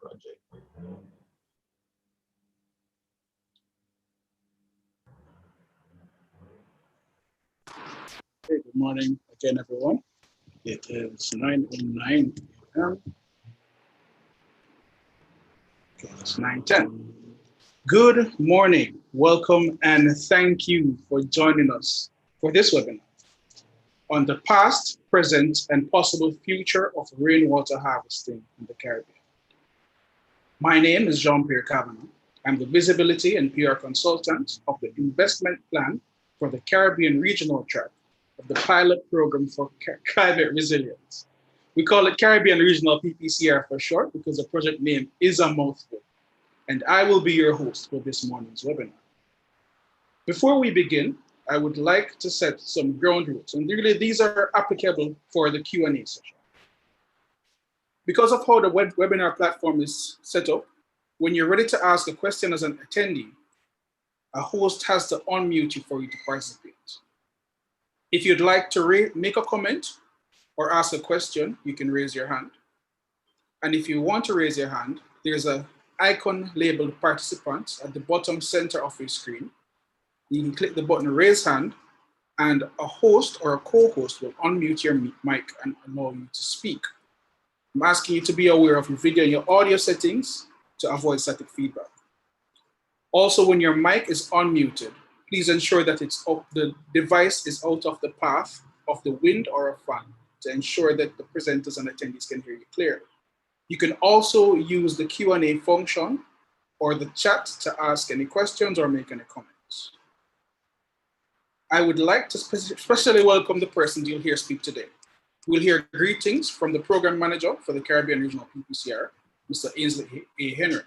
project. Hey, good morning again, everyone. It is 9:09 a.m. Okay, it's 9:10. Good morning, welcome, and thank you for joining us for this webinar on the past, present, and possible future of rainwater harvesting in the Caribbean. My name is Jean-Pierre Kavanagh. I'm the Visibility and PR Consultant of the Investment Plan for the Caribbean Regional Track of the Pilot Program for Climate Resilience. We call it Caribbean Regional PPCR for short because the project name is a mouthful, and I will be your host for this morning's webinar. Before we begin, I would like to set some ground rules, and really these are applicable for the Q&A session. Because of how the webinar platform is set up, when you're ready to ask a question as an attendee, a host has to unmute you for you to participate. If you'd like to make a comment or ask a question, you can raise your hand. And if you want to raise your hand, there's an icon labeled participants at the bottom center of your screen. You can click the button raise hand, and a host or a co-host will unmute your mic and allow you to speak. I'm asking you to be aware of your video and your audio settings to avoid static feedback. Also, when your mic is unmuted, please ensure that the device is out of the path of the wind or a fan to ensure that the presenters and attendees can hear you clearly. You can also use the Q&A function or the chat to ask any questions or make any comments. I would like to especially welcome the persons you'll hear speak today. We'll hear greetings from the Program Manager for the Caribbean Regional PPCR, Mr. Ainsley A. Henry.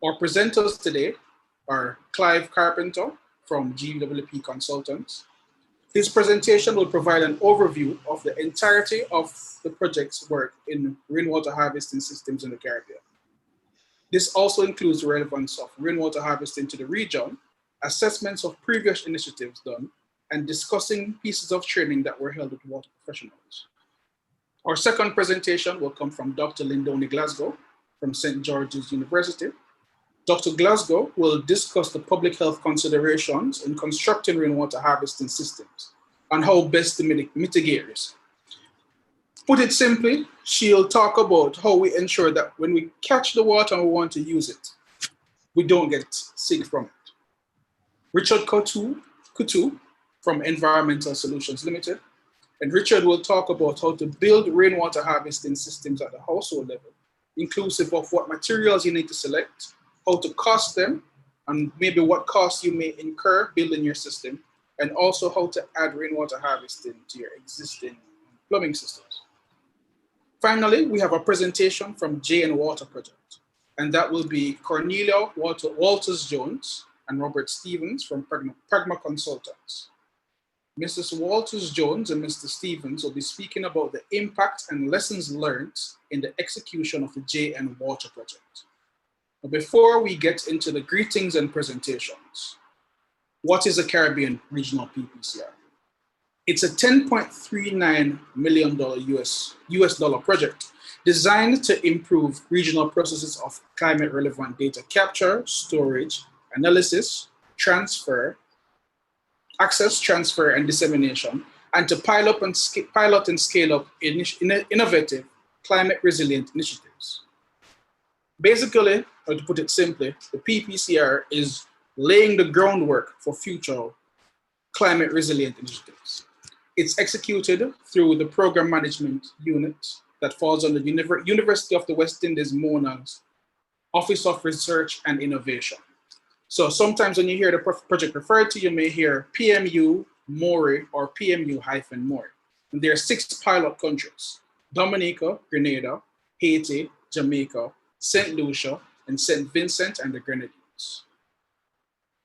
Our presenters today are Clive Carpenter from GWP Consultants. His presentation will provide an overview of the entirety of the project's work in rainwater harvesting systems in the Caribbean. This also includes the relevance of rainwater harvesting to the region, assessments of previous initiatives done, and discussing pieces of training that were held with water professionals. Our second presentation will come from Dr. Lindonne Glasgow from St. George's University. Dr. Glasgow will discuss the public health considerations in constructing rainwater harvesting systems and how best to mitigate risk. Put it simply, she'll talk about how we ensure that when we catch the water and we want to use it, we don't get sick from it. Richard Coutou from Environmental Solutions Limited. And Richard will talk about how to build rainwater harvesting systems at the household level, inclusive of what materials you need to select, how to cost them, and maybe what costs you may incur building your system, and also how to add rainwater harvesting to your existing plumbing systems. Finally, we have a presentation from J&W Water Project, and that will be Cornelia Walters-Jones and Robert Stevens from Pragma Consultants. Mrs. Walters-Jones and Mr. Stevens will be speaking about the impact and lessons learned in the execution of the J&W Water Project. But before we get into the greetings and presentations, what is a Caribbean Regional PPCR? It's a $10.39 million US dollar project designed to improve regional processes of climate relevant data capture, storage, analysis, access, transfer, and dissemination, and to pilot and scale up innovative climate resilient initiatives. Basically, or to put it simply, the PPCR is laying the groundwork for future climate resilient initiatives. It's executed through the Program Management Unit that falls under University of the West Indies, MONA's Office of Research and Innovation. So sometimes when you hear the project referred to, you may hear PMU, MORI, or PMU-MORI. And there are 6 pilot countries: Dominica, Grenada, Haiti, Jamaica, St. Lucia, and St. Vincent and the Grenadines.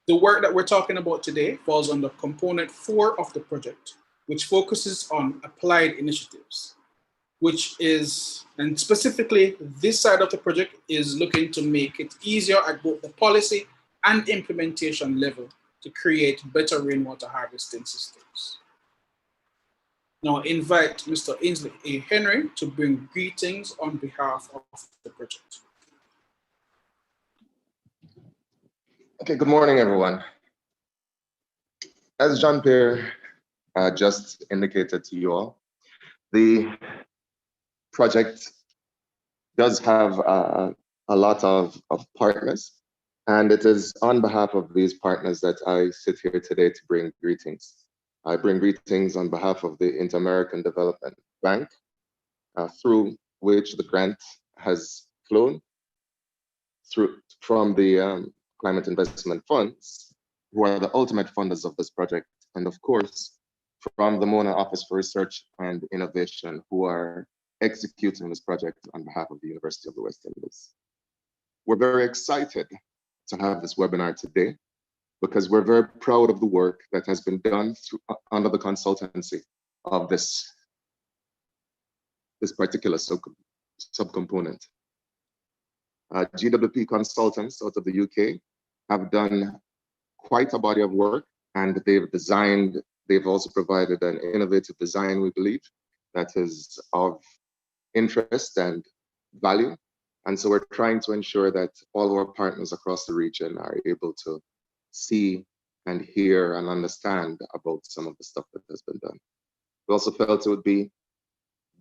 The work that we're talking about today falls under component 4 of the project, which focuses on applied initiatives, and specifically this side of the project is looking to make it easier at both the policy and implementation level to create better rainwater harvesting systems. Now I invite Mr. Ainsley A. Henry to bring greetings on behalf of the project. Okay, good morning, everyone. As Jean-Pierre just indicated to you all, the project does have a lot of partners, and it is on behalf of these partners that I sit here today to bring greetings. I bring greetings on behalf of the Inter-American Development Bank, through which the grant has flown from the Climate Investment Funds, who are the ultimate funders of this project, and of course, from the Mona Office for Research and Innovation, who are executing this project on behalf of the University of the West Indies. We're very excited to have this webinar today because we're very proud of the work that has been done under the consultancy of this particular subcomponent. GWP consultants out of the UK have done quite a body of work, and they've also provided an innovative design, we believe, that is of interest and value. And so we're trying to ensure that all of our partners across the region are able to see and hear and understand about some of the stuff that has been done. We also felt it would be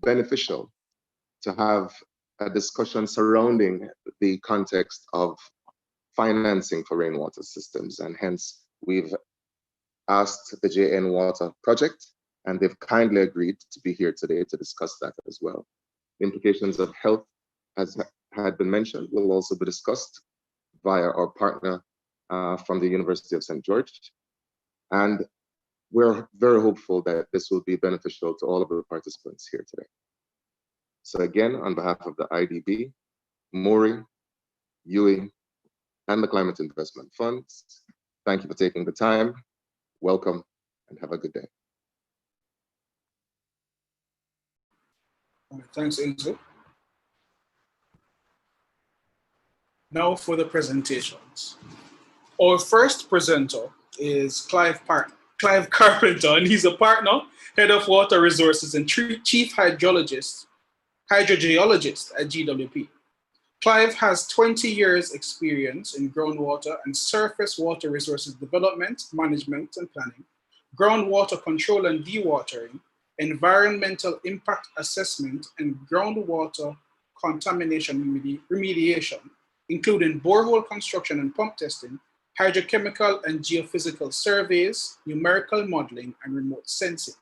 beneficial to have a discussion surrounding the context of financing for rainwater systems, and hence we've asked the JN Water project, and they've kindly agreed to be here today to discuss that as well. The implications of health, as had been mentioned, will also be discussed via our partner from the University of St. George. And we're very hopeful that this will be beneficial to all of the participants here today. So again, on behalf of the IDB, Maury, Yui, and the Climate Investment Funds, thank you for taking the time. Welcome and have a good day. All right, thanks, Enzo. Now for the presentations. Our first presenter is Clive Carpenter, and he's a partner, head of water resources and chief hydrogeologist at GWP. Clive has 20 years experience in groundwater and surface water resources development, management and planning, groundwater control and dewatering, environmental impact assessment, and groundwater contamination remediation, including borehole construction and pump testing, hydrochemical and geophysical surveys, numerical modeling, and remote sensing.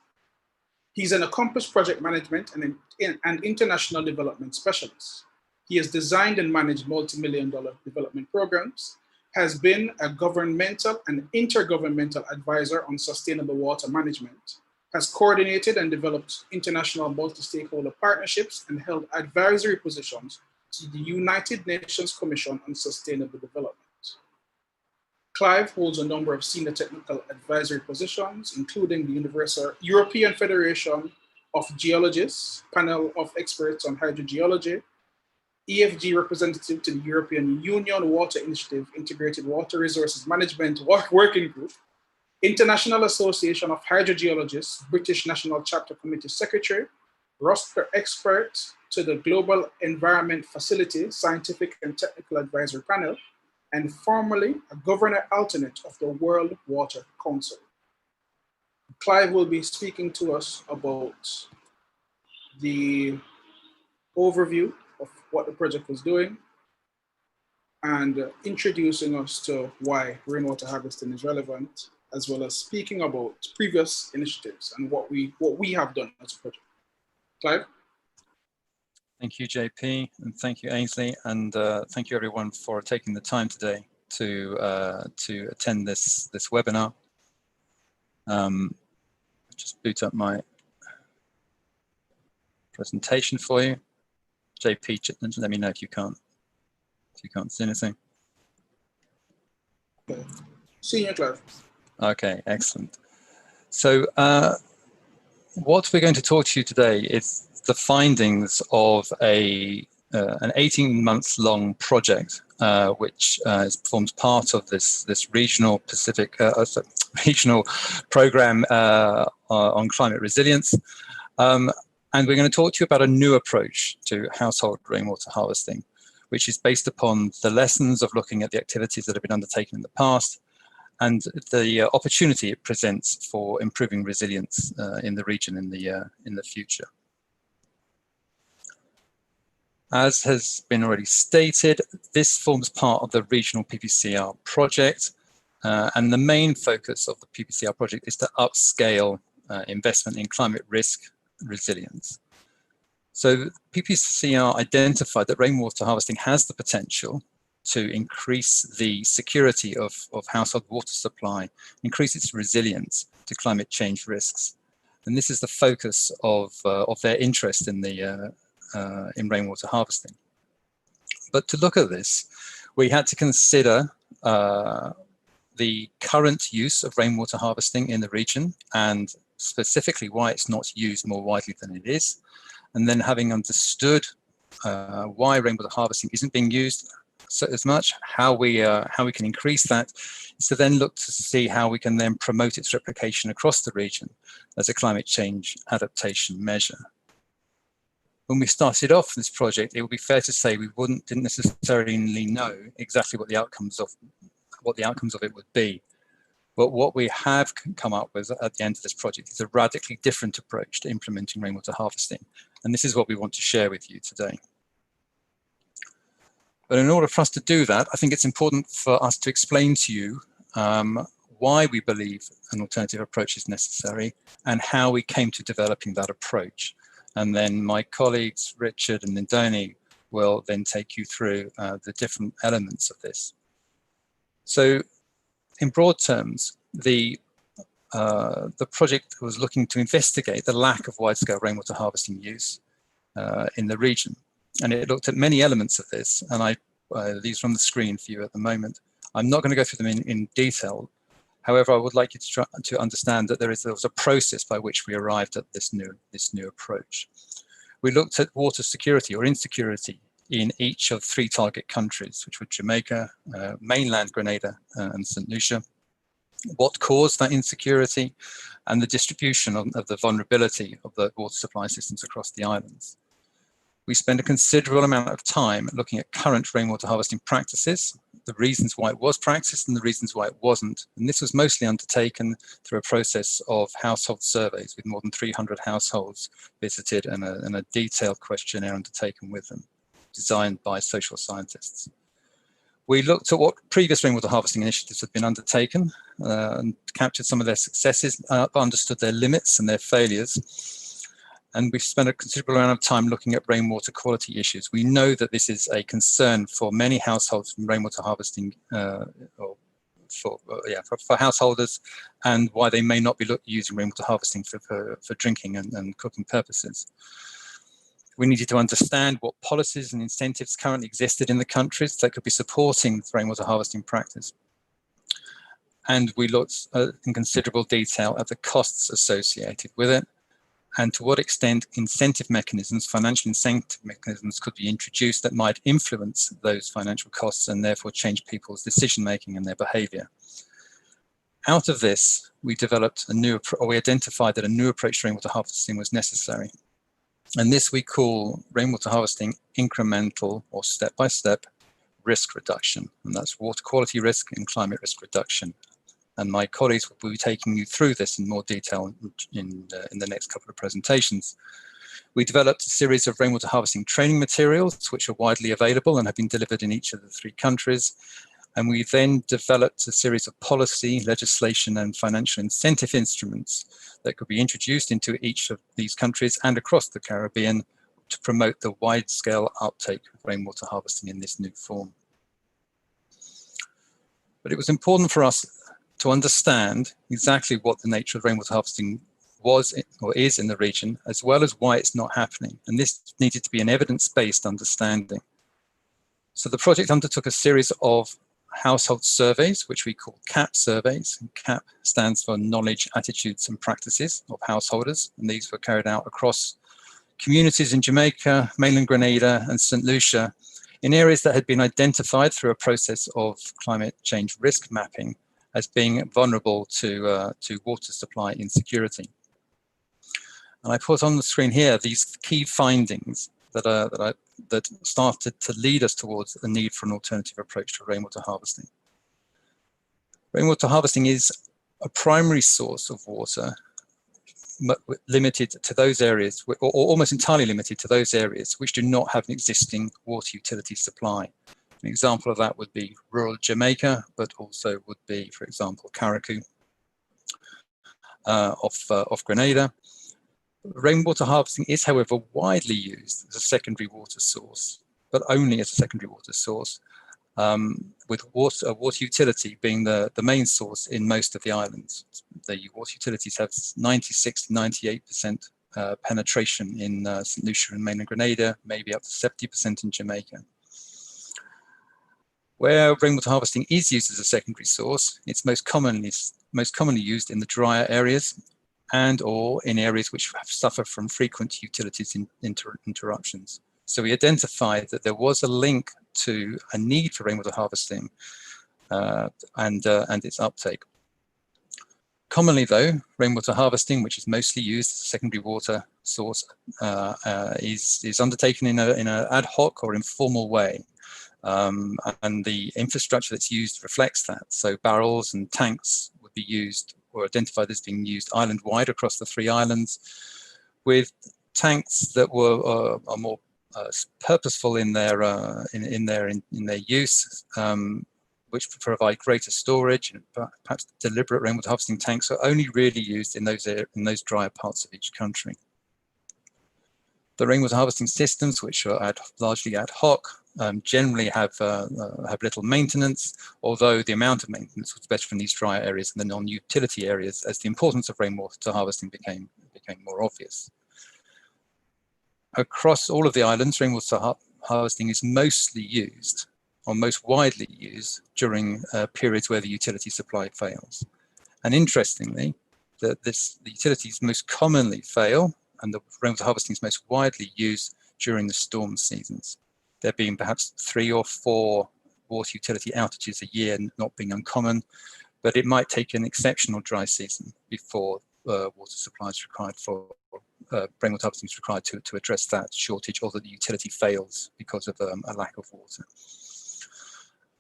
He's an accomplished project management and international development specialist. He has designed and managed multi-million-dollar development programs, has been a governmental and intergovernmental advisor on sustainable water management, has coordinated and developed international multi-stakeholder partnerships, and held advisory positions to the United Nations Commission on Sustainable Development. Clive holds a number of senior technical advisory positions, including the European Federation of Geologists, panel of experts on hydrogeology, EFG representative to the European Union Water Initiative Integrated Water Resources Management Working Group, International Association of Hydrogeologists, British National Chapter Committee Secretary, roster expert to the Global Environment Facility Scientific and Technical Advisory Panel, and formerly a governor alternate of the World Water Council. Clive will be speaking to us about the overview of what the project was doing and introducing us to why rainwater harvesting is relevant, as well as speaking about previous initiatives and what we have done as a project. Clive? Thank you, JP, and thank you, Ainsley, and thank you everyone for taking the time today to attend this webinar. Just boot up my presentation for you. JP, let me know if you can't see anything. Okay. See you, Clive. Okay, excellent. So what we're going to talk to you today is the findings of an 18-month-long project, which forms part of this regional regional program on climate resilience. And we're going to talk to you about a new approach to household rainwater harvesting, which is based upon the lessons of looking at the activities that have been undertaken in the past and the opportunity it presents for improving resilience in the region in the future. As has been already stated, this forms part of the regional PPCR project, and the main focus of the PPCR project is to upscale investment in climate risk resilience. So PPCR identified that rainwater harvesting has the potential to increase the security of household water supply, increase its resilience to climate change risks. And this is the focus of their interest in rainwater harvesting. But to look at this, we had to consider the current use of rainwater harvesting in the region, and specifically why it's not used more widely than it is. And then, having understood why rainwater harvesting isn't being used so as much, how we can increase that, is to then look to see how we can then promote its replication across the region as a climate change adaptation measure. When we started off this project, it would be fair to say we didn't necessarily know exactly what the outcomes of it would be. But what we have come up with at the end of this project is a radically different approach to implementing rainwater harvesting. And this is what we want to share with you today. But in order for us to do that, I think it's important for us to explain to you why we believe an alternative approach is necessary and how we came to developing that approach. And then my colleagues, Richard and Lindonne, will then take you through the different elements of this. So in broad terms, the project was looking to investigate the lack of wide-scale rainwater harvesting use in the region. And it looked at many elements of this, and these are on the screen for you at the moment. I'm not going to go through them in detail. However, I would like you to understand that there was a process by which we arrived at this new approach. We looked at water security or insecurity in each of 3 target countries, which were Jamaica, mainland Grenada, and St. Lucia. What caused that insecurity and the distribution of the vulnerability of the water supply systems across the islands. We spent a considerable amount of time looking at current rainwater harvesting practices, the reasons why it was practiced and the reasons why it wasn't. And this was mostly undertaken through a process of household surveys with more than 300 households visited and a detailed questionnaire undertaken with them, designed by social scientists. We looked at what previous rainwater harvesting initiatives had been undertaken and captured some of their successes, understood their limits and their failures. And we've spent a considerable amount of time looking at rainwater quality issues. We know that this is a concern for many households from rainwater harvesting, for householders, and why they may not be using rainwater harvesting for drinking and cooking purposes. We needed to understand what policies and incentives currently existed in the countries that could be supporting the rainwater harvesting practice. And we looked in considerable detail at the costs associated with it, and to what extent incentive mechanisms, financial incentive mechanisms, could be introduced that might influence those financial costs and therefore change people's decision-making and their behavior. Out of this, we identified that a new approach to rainwater harvesting was necessary. And this we call rainwater harvesting incremental or step-by-step risk reduction. And that's water quality risk and climate risk reduction. And my colleagues will be taking you through this in more detail in the next couple of presentations. We developed a series of rainwater harvesting training materials, which are widely available and have been delivered in each of the 3 countries. And we then developed a series of policy, legislation, and financial incentive instruments that could be introduced into each of these countries and across the Caribbean to promote the wide-scale uptake of rainwater harvesting in this new form. But it was important for us to understand exactly what the nature of rainwater harvesting was or is in the region, as well as why it's not happening. And this needed to be an evidence-based understanding. So the project undertook a series of household surveys, which we call CAP surveys. And CAP stands for Knowledge, Attitudes and Practices of Householders. And these were carried out across communities in Jamaica, mainland Grenada and St. Lucia, in areas that had been identified through a process of climate change risk mapping as being vulnerable to water supply insecurity. And I put on the screen here these key findings that started to lead us towards a need for an alternative approach to rainwater harvesting. Rainwater harvesting is a primary source of water, limited to those areas, or almost entirely limited to those areas which do not have an existing water utility supply. An example of that would be rural Jamaica, but also would be, for example, Coutou off Grenada. Rainwater harvesting is, however, widely used as a secondary water source, but only as a secondary water source, with water utility being the main source in most of the islands. The water utilities have 96 to 98% penetration in St. Lucia and mainland Grenada, maybe up to 70% in Jamaica. Where rainwater harvesting is used as a secondary source, it's most commonly used in the drier areas and or in areas which suffer from frequent utilities interruptions. So we identified that there was a link to a need for rainwater harvesting and its uptake. Commonly though, rainwater harvesting, which is mostly used as a secondary water source, is undertaken in an ad hoc or informal way. And the infrastructure that's used reflects that. So barrels and tanks would be used or identified as being used island-wide across the 3 islands, with tanks that are more purposeful in their use, which provide greater storage, and perhaps deliberate rainwater harvesting tanks are only really used in those drier parts of each country. The rainwater harvesting systems, which are largely ad hoc, generally have little maintenance, although the amount of maintenance was better in these drier areas than the non-utility areas, as the importance of rainwater harvesting became more obvious. Across all of the islands, rainwater harvesting is mostly used, or most widely used, during periods where the utility supply fails. And interestingly, the utilities most commonly fail, and the rainwater harvesting is most widely used during the storm seasons. There being perhaps 3 or 4 water utility outages a year not being uncommon, but it might take an exceptional dry season before water supply is required for rainwater harvesting is required to address that shortage, or that the utility fails because of a lack of water.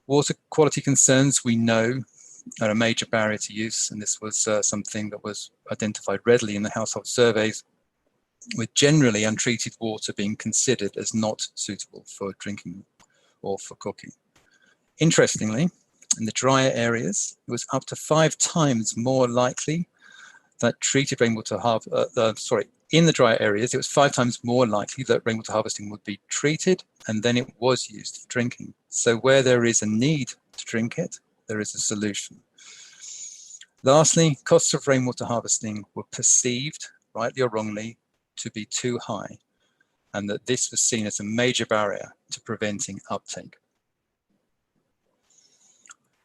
Water quality concerns, we know, are a major barrier to use, and this was something that was identified readily in the household surveys, with generally untreated water being considered as not suitable for drinking or for cooking. Interestingly, in the drier areas, it was up to 5 times more likely that treated rainwater in the drier areas, it was 5 times more likely that rainwater harvesting would be treated, and then it was used for drinking. So where there is a need to drink it, there is a solution. Lastly, costs of rainwater harvesting were perceived, rightly or wrongly, to be too high, and that this was seen as a major barrier to preventing uptake.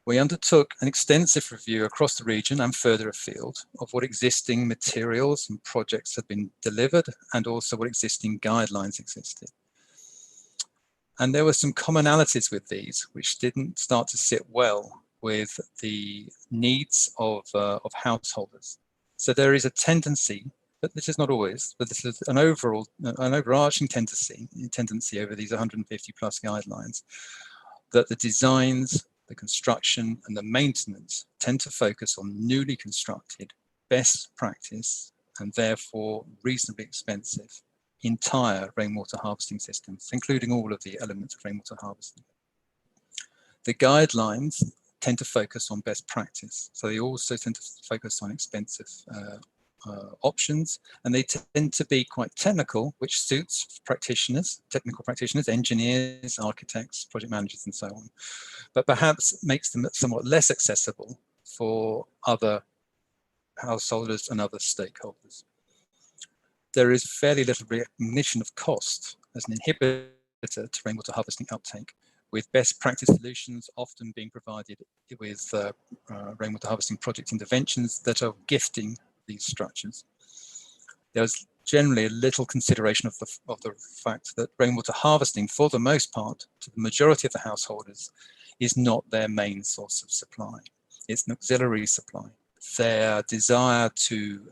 We undertook an extensive review across the region and further afield of what existing materials and projects had been delivered, and also what existing guidelines existed. And there were some commonalities with these, which didn't start to sit well with the needs of householders. So there is a tendency, but this is not always, but this is an overarching tendency over these 150 plus guidelines, that the designs, the construction and the maintenance tend to focus on newly constructed, best practice, and therefore reasonably expensive entire rainwater harvesting systems, including all of the elements of rainwater harvesting. The guidelines tend to focus on best practice, so they also tend to focus on expensive options, and they tend to be quite technical, which suits practitioners, technical practitioners, engineers, architects, project managers, and so on, but perhaps makes them somewhat less accessible for other householders and other stakeholders. There is fairly little recognition of cost as an inhibitor to rainwater harvesting uptake, with best practice solutions often being provided with rainwater harvesting project interventions that are gifting these structures. There's generally a little consideration of the fact that rainwater harvesting, for the most part, to the majority of the householders, is not their main source of supply. It's an auxiliary supply. Their desire to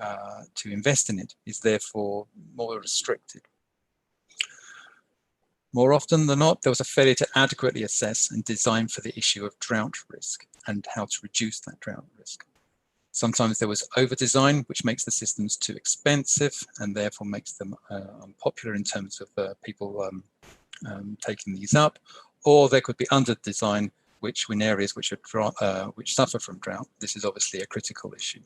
invest in it is therefore more restricted. More often than not, there was a failure to adequately assess and design for the issue of drought risk and how to reduce that drought risk. Sometimes there was over-design, which makes the systems too expensive and therefore makes them unpopular in terms of people taking these up. Or there could be under-design, which in areas which suffer from drought, this is obviously a critical issue.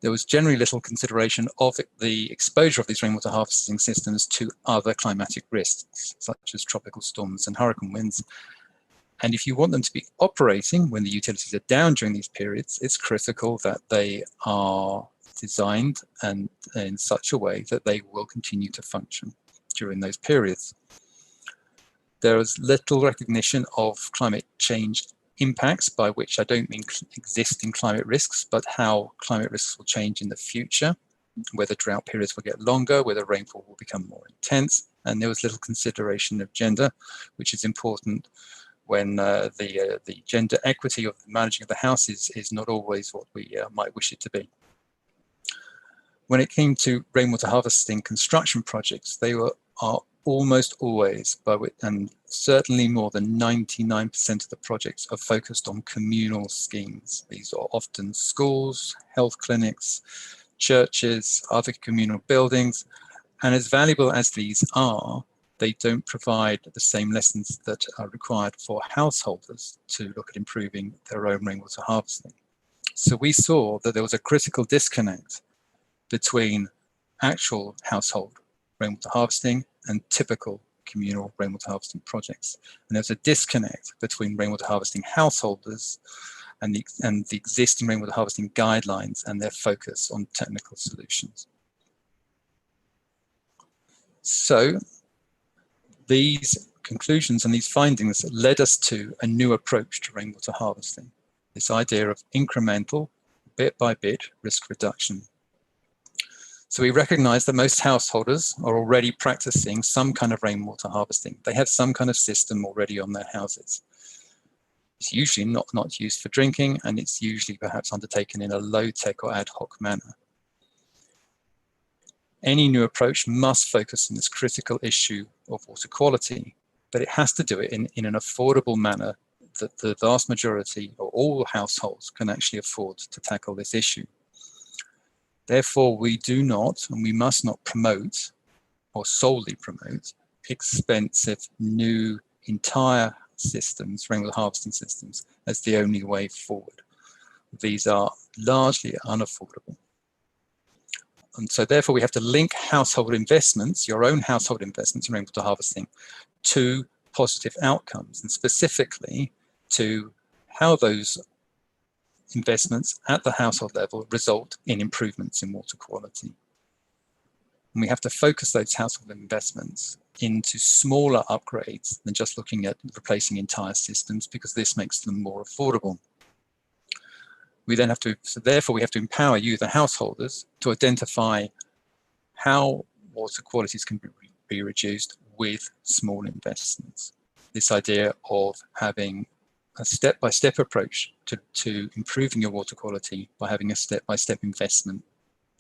There was generally little consideration of the exposure of these rainwater harvesting systems to other climatic risks, such as tropical storms and hurricane winds. And if you want them to be operating when the utilities are down during these periods, it's critical that they are designed and in such a way that they will continue to function during those periods. There is little recognition of climate change impacts, by which I don't mean existing climate risks, but how climate risks will change in the future, whether drought periods will get longer, whether rainfall will become more intense. And there was little consideration of gender, which is important when the gender equity of the managing of the house is not always what we might wish it to be. When it came to rainwater harvesting construction projects, they are almost always, and certainly more than 99% of the projects are focused on communal schemes. These are often schools, health clinics, churches, other communal buildings, and as valuable as these are, they don't provide the same lessons that are required for householders to look at improving their own rainwater harvesting. So we saw that there was a critical disconnect between actual household rainwater harvesting and typical communal rainwater harvesting projects. And there's a disconnect between rainwater harvesting householders and the existing rainwater harvesting guidelines and their focus on technical solutions. So these conclusions and these findings led us to a new approach to rainwater harvesting, this idea of incremental, bit by bit risk reduction. So we recognize that most householders are already practicing some kind of rainwater harvesting. They have some kind of system already on their houses. It's usually not used for drinking, and it's usually perhaps undertaken in a low-tech or ad hoc manner. Any new approach must focus on this critical issue of water quality, but it has to do it in an affordable manner that the vast majority or all households can actually afford to tackle this issue. Therefore, we do not and we must not promote or solely promote expensive new entire systems, rainwater harvesting systems, as the only way forward. These are largely unaffordable. And so therefore we have to link household investments, your own household investments in rainwater harvesting, to positive outcomes, and specifically to how those investments at the household level result in improvements in water quality. And we have to focus those household investments into smaller upgrades than just looking at replacing entire systems, because this makes them more affordable. We then have to, so therefore we have to empower you, the householders, to identify how water qualities can be reduced with small investments. This idea of having a step-by-step approach to improving your water quality by having a step-by-step investment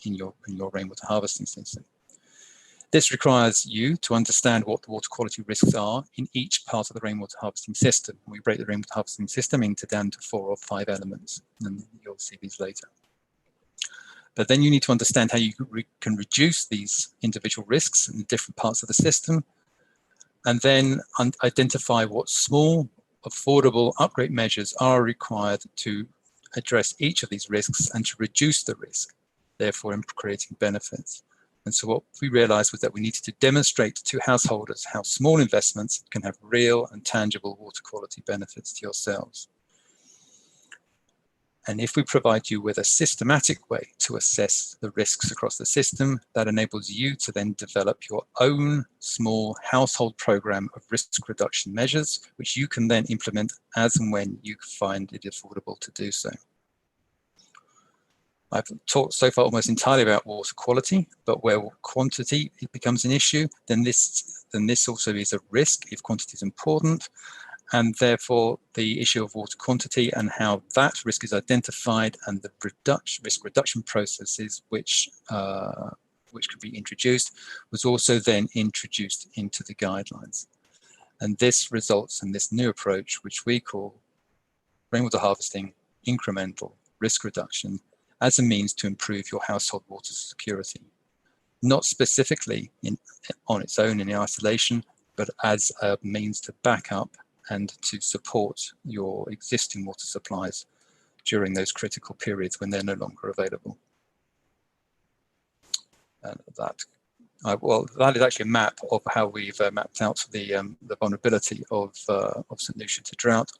in your rainwater harvesting system. This requires you to understand what the water quality risks are in each part of the rainwater harvesting system. We break the rainwater harvesting system down to 4 or 5 elements, and you'll see these later. But then you need to understand how you can reduce these individual risks in different parts of the system, and then identify what small, affordable upgrade measures are required to address each of these risks and to reduce the risk, therefore creating benefits. And so what we realized was that we needed to demonstrate to householders how small investments can have real and tangible water quality benefits to yourselves. And if we provide you with a systematic way to assess the risks across the system, that enables you to then develop your own small household program of risk reduction measures, which you can then implement as and when you find it affordable to do so. I've talked so far almost entirely about water quality, but where quantity becomes an issue, then this also is a risk if quantity is important. And therefore, the issue of water quantity and how that risk is identified and the risk reduction processes which which could be introduced, was also then introduced into the guidelines. And this results in this new approach, which we call rainwater harvesting, incremental risk reduction, as a means to improve your household water security. Not specifically on its own in isolation, but as a means to back up and to support your existing water supplies during those critical periods when they're no longer available. And that is actually a map of how we've mapped out the vulnerability of St. Lucia to drought,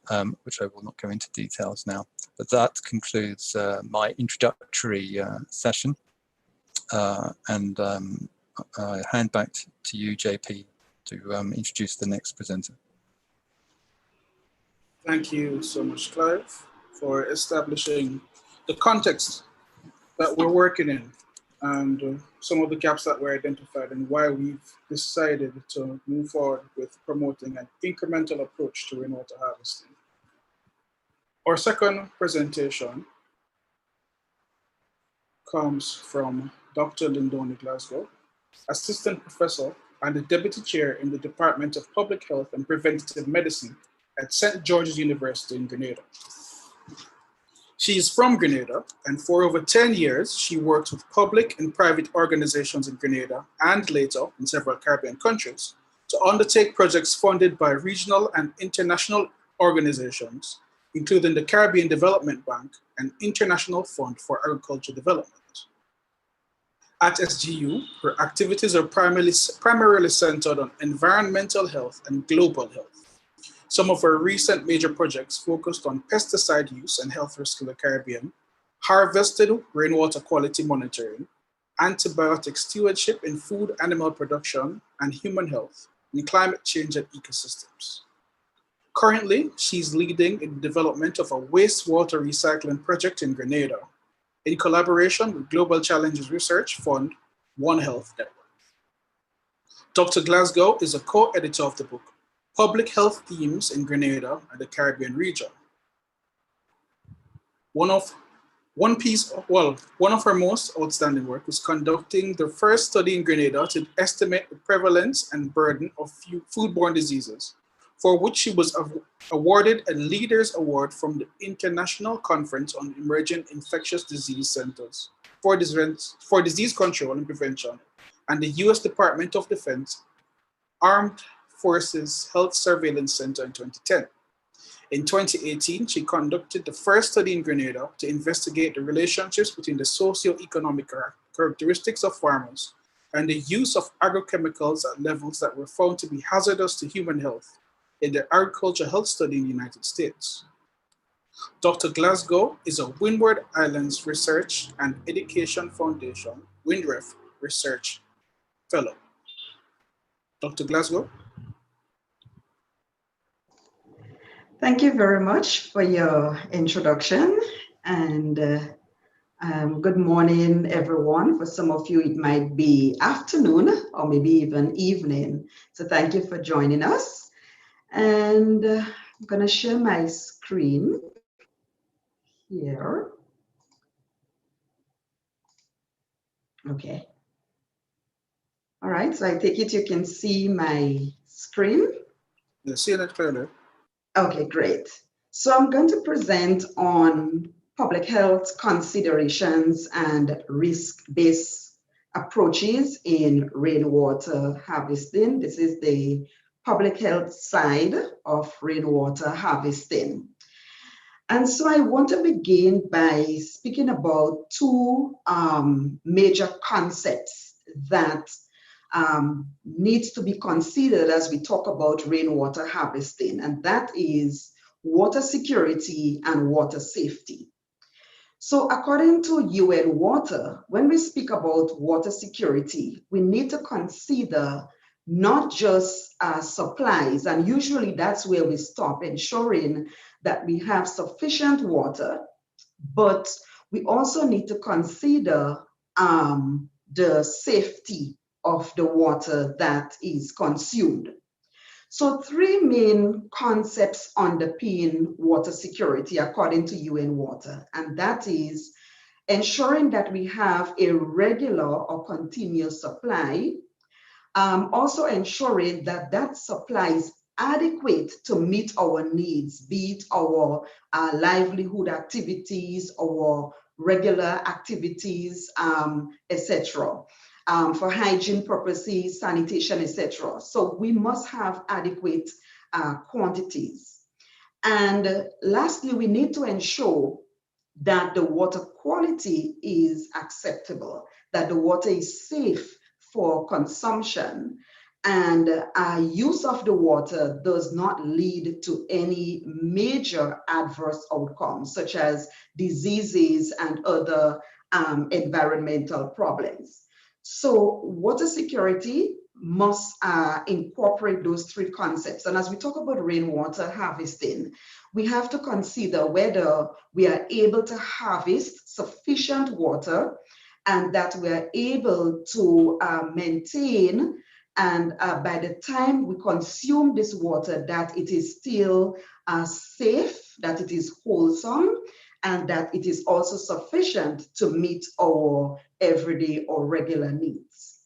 which I will not go into details now. But that concludes my introductory session. And I hand back to you, JP, to introduce the next presenter. Thank you so much, Clive, for establishing the context that we're working in and some of the gaps that were identified and why we've decided to move forward with promoting an incremental approach to rainwater harvesting. Our second presentation comes from Dr. Lindonne, Glasgow, Assistant Professor and the Deputy Chair in the Department of Public Health and Preventative Medicine at St. George's University in Grenada. She is from Grenada, and for over 10 years, she worked with public and private organizations in Grenada and later in several Caribbean countries to undertake projects funded by regional and international organizations, including the Caribbean Development Bank and International Fund for Agricultural Development. At SGU, her activities are primarily centered on environmental health and global health. Some of her recent major projects focused on pesticide use and health risk in the Caribbean, harvested rainwater quality monitoring, antibiotic stewardship in food animal production, and human health, and climate change and ecosystems. Currently, she's leading in the development of a wastewater recycling project in Grenada, in collaboration with Global Challenges Research Fund, One Health Network. Dr. Glasgow is a co-editor of the book, Public Health Themes in Grenada and the Caribbean Region. One of her most outstanding work was conducting the first study in Grenada to estimate the prevalence and burden of foodborne diseases, for which she was awarded a Leaders Award from the International Conference on Emerging Infectious Disease Centers for Disease Control and Prevention and the U.S. Department of Defense Armed Forces Health Surveillance Center in 2010. In 2018, she conducted the first study in Grenada to investigate the relationships between the socioeconomic characteristics of farmers and the use of agrochemicals at levels that were found to be hazardous to human health in the Agriculture Health Study in the United States. Dr. Glasgow is a Windward Islands Research and Education Foundation, WINDREF Research Fellow. Dr. Glasgow. Thank you very much for your introduction, and good morning, everyone. For some of you, it might be afternoon or maybe even evening. So thank you for joining us. And I'm going to share my screen here. Okay. All right, so I take it you can see my screen. Yeah, see that clearly. Okay, great. So I'm going to present on public health considerations and risk-based approaches in rainwater harvesting. This is the public health side of rainwater harvesting. And so I want to begin by speaking about two major concepts that needs to be considered as we talk about rainwater harvesting, and that is water security and water safety. So according to UN Water, when we speak about water security, we need to consider not just supplies, and usually that's where we stop, ensuring that we have sufficient water, but we also need to consider the safety of the water that is consumed. So three main concepts underpin water security according to UN Water, and that is ensuring that we have a regular or continuous supply, also ensuring that that supply is adequate to meet our needs, be it our livelihood activities, our regular activities, etc. For hygiene purposes, sanitation, etc. So we must have adequate quantities. And lastly, we need to ensure that the water quality is acceptable, that the water is safe for consumption, and use of the water does not lead to any major adverse outcomes, such as diseases and other environmental problems. So water security must incorporate those three concepts. And as we talk about rainwater harvesting, we have to consider whether we are able to harvest sufficient water and that we are able to maintain, and by the time we consume this water, that it is still safe, that it is wholesome, and that it is also sufficient to meet our everyday or regular needs.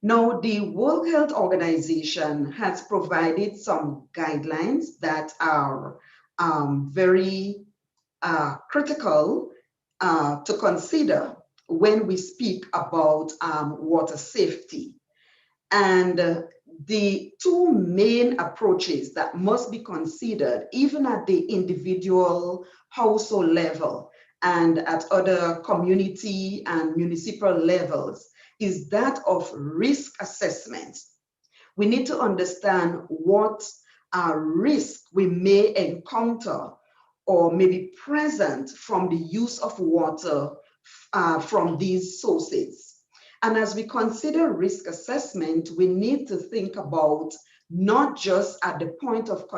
Now, the World Health Organization has provided some guidelines that are very critical to consider when we speak about water safety. And the two main approaches that must be considered, even at the individual household level and at other community and municipal levels, is that of risk assessment. We need to understand what risk we may encounter or may be present from the use of water from these sources. And as we consider risk assessment, we need to think about not just at the point of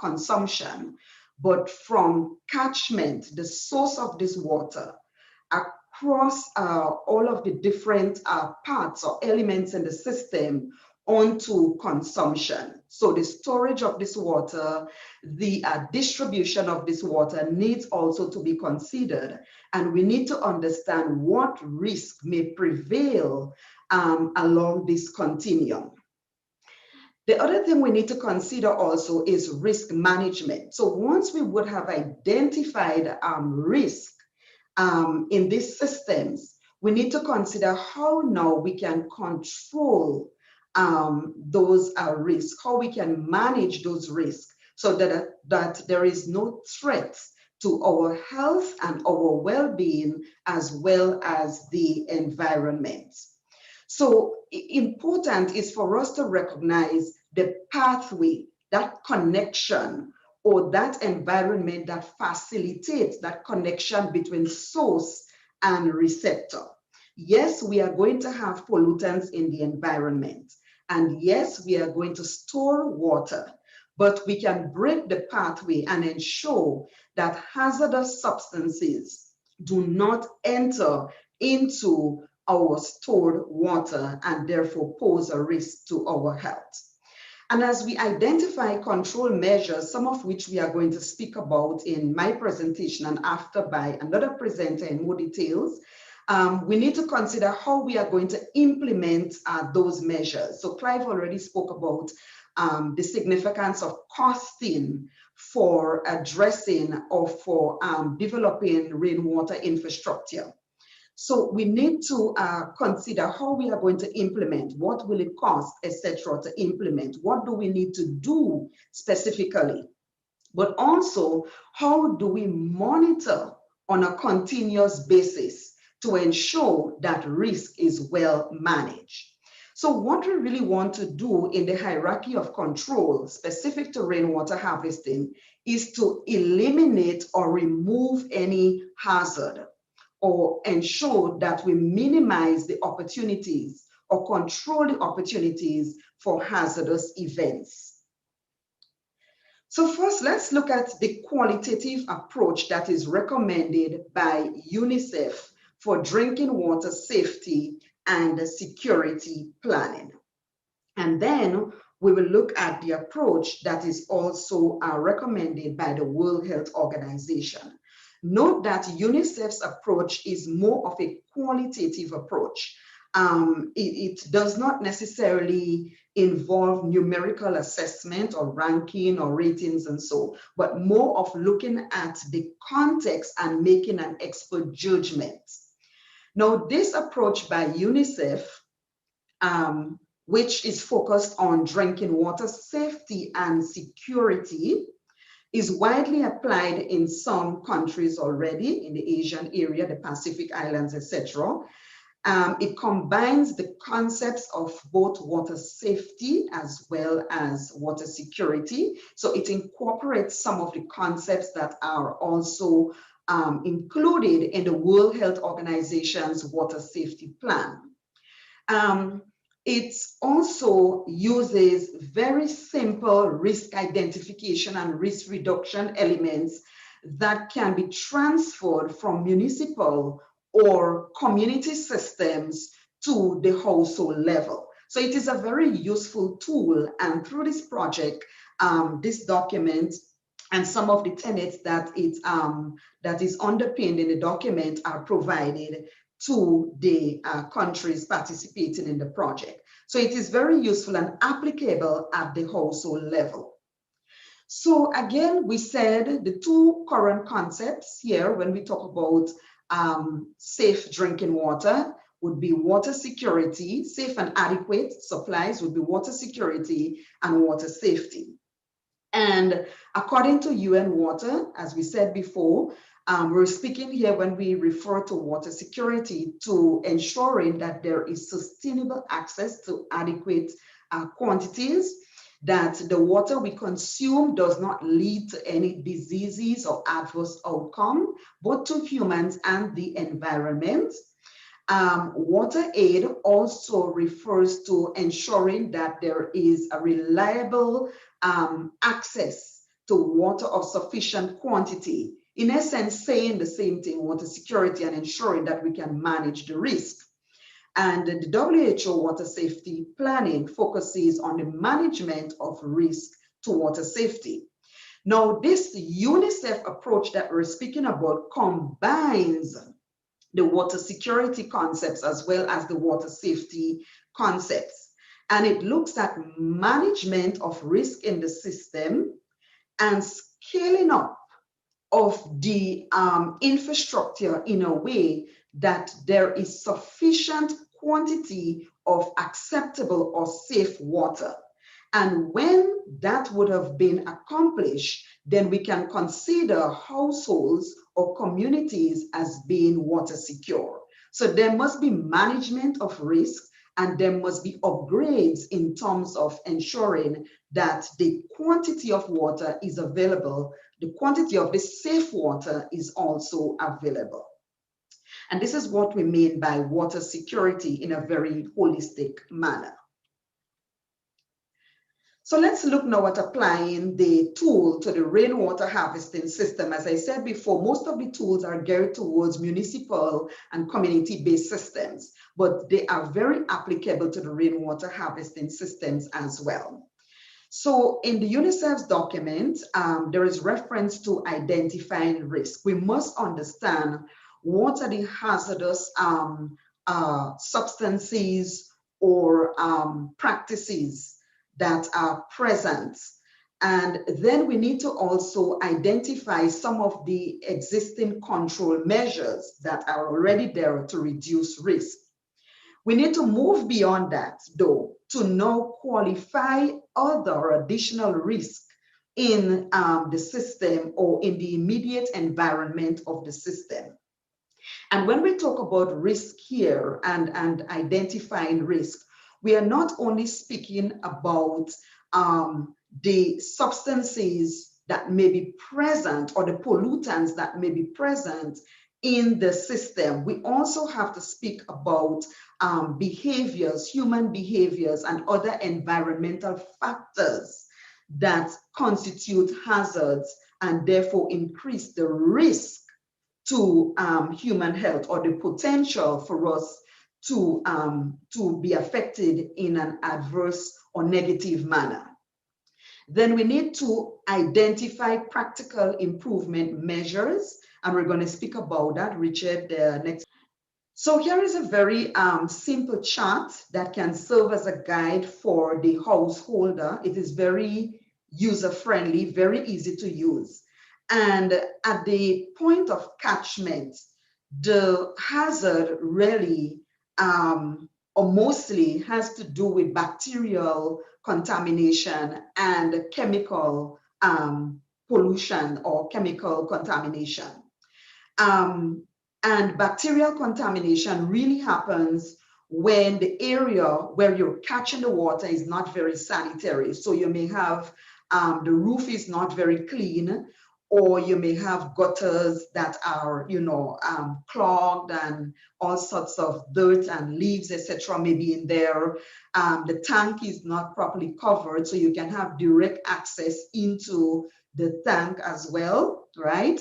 consumption, but from catchment, the source of this water, across all of the different parts or elements in the system onto consumption. So the storage of this water, the distribution of this water needs also to be considered. And we need to understand what risk may prevail along this continuum. The other thing we need to consider also is risk management. So once we would have identified risk in these systems, we need to consider how now we can control those risks, how we can manage those risks so that there is no threat to our health and our well-being as well as the environment. So important is for us to recognize the pathway, that connection, or that environment that facilitates that connection between source and receptor. Yes, we are going to have pollutants in the environment. And yes, we are going to store water, but we can break the pathway and ensure that hazardous substances do not enter into our stored water and therefore pose a risk to our health. And as we identify control measures, some of which we are going to speak about in my presentation and after by another presenter in more details, we need to consider how we are going to implement those measures. So Clive already spoke about the significance of costing for addressing or for developing rainwater infrastructure. So we need to consider how we are going to implement, what will it cost, etc., to implement, what do we need to do specifically, but also how do we monitor on a continuous basis to ensure that risk is well managed. So what we really want to do in the hierarchy of control specific to rainwater harvesting is to eliminate or remove any hazard or ensure that we minimize the opportunities or control the opportunities for hazardous events. So first, let's look at the qualitative approach that is recommended by UNICEF for drinking water safety and security planning. And then we will look at the approach that is also recommended by the World Health Organization. Note that UNICEF's approach is more of a qualitative approach. It does not necessarily involve numerical assessment or ranking or ratings and so, but more of looking at the context and making an expert judgment. Now, this approach by UNICEF, which is focused on drinking water safety and security, is widely applied in some countries already in the Asian area, the Pacific Islands, etc. It combines the concepts of both water safety as well as water security. So it incorporates some of the concepts that are also included in the World Health Organization's water safety plan. It also uses very simple risk identification and risk reduction elements that can be transferred from municipal or community systems to the household level. So it is a very useful tool, and through this project, this document and some of the tenets that that is underpinned in the document are provided to the countries participating in the project. So it is very useful and applicable at the household level. So again, we said the two current concepts here when we talk about safe drinking water would be water security. Safe and adequate supplies would be water security and water safety. And according to UN Water, as we said before, we're speaking here when we refer to water security to ensuring that there is sustainable access to adequate quantities, that the water we consume does not lead to any diseases or adverse outcome, both to humans and the environment. Water aid also refers to ensuring that there is a reliable access to water of sufficient quantity. In essence, saying the same thing, water security, and ensuring that we can manage the risk. And the WHO water safety planning focuses on the management of risk to water safety. Now, this UNICEF approach that we're speaking about combines the water security concepts as well as the water safety concepts. And it looks at management of risk in the system and scaling up of the infrastructure in a way that there is sufficient quantity of acceptable or safe water. And when that would have been accomplished, then we can consider households or communities as being water secure. So there must be management of risk, and there must be upgrades in terms of ensuring that the quantity of water is available, the quantity of the safe water is also available. And this is what we mean by water security in a very holistic manner. So let's look now at applying the tool to the rainwater harvesting system. As I said before, most of the tools are geared towards municipal and community-based systems, but they are very applicable to the rainwater harvesting systems as well. So in the UNICEF's document, there is reference to identifying risk. We must understand what are the hazardous substances or practices that are present. And then we need to also identify some of the existing control measures that are already there to reduce risk. We need to move beyond that, though, to now qualify other additional risk in the system or in the immediate environment of the system. And when we talk about risk here and identifying risk, we are not only speaking about the substances that may be present or the pollutants that may be present in the system. We also have to speak about behaviors, human behaviors, and other environmental factors that constitute hazards and therefore increase the risk to human health or the potential for us to be affected in an adverse or negative manner. Then we need to identify practical improvement measures, and we're going to speak about that, Richard, next. So here is a very simple chart that can serve as a guide for the householder. It is very user-friendly, very easy to use. And at the point of catchment, the hazard really or mostly has to do with bacterial contamination and chemical pollution or chemical contamination. And bacterial contamination really happens when the area where you're catching the water is not very sanitary. So you may have the roof is not very clean, or you may have gutters that are, clogged, and all sorts of dirt and leaves, etc. may be in there. The tank is not properly covered, so you can have direct access into the tank as well, right?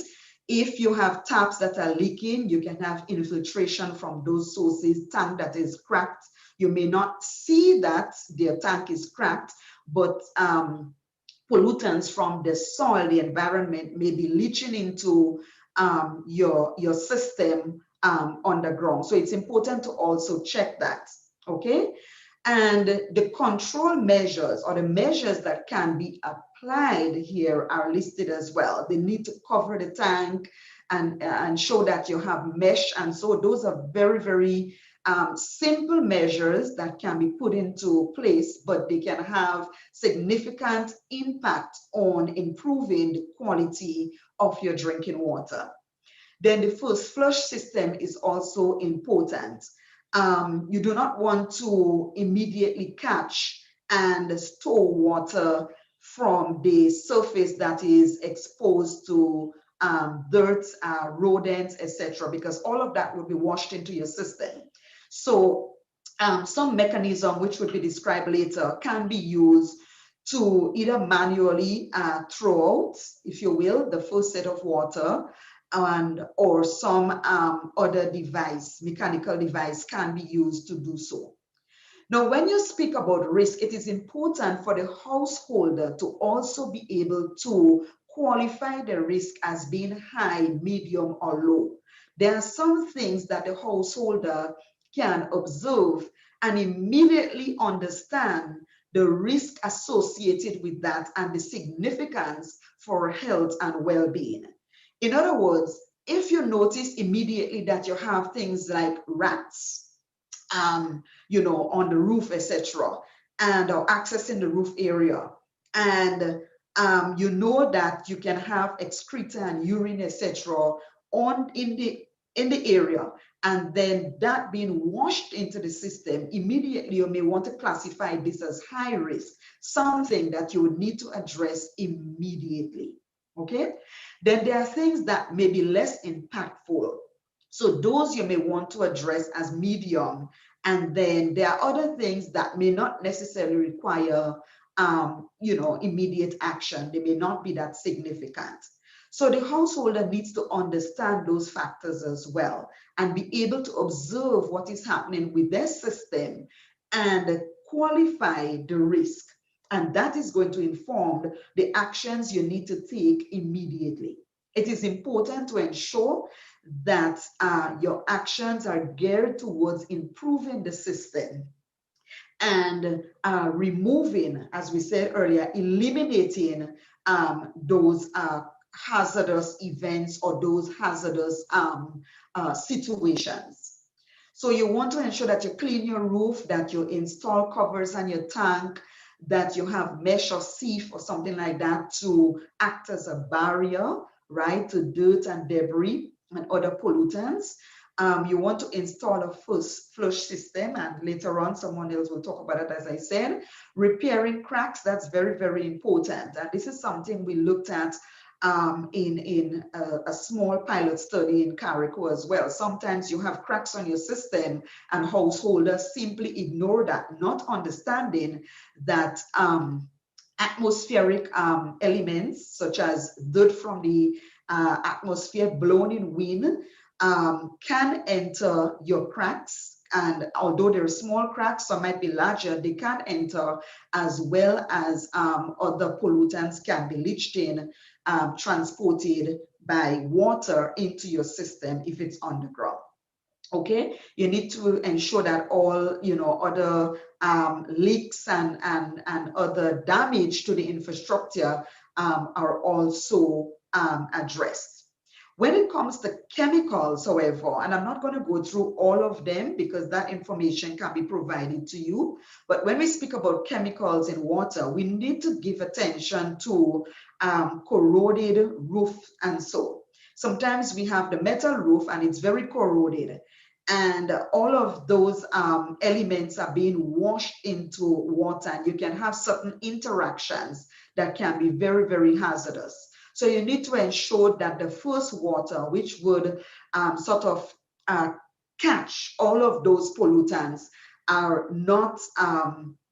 If you have taps that are leaking, you can have infiltration from those sources. Tank that is cracked, you may not see that their tank is cracked, but pollutants from the soil, the environment, may be leaching into your system underground. So it's important to also check that, okay? And the control measures, or the measures that can be applied here, are listed as well. They need to cover the tank and show that you have mesh. And so those are very, very simple measures that can be put into place, but they can have significant impact on improving the quality of your drinking water. Then the first flush system is also important. You do not want to immediately catch and store water from the surface that is exposed to dirt, rodents, etc., because all of that will be washed into your system. So some mechanism, which will be described later, can be used to either manually throw out, if you will, the first set of water, or some other device, mechanical device, can be used to do so. Now, when you speak about risk, it is important for the householder to also be able to qualify the risk as being high, medium, or low. There are some things that the householder can observe and immediately understand the risk associated with that and the significance for health and well-being. In other words, if you notice immediately that you have things like rats, on the roof, etc., and or accessing the roof area, and you know that you can have excreta and urine, etc., in the area, and then that being washed into the system, immediately you may want to classify this as high risk, something that you would need to address immediately. Okay, then there are things that may be less impactful. So those you may want to address as medium, and then there are other things that may not necessarily require, immediate action. They may not be that significant. So the householder needs to understand those factors as well and be able to observe what is happening with their system and qualify the risk. And that is going to inform the actions you need to take immediately. It is important to ensure that your actions are geared towards improving the system and removing, as we said earlier, eliminating those hazardous events or those hazardous situations. So you want to ensure that you clean your roof, that you install covers on your tank, that you have mesh or sieve or something like that to act as a barrier, right, to dirt and debris and other pollutants. You want to install a first flush system, and later on someone else will talk about it, as I said. Repairing cracks, that's very, very important. And this is something we looked at in a small pilot study in Carrico as well. Sometimes you have cracks on your system and householders simply ignore that, not understanding that atmospheric elements such as dirt from the atmosphere blown in wind can enter your cracks And although there are small cracks, some might be larger, they can enter, as well as other pollutants can be leached in, transported by water into your system if it's underground. Okay, you need to ensure that all other leaks and other damage to the infrastructure are also addressed. When it comes to chemicals, however, and I'm not going to go through all of them because that information can be provided to you, but when we speak about chemicals in water, we need to give attention to corroded roof and so. Sometimes we have the metal roof and it's very corroded, and all of those elements are being washed into water, and you can have certain interactions that can be very, very hazardous. So you need to ensure that the first water, which would sort of catch all of those pollutants, are not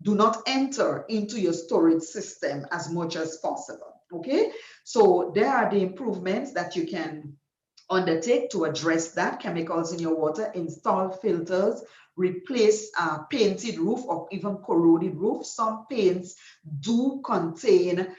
do not enter into your storage system as much as possible. Okay, so there are the improvements that you can undertake to address that. Chemicals in your water: install filters, replace painted roof or even corroded roof. Some paints do contain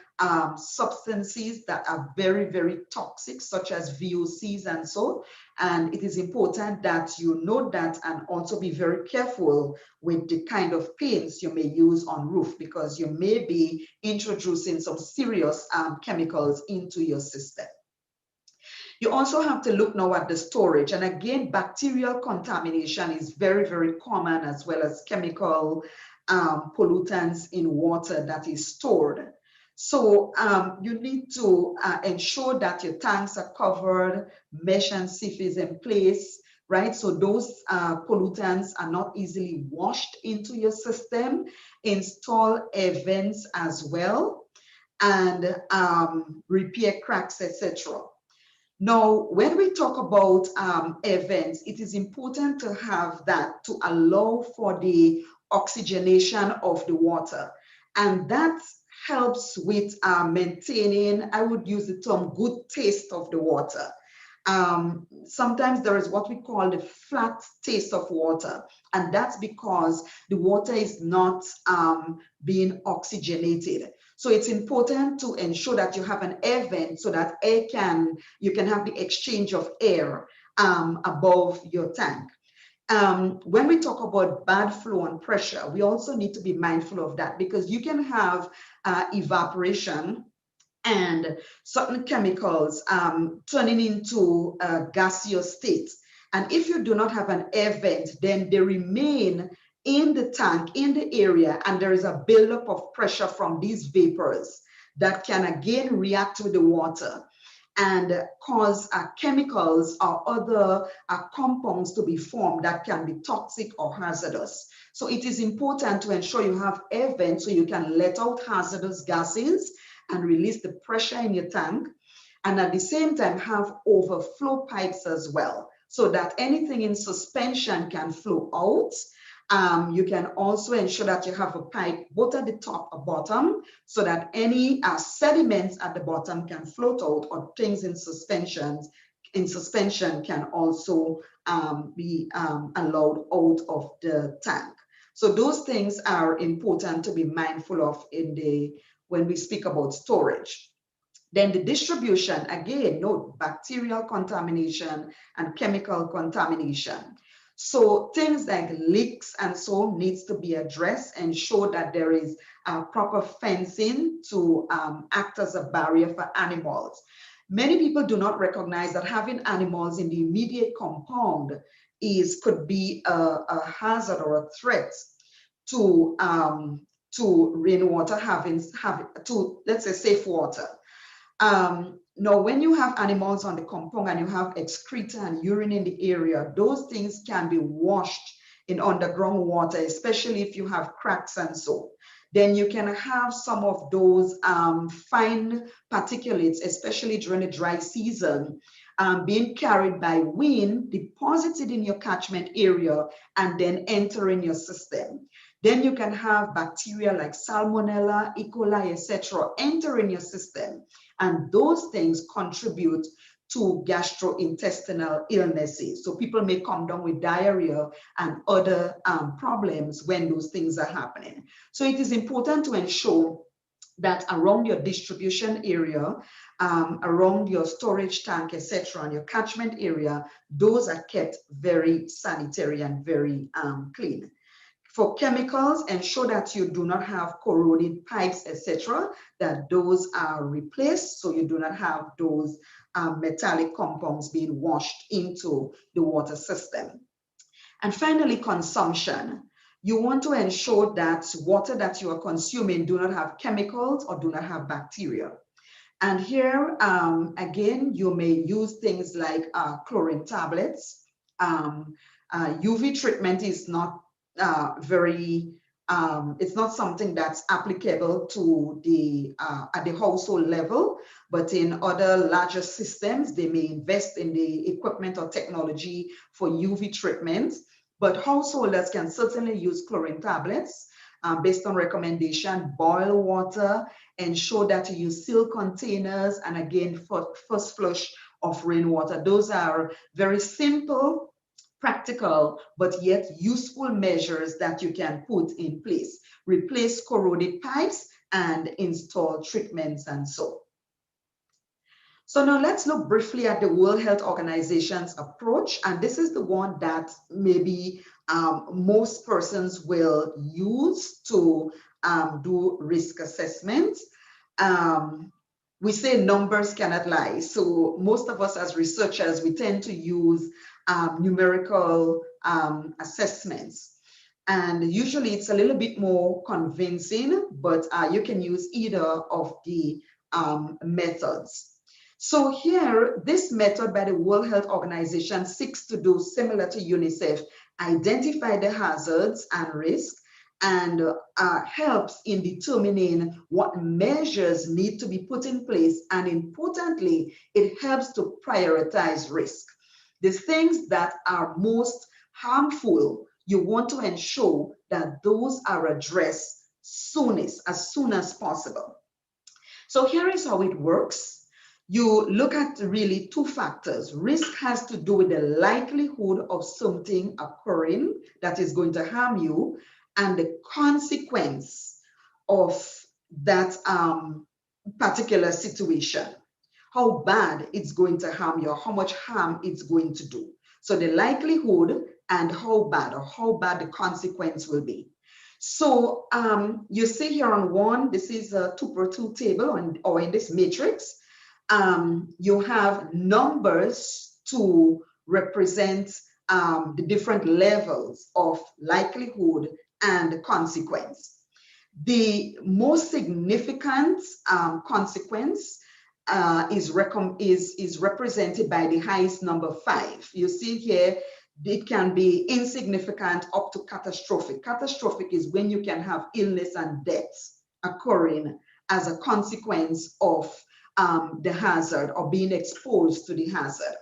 substances that are very, very toxic, such as VOCs and so. And it is important that you know that, and also be very careful with the kind of paints you may use on roof, because you may be introducing some serious chemicals into your system. You also have to look now at the storage. And again, bacterial contamination is very, very common, as well as chemical pollutants in water that is stored. So you need to ensure that your tanks are covered, mesh and sieve is in place, right? So those pollutants are not easily washed into your system. Install air vents as well, and repair cracks, etc. Now, when we talk about air vents, it is important to have that to allow for the oxygenation of the water. And that helps with maintaining, I would use the term, good taste of the water. Sometimes there is what we call the flat taste of water, and that's because the water is not being oxygenated. So it's important to ensure that you have an air vent so that you can have the exchange of air above your tank. When we talk about bad flow and pressure, we also need to be mindful of that, because you can have evaporation and certain chemicals turning into a gaseous state. And if you do not have an air vent, then they remain in the tank, in the area, and there is a buildup of pressure from these vapors that can again react with the water and cause chemicals or other compounds to be formed that can be toxic or hazardous. So it is important to ensure you have air vents so you can let out hazardous gases and release the pressure in your tank, and at the same time have overflow pipes as well, so that anything in suspension can flow out. You can also ensure that you have a pipe both at the top or bottom, so that any sediments at the bottom can float out, or things in suspension can also be allowed out of the tank. So those things are important to be mindful of when we speak about storage. Then the distribution, again, note bacterial contamination and chemical contamination. So things like leaks and so needs to be addressed. Ensure that there is proper fencing to act as a barrier for animals. Many people do not recognize that having animals in the immediate compound could be a hazard or a threat to rainwater to, let's say, safe water. Now, when you have animals on the compound and you have excreta and urine in the area, those things can be washed in underground water, especially if you have cracks and so. Then you can have some of those fine particulates, especially during the dry season, being carried by wind, deposited in your catchment area, and then entering your system. Then you can have bacteria like Salmonella, E. coli, etc. enter in your system. And those things contribute to gastrointestinal illnesses. So people may come down with diarrhea and other problems when those things are happening. So it is important to ensure that around your distribution area, around your storage tank, etc., and your catchment area, those are kept very sanitary and very clean. For chemicals, ensure that you do not have corroded pipes, etc., that those are replaced so you do not have those metallic compounds being washed into the water system. And finally, consumption. You want to ensure that water that you are consuming do not have chemicals or do not have bacteria. And here, again, you may use things like chlorine tablets. UV treatment is not it's not something that's applicable to the at the household level, but in other larger systems, they may invest in the equipment or technology for UV treatments. But householders can certainly use chlorine tablets based on recommendation. Boil water, ensure that you use seal containers, and again, for first flush of rainwater. Those are very simple, practical, but yet useful measures that you can put in place. Replace corroded pipes and install treatments and so. So now let's look briefly at the World Health Organization's approach. And this is the one that maybe most persons will use to do risk assessments. We say numbers cannot lie. So most of us as researchers, we tend to use numerical assessments. And usually it's a little bit more convincing, but you can use either of the methods. So here, this method by the World Health Organization seeks to do similar to UNICEF, identify the hazards and risks, and helps in determining what measures need to be put in place. And importantly, it helps to prioritize risk. The things that are most harmful, you want to ensure that those are addressed as soon as possible. So here is how it works. You look at really two factors. Risk has to do with the likelihood of something occurring that is going to harm you and the consequence of that particular situation. How bad it's going to harm you, how much harm it's going to do. So the likelihood and how bad the consequence will be. So you see here on one, this is a 2x2 table or in this matrix. You have numbers to represent the different levels of likelihood and consequence. The most significant consequence is represented by the highest number 5. You see here, it can be insignificant up to catastrophic. Catastrophic is when you can have illness and death occurring as a consequence of the hazard or being exposed to the hazard.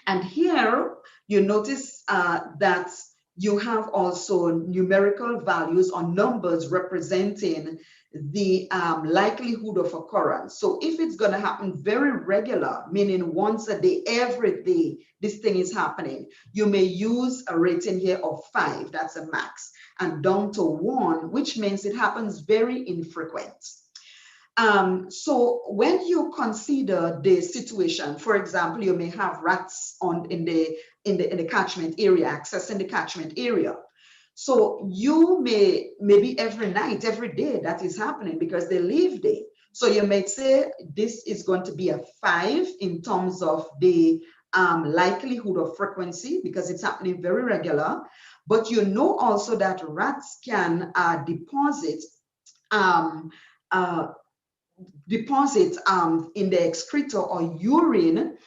And here you notice that you have also numerical values or numbers representing the likelihood of occurrence. So if it's going to happen very regular, meaning once a day, every day, this thing is happening, you may use a rating here of 5, that's a max, and down to 1, which means it happens very infrequent. So when you consider the situation, for example, you may have rats in the catchment area, accessing the catchment area. So you maybe every night, every day that is happening because they live there. So you may say this is going to be a 5 in terms of the likelihood of frequency because it's happening very regular. But you know also that rats can deposit in the excreta or urine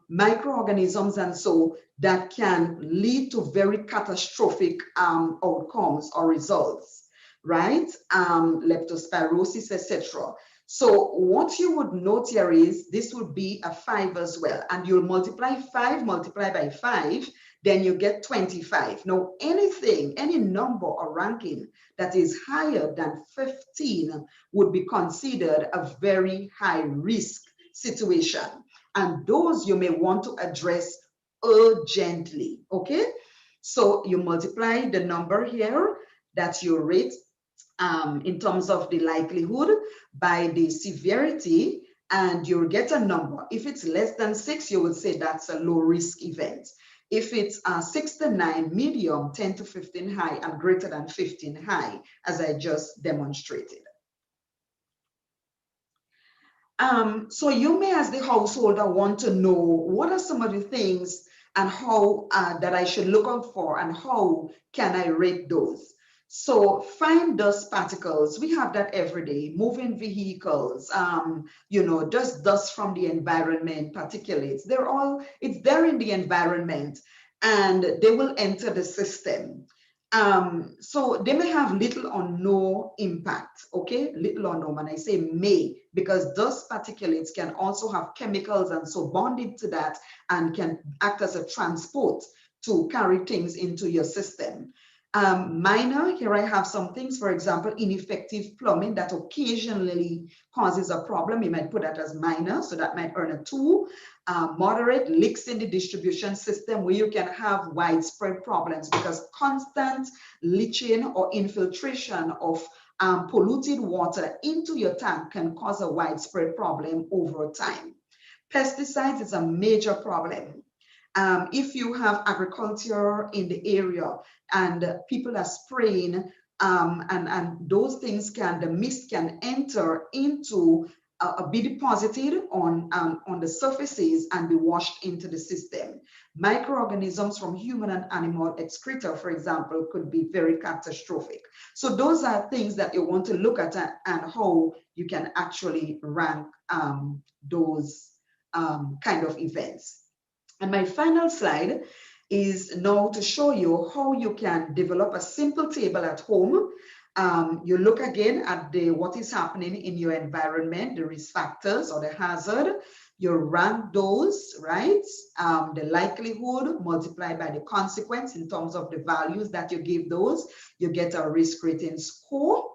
microorganisms and so that can lead to very catastrophic outcomes or results, right? Leptospirosis, etc. So what you would note here is this would be a 5 as well, and you'll multiply 5 by 5, then you get 25. Now, any number or ranking that is higher than 15 would be considered a very high risk situation. And those you may want to address urgently, okay? So you multiply the number here that you rate in terms of the likelihood by the severity, and you'll get a number. If it's less than 6, you would say that's a low risk event. If it's 6 to 9, medium, 10 to 15 high, and greater than 15 high, as I just demonstrated. So you may, as the householder, want to know what are some of the things and how that I should look out for, and how can I rate those. So fine dust particles, we have that every day. Moving vehicles, you know, just dust from the environment, particulates, it's there in the environment, and they will enter the system. So they may have little or no impact, okay? Little or no, and I say may, because dust particulates can also have chemicals and so bonded to that, and can act as a transport to carry things into your system. Minor, here I have some things, for example, ineffective plumbing that occasionally causes a problem. You might put that as minor, so that might earn a 2. Moderate, leaks in the distribution system, where you can have widespread problems because constant leaching or infiltration of polluted water into your tank can cause a widespread problem over time. Pesticides is a major problem. If you have agriculture in the area and people are spraying, and those things the mist can enter into be deposited on the surfaces and be washed into the system. Microorganisms from human and animal excreta, for example, could be very catastrophic. So those are things that you want to look at, and how you can actually rank those kind of events. And my final slide is now to show you how you can develop a simple table at home. You look again at what is happening in your environment, the risk factors or the hazard. You rank those, right? The likelihood multiplied by the consequence in terms of the values that you give those. You get a risk rating score.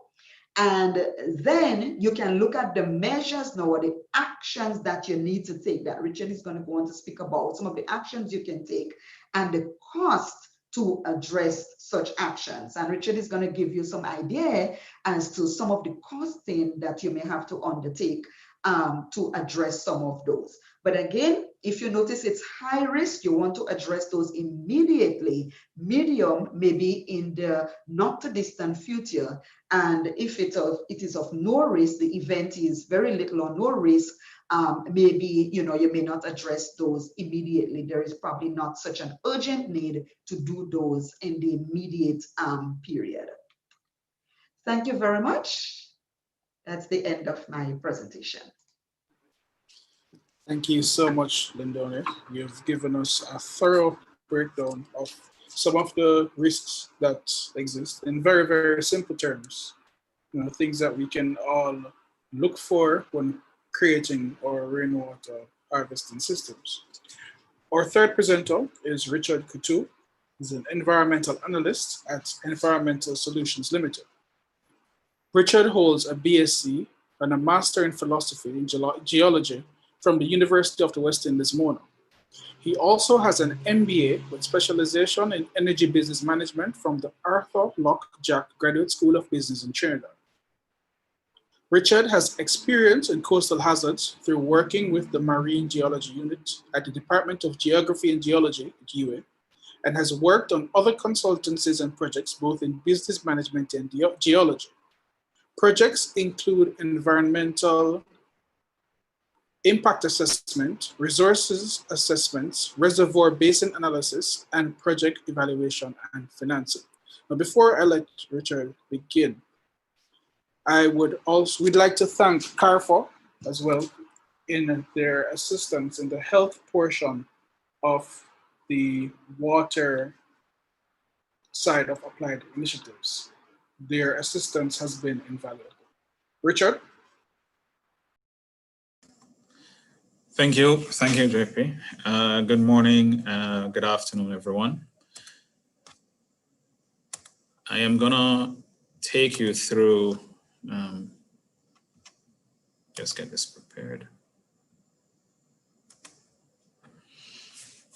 And then you can look at the measures now, or the actions that you need to take, that Richard is going to go on to speak about, some of the actions you can take and the cost to address such actions. And Richard is going to give you some idea as to some of the costing that you may have to undertake to address some of those. But again, if you notice it's high risk, you want to address those immediately. Medium, maybe in the not too distant future. And if it is of no risk, the event is very little or no risk, maybe you may not address those immediately. There is probably not such an urgent need to do those in the immediate period. Thank you very much. That's the end of my presentation. Thank you so much, Lindonne. You've given us a thorough breakdown of some of the risks that exist in very, very simple terms. Things that we can all look for when creating our rainwater harvesting systems. Our third presenter is Richard Coutou. He's an environmental analyst at Environmental Solutions Limited. Richard holds a BSc and a Master in Philosophy in Geology from the University of the West Indies, Mona. He also has an MBA with specialization in energy business management from the Arthur Locke Jack Graduate School of Business in Trinidad. Richard has experience in coastal hazards through working with the Marine Geology Unit at the Department of Geography and Geology at UA, and has worked on other consultancies and projects both in business management and geology. Projects include environmental impact assessment, resources assessments, reservoir basin analysis, and project evaluation and financing. Now, before I let Richard begin, we'd like to thank Carpenter as well in their assistance in the health portion of the water side of applied initiatives. Their assistance has been invaluable. Richard? Thank you, JP. Good morning, good afternoon, everyone. I am gonna take you through, just get this prepared.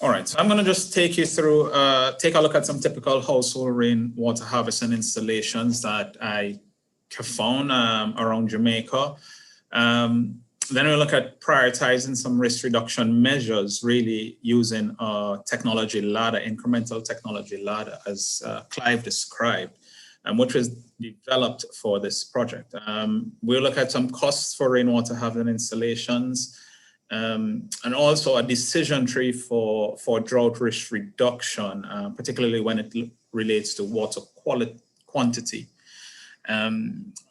All right, so I'm going to just take you through, take a look at some typical household rainwater harvesting installations that I have found around Jamaica. Then we'll look at prioritizing some risk reduction measures, really using a technology ladder, incremental technology ladder, as Clive described, which was developed for this project. We'll look at some costs for rainwater harvesting installations, and also a decision tree for drought risk reduction, particularly when it relates to water quantity.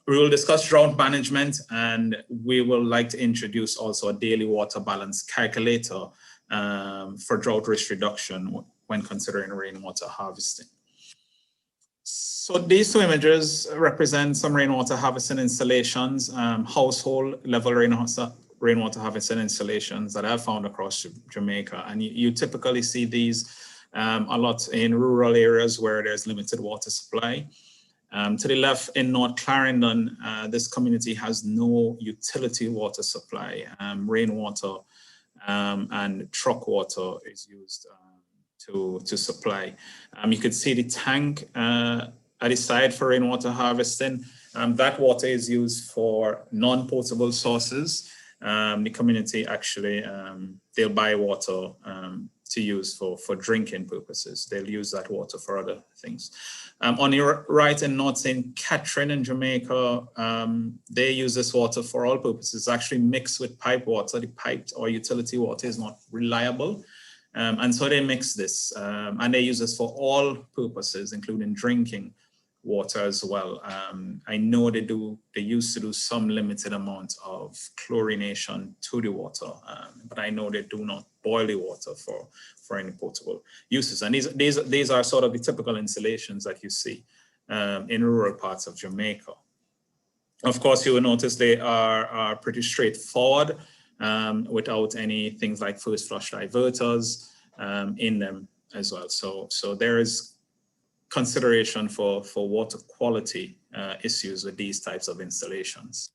We will discuss drought management, and we will like to introduce also a daily water balance calculator for drought risk reduction when considering rainwater harvesting. So these two images represent some rainwater harvesting installations, household level rainwater harvesting installations that I've found across Jamaica. And you typically see these a lot in rural areas where there's limited water supply. To the left in North Clarendon, this community has no utility water supply. Rainwater and truck water is used to supply. You could see the tank at the side for rainwater harvesting. That water is used for non-potable sources. The community actually, they'll buy water to use for drinking purposes. They'll use that water for other things. On your right in North St. Catherine in Jamaica, they use this water for all purposes. It's actually mixed with pipe water. The piped or utility water is not reliable. And so they mix this and they use this for all purposes, including drinking water as well. I know they used to do some limited amount of chlorination to the water, but I know they do not boil the water for any potable uses. And these are sort of the typical installations that you see in rural parts of Jamaica. Of course, you will notice they are pretty straightforward without any things like first flush diverters in them as well. So there is consideration for water quality issues with these types of installations.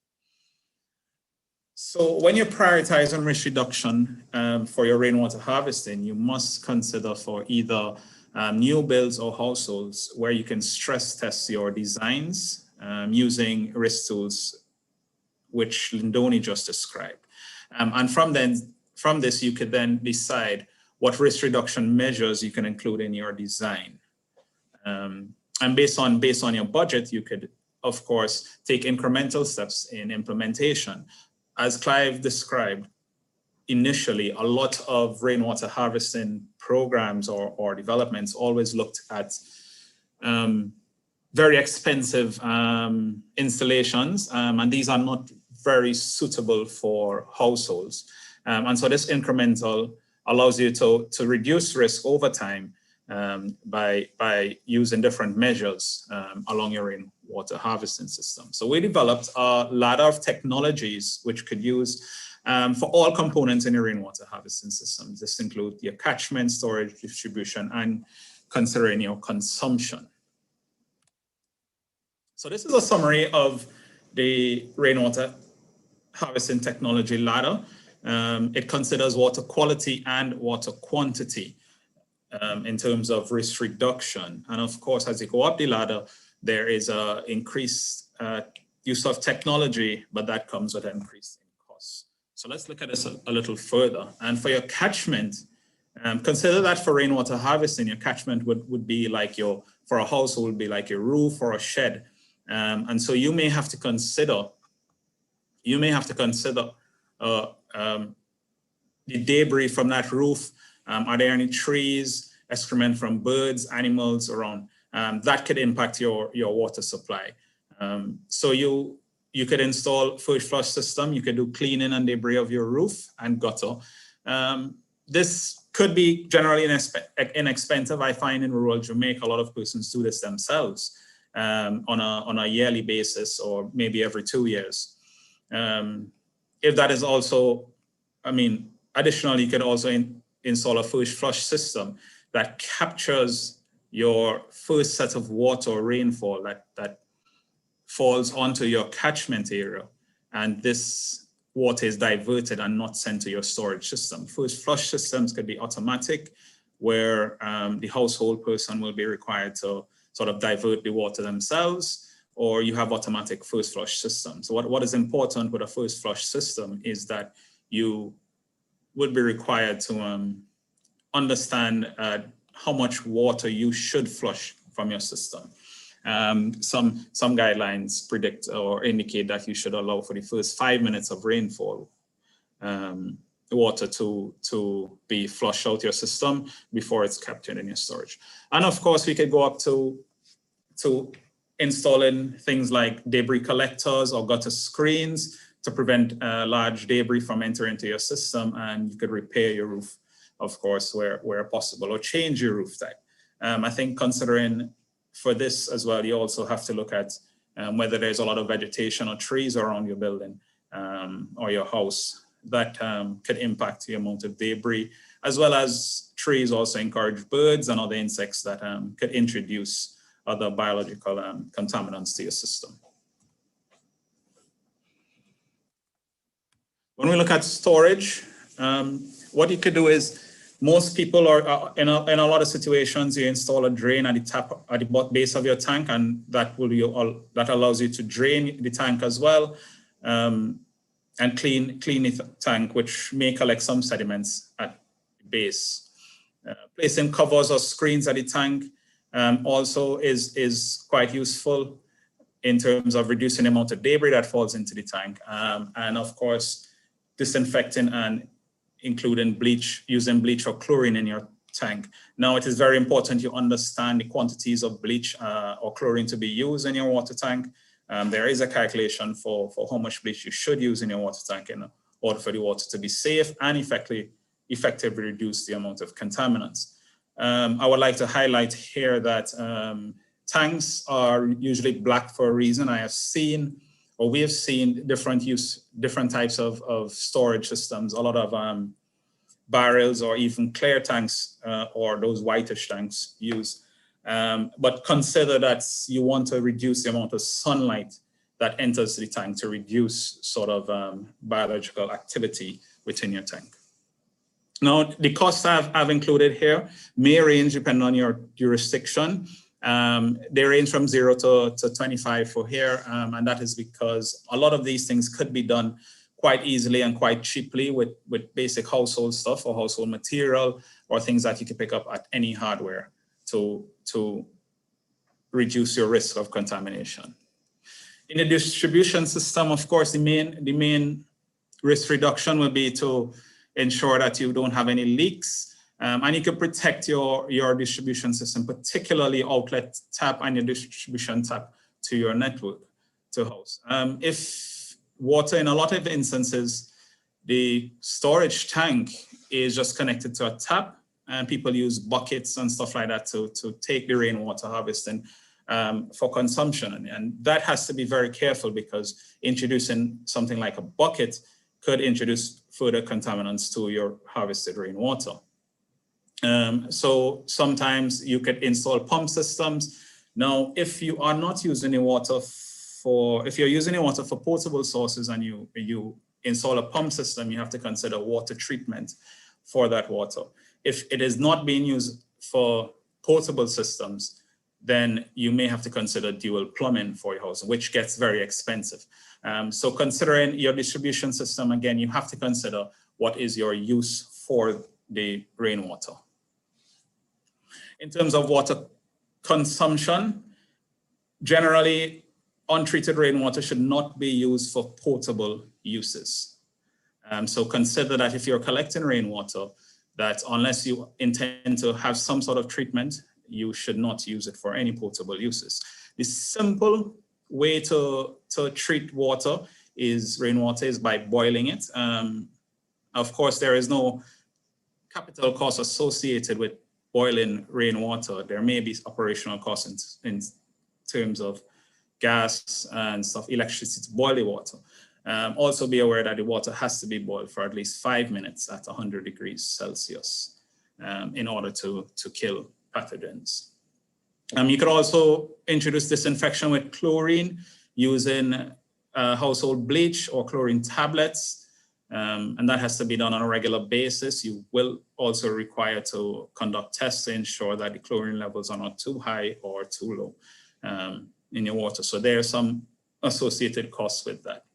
So when you're prioritizing risk reduction for your rainwater harvesting, you must consider for either new builds or households where you can stress test your designs using risk tools, which Lindonne just described. And from this, you could then decide what risk reduction measures you can include in your design. And based on your budget, you could, of course, take incremental steps in implementation. As Clive described, initially, a lot of rainwater harvesting programs or developments always looked at very expensive installations, and these are not very suitable for households. And so this incremental allows you to reduce risk over time by using different measures along your rainwater harvesting system. So we developed a ladder of technologies which could use for all components in your rainwater harvesting system. This includes your catchment, storage, distribution, and considering your consumption. So this is a summary of the rainwater harvesting technology ladder. It considers water quality and water quantity in terms of risk reduction. And of course, as you go up the ladder, there is an increased use of technology, but that comes with an increase in costs. So let's look at this a little further. And for your catchment, consider that for rainwater harvesting, your catchment would be like for a household, would be like a roof or a shed. And so you may have to consider the debris from that roof. Are there any trees, excrement from birds, animals around? That could impact your water supply. So you could install first flush system. You could do cleaning and debris of your roof and gutter. This could be generally inexpensive. I find in rural Jamaica, a lot of persons do this themselves on a yearly basis or maybe every 2 years. If that is also, additionally, you could also install a first flush system that captures your first set of water or rainfall that falls onto your catchment area. And this water is diverted and not sent to your storage system. First flush systems could be automatic, where the household person will be required to sort of divert the water themselves, or you have automatic first flush systems. So what is important with a first flush system is that you would be required to understand how much water you should flush from your system. Some guidelines predict or indicate that you should allow for the first 5 minutes of rainfall water to be flushed out your system before it's captured in your storage. And of course, we could go up to installing things like debris collectors or gutter screens to prevent large debris from entering into your system, and you could repair your roof, of course, where possible, or change your roof type. I think considering for this as well, you also have to look at whether there's a lot of vegetation or trees around your building or your house that could impact the amount of debris, as well as trees also encourage birds and other insects that could introduce other biological contaminants to your system. When we look at storage, what you could do is, most people are in a lot of situations, you install a drain at the tap at the base of your tank, and that allows you to drain the tank as well, and clean the tank, which may collect some sediments at the base. Placing covers or screens at the tank also is quite useful in terms of reducing the amount of debris that falls into the tank, and of course, disinfecting and including bleach, using bleach or chlorine in your tank. Now, it is very important you understand the quantities of bleach or chlorine to be used in your water tank. There is a calculation for how much bleach you should use in your water tank in order for the water to be safe and effectively reduce the amount of contaminants. I would like to highlight here that tanks are usually black for a reason. We have seen different types of storage systems, a lot of barrels or even clear tanks or those whitish tanks used. But consider that you want to reduce the amount of sunlight that enters the tank to reduce sort of biological activity within your tank. Now, the costs I've included here may range depending on your jurisdiction. They range from 0 to 25 for here, and that is because a lot of these things could be done quite easily and quite cheaply with basic household stuff or household material or things that you can pick up at any hardware to reduce your risk of contamination. In the distribution system, of course, the main risk reduction will be to ensure that you don't have any leaks. And you can protect your distribution system, particularly outlet tap and your distribution tap to your network to house. If water, in a lot of instances, the storage tank is just connected to a tap, and people use buckets and stuff like that to take the rainwater harvesting for consumption. And that has to be very careful, because introducing something like a bucket could introduce further contaminants to your harvested rainwater. So sometimes you could install pump systems. Now, if you are not using the water if you're using the water for potable sources and you install a pump system, you have to consider water treatment for that water. If it is not being used for potable systems, then you may have to consider dual plumbing for your house, which gets very expensive. So considering your distribution system, again, you have to consider what is your use for the rainwater. In terms of water consumption, generally, untreated rainwater should not be used for potable uses. So consider that if you're collecting rainwater, that unless you intend to have some sort of treatment, you should not use it for any potable uses. The simple way to treat rainwater is by boiling it. Of course, there is no capital cost associated with boiling rainwater. There may be operational costs in terms of gas and stuff, electricity to boil the water. Also be aware that the water has to be boiled for at least 5 minutes at 100 degrees Celsius in order to kill pathogens. You could also introduce disinfection with chlorine using household bleach or chlorine tablets. And that has to be done on a regular basis. You will also require to conduct tests to ensure that the chlorine levels are not too high or too low in your water. So there are some associated costs with that.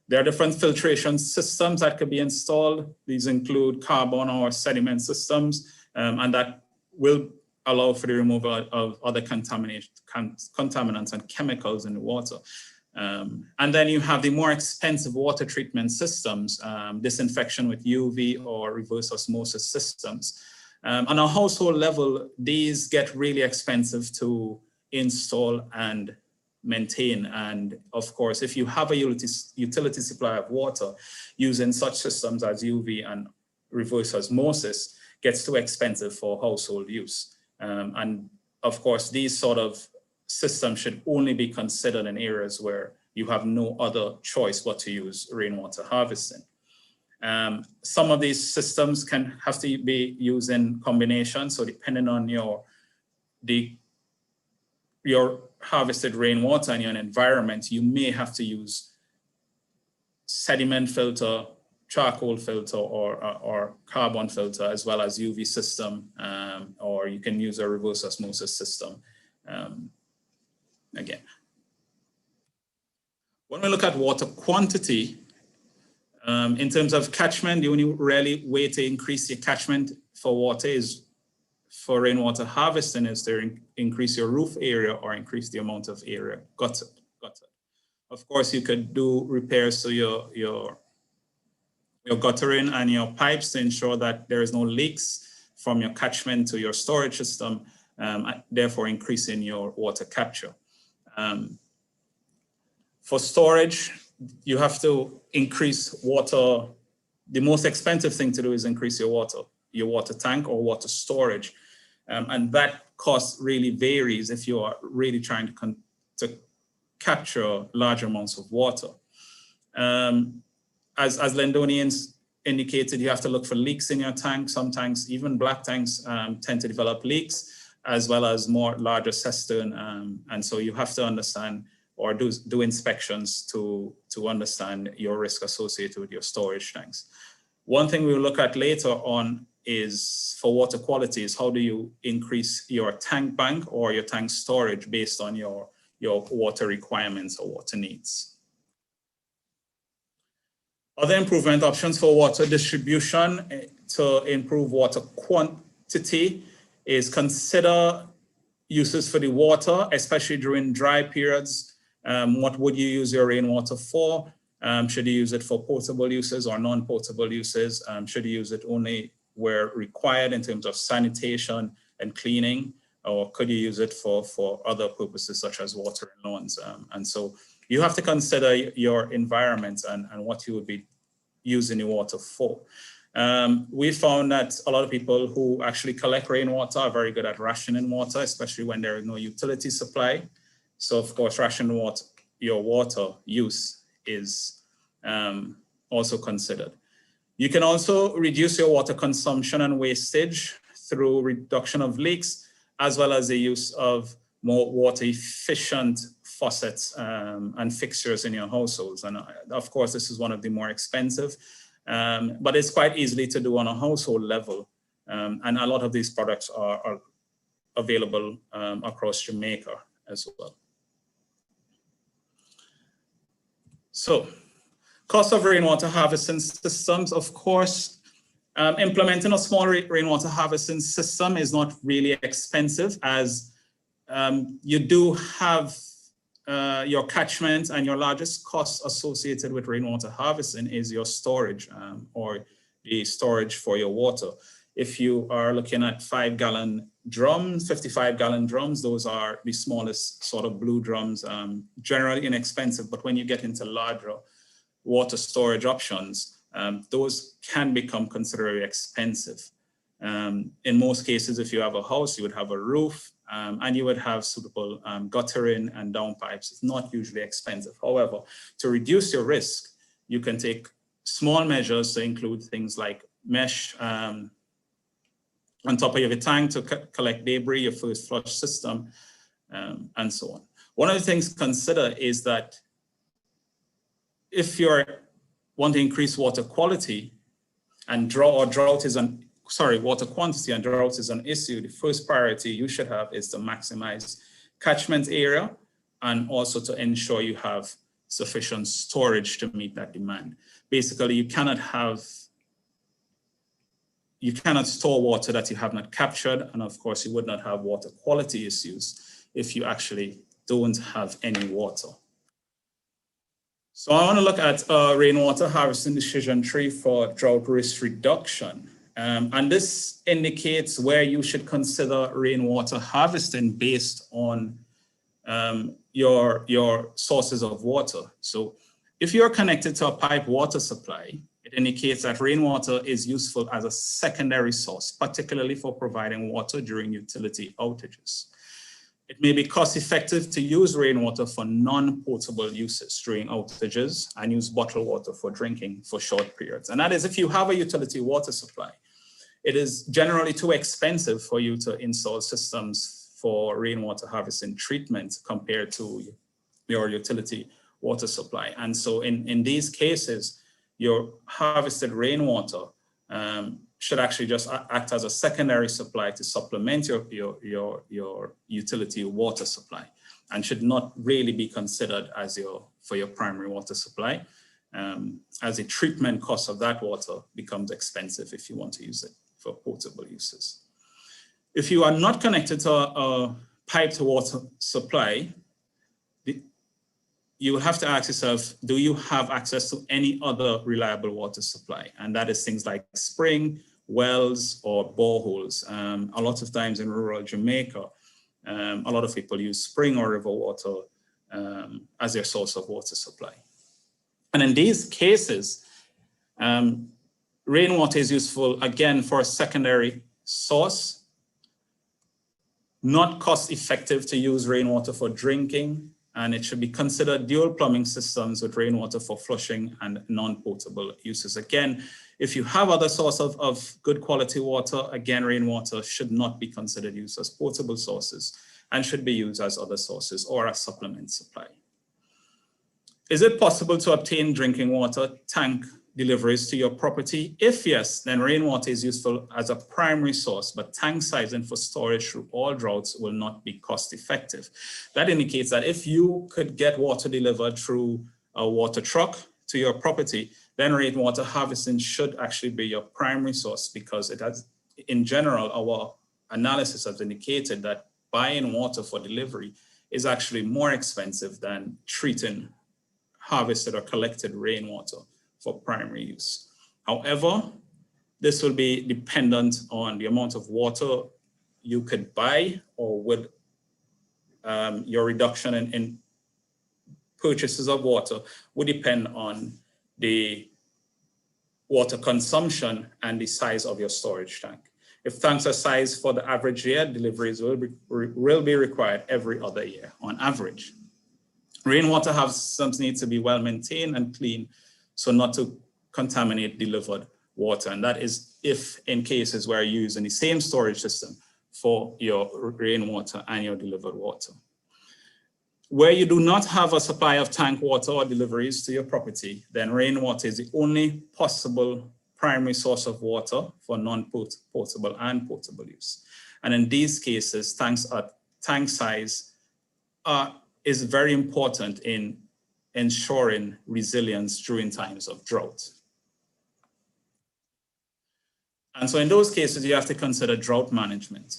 There are different filtration systems that could be installed. These include carbon or sediment systems, and that will allow for the removal of other contaminants and chemicals in the water. And then you have the more expensive water treatment systems, disinfection with UV or reverse osmosis systems. On a household level, these get really expensive to install and maintain. And of course, if you have a utility supply of water, using such systems as UV and reverse osmosis gets too expensive for household use. And of course, these sort of systems should only be considered in areas where you have no other choice but to use rainwater harvesting. Some of these systems can have to be used in combination. So depending on your harvested rainwater and your environment, you may have to use sediment filter, charcoal filter, or carbon filter, as well as UV system, or you can use a reverse osmosis system. Again, when we look at water quantity, in terms of catchment, the only really way to increase your catchment for water is for rainwater harvesting is to increase your roof area or increase the amount of area gutted. Of course, you could do repairs to your guttering and your pipes to ensure that there is no leaks from your catchment to your storage system, therefore increasing your water capture. For storage, you have to increase water. The most expensive thing to do is increase your water tank or water storage. And that cost really varies if you are really trying to capture large amounts of water. As Lindonians indicated, you have to look for leaks in your tank. Some tanks, even black tanks, tend to develop leaks, as well as more larger cistern. And so you have to understand or do inspections to understand your risk associated with your storage tanks. One thing we'll look at later on is for water quality is how do you increase your tank bank or your tank storage based on your water requirements or water needs. Other improvement options for water distribution to improve water quantity is consider uses for the water, especially during dry periods. What would you use your rainwater for? Should you use it for potable uses or non-potable uses? Should you use it only where required in terms of sanitation and cleaning, or could you use it for other purposes such as watering lawns? And so you have to consider your environment and what you would be using your water for. We found that a lot of people who actually collect rainwater are very good at rationing water, especially when there is no utility supply. So of course, your water use is also considered. You can also reduce your water consumption and wastage through reduction of leaks, as well as the use of more water efficient faucets and fixtures in your households. And of course, this is one of the more expensive, but it's quite easily to do on a household level. And a lot of these products are available across Jamaica as well. So, cost of rainwater harvesting systems, of course, implementing a small rainwater harvesting system is not really expensive, as you do have your catchment, and your largest cost associated with rainwater harvesting is your storage or the storage for your water. If you are looking at 5-gallon drums, 55-gallon drums, those are the smallest sort of blue drums, generally inexpensive, but when you get into larger water storage options, those can become considerably expensive. In most cases, if you have a house, you would have a roof and you would have suitable guttering and downpipes. It's not usually expensive. However, to reduce your risk, you can take small measures to include things like mesh on top of your tank to collect debris, your first flush system, and so on. One of the things to consider is that if you're want to increase water quality and water quantity and drought is an issue, the first priority you should have is to maximize catchment area and also to ensure you have sufficient storage to meet that demand. Basically, you cannot store water that you have not captured, and of course you would not have water quality issues if you actually don't have any water. So I want to look at rainwater harvesting decision tree for drought risk reduction. And this indicates where you should consider rainwater harvesting based on your sources of water. So if you're connected to a pipe water supply, it indicates that rainwater is useful as a secondary source, particularly for providing water during utility outages. It may be cost effective to use rainwater for non-potable uses during outages and use bottled water for drinking for short periods. And that is if you have a utility water supply. It is generally too expensive for you to install systems for rainwater harvesting treatment compared to your utility water supply. And so in these cases, your harvested rainwater should actually just act as a secondary supply to supplement your utility water supply and should not really be considered as for your primary water supply, as the treatment cost of that water becomes expensive if you want to use it for potable uses. If you are not connected to a piped water supply, you will have to ask yourself, do you have access to any other reliable water supply? And that is things like spring, wells, or boreholes. A lot of times in rural Jamaica, a lot of people use spring or river water as their source of water supply. And in these cases, rainwater is useful, again, for a secondary source, not cost effective to use rainwater for drinking, and it should be considered dual plumbing systems with rainwater for flushing and non-potable uses. Again, if you have other source of good quality water, again, rainwater should not be considered used as potable sources and should be used as other sources or as supplement supply. Is it possible to obtain drinking water tank deliveries to your property? If yes, then rainwater is useful as a primary source, but tank sizing for storage through all droughts will not be cost effective. That indicates that if you could get water delivered through a water truck to your property, then rainwater harvesting should actually be your primary source, because it has, in general, our analysis has indicated that buying water for delivery is actually more expensive than treating harvested or collected rainwater for primary use. However, this will be dependent on the amount of water you could buy, or with your reduction in purchases of water would depend on the water consumption and the size of your storage tank. If tanks are sized for the average year, deliveries will be required every other year on average. Rainwater systems need to be well maintained and clean, so not to contaminate delivered water. And that is if in cases where you're using the same storage system for your rainwater and your delivered water. Where you do not have a supply of tank water or deliveries to your property, then rainwater is the only possible primary source of water for non-potable and potable use. And in these cases, tank size is very important in ensuring resilience during times of drought. And so in those cases, you have to consider drought management.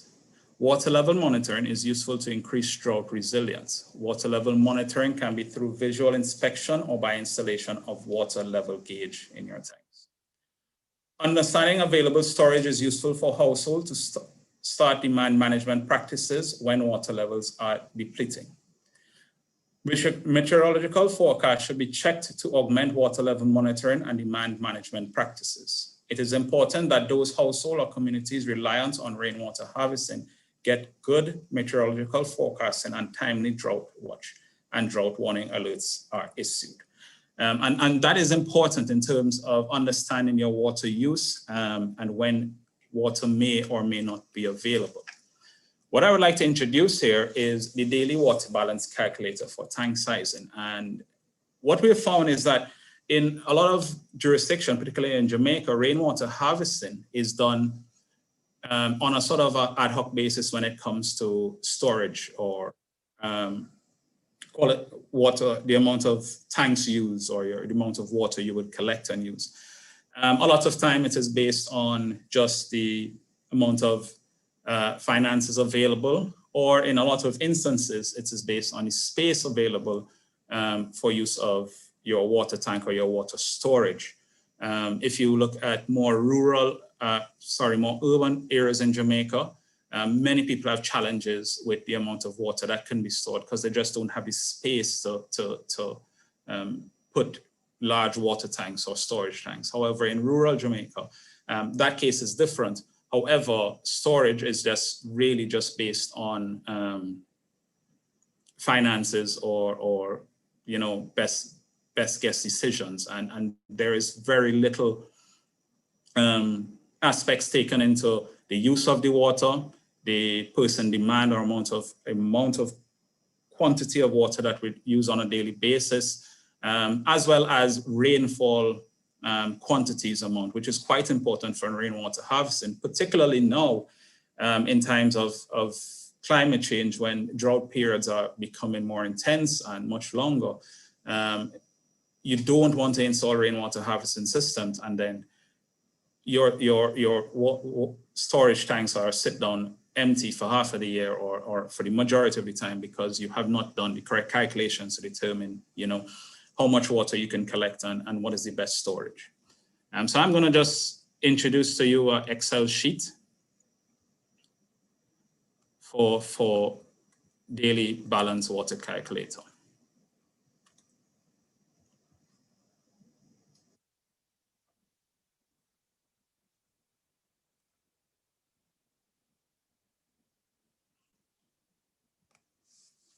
Water level monitoring is useful to increase drought resilience. Water level monitoring can be through visual inspection or by installation of water level gauge in your tanks. Understanding available storage is useful for households to start demand management practices when water levels are depleting. Meteorological forecasts should be checked to augment water level monitoring and demand management practices. It is important that those households or communities reliant on rainwater harvesting get good meteorological forecasting and timely drought watch and drought warning alerts are issued. And that is important in terms of understanding your water use and when water may or may not be available. What I would like to introduce here is the daily water balance calculator for tank sizing. And what we have found is that in a lot of jurisdictions, particularly in Jamaica, rainwater harvesting is done on a sort of a ad hoc basis when it comes to storage or call it water, the amount of tanks used or the amount of water you would collect and use. A lot of time it is based on just the amount of finances available, or in a lot of instances, it is based on the space available for use of your water tank or your water storage. If you look at more rural, more urban areas in Jamaica, many people have challenges with the amount of water that can be stored because they just don't have the space to put large water tanks or storage tanks. However, in rural Jamaica, that case is different. However, storage is just really just based on finances or you know, best guess decisions, and there is very little aspects taken into the use of the water, the person demand or amount of quantity of water that we use on a daily basis, as well as rainfall quantities amount, which is quite important for rainwater harvesting, particularly now in times of climate change when drought periods are becoming more intense and much longer. You don't want to install rainwater harvesting systems and then your storage tanks are sit down empty for half of the year or for the majority of the time because you have not done the correct calculations to determine, you know, how much water you can collect and what is the best storage. So I'm going to just introduce to you an Excel sheet for daily balance water calculator.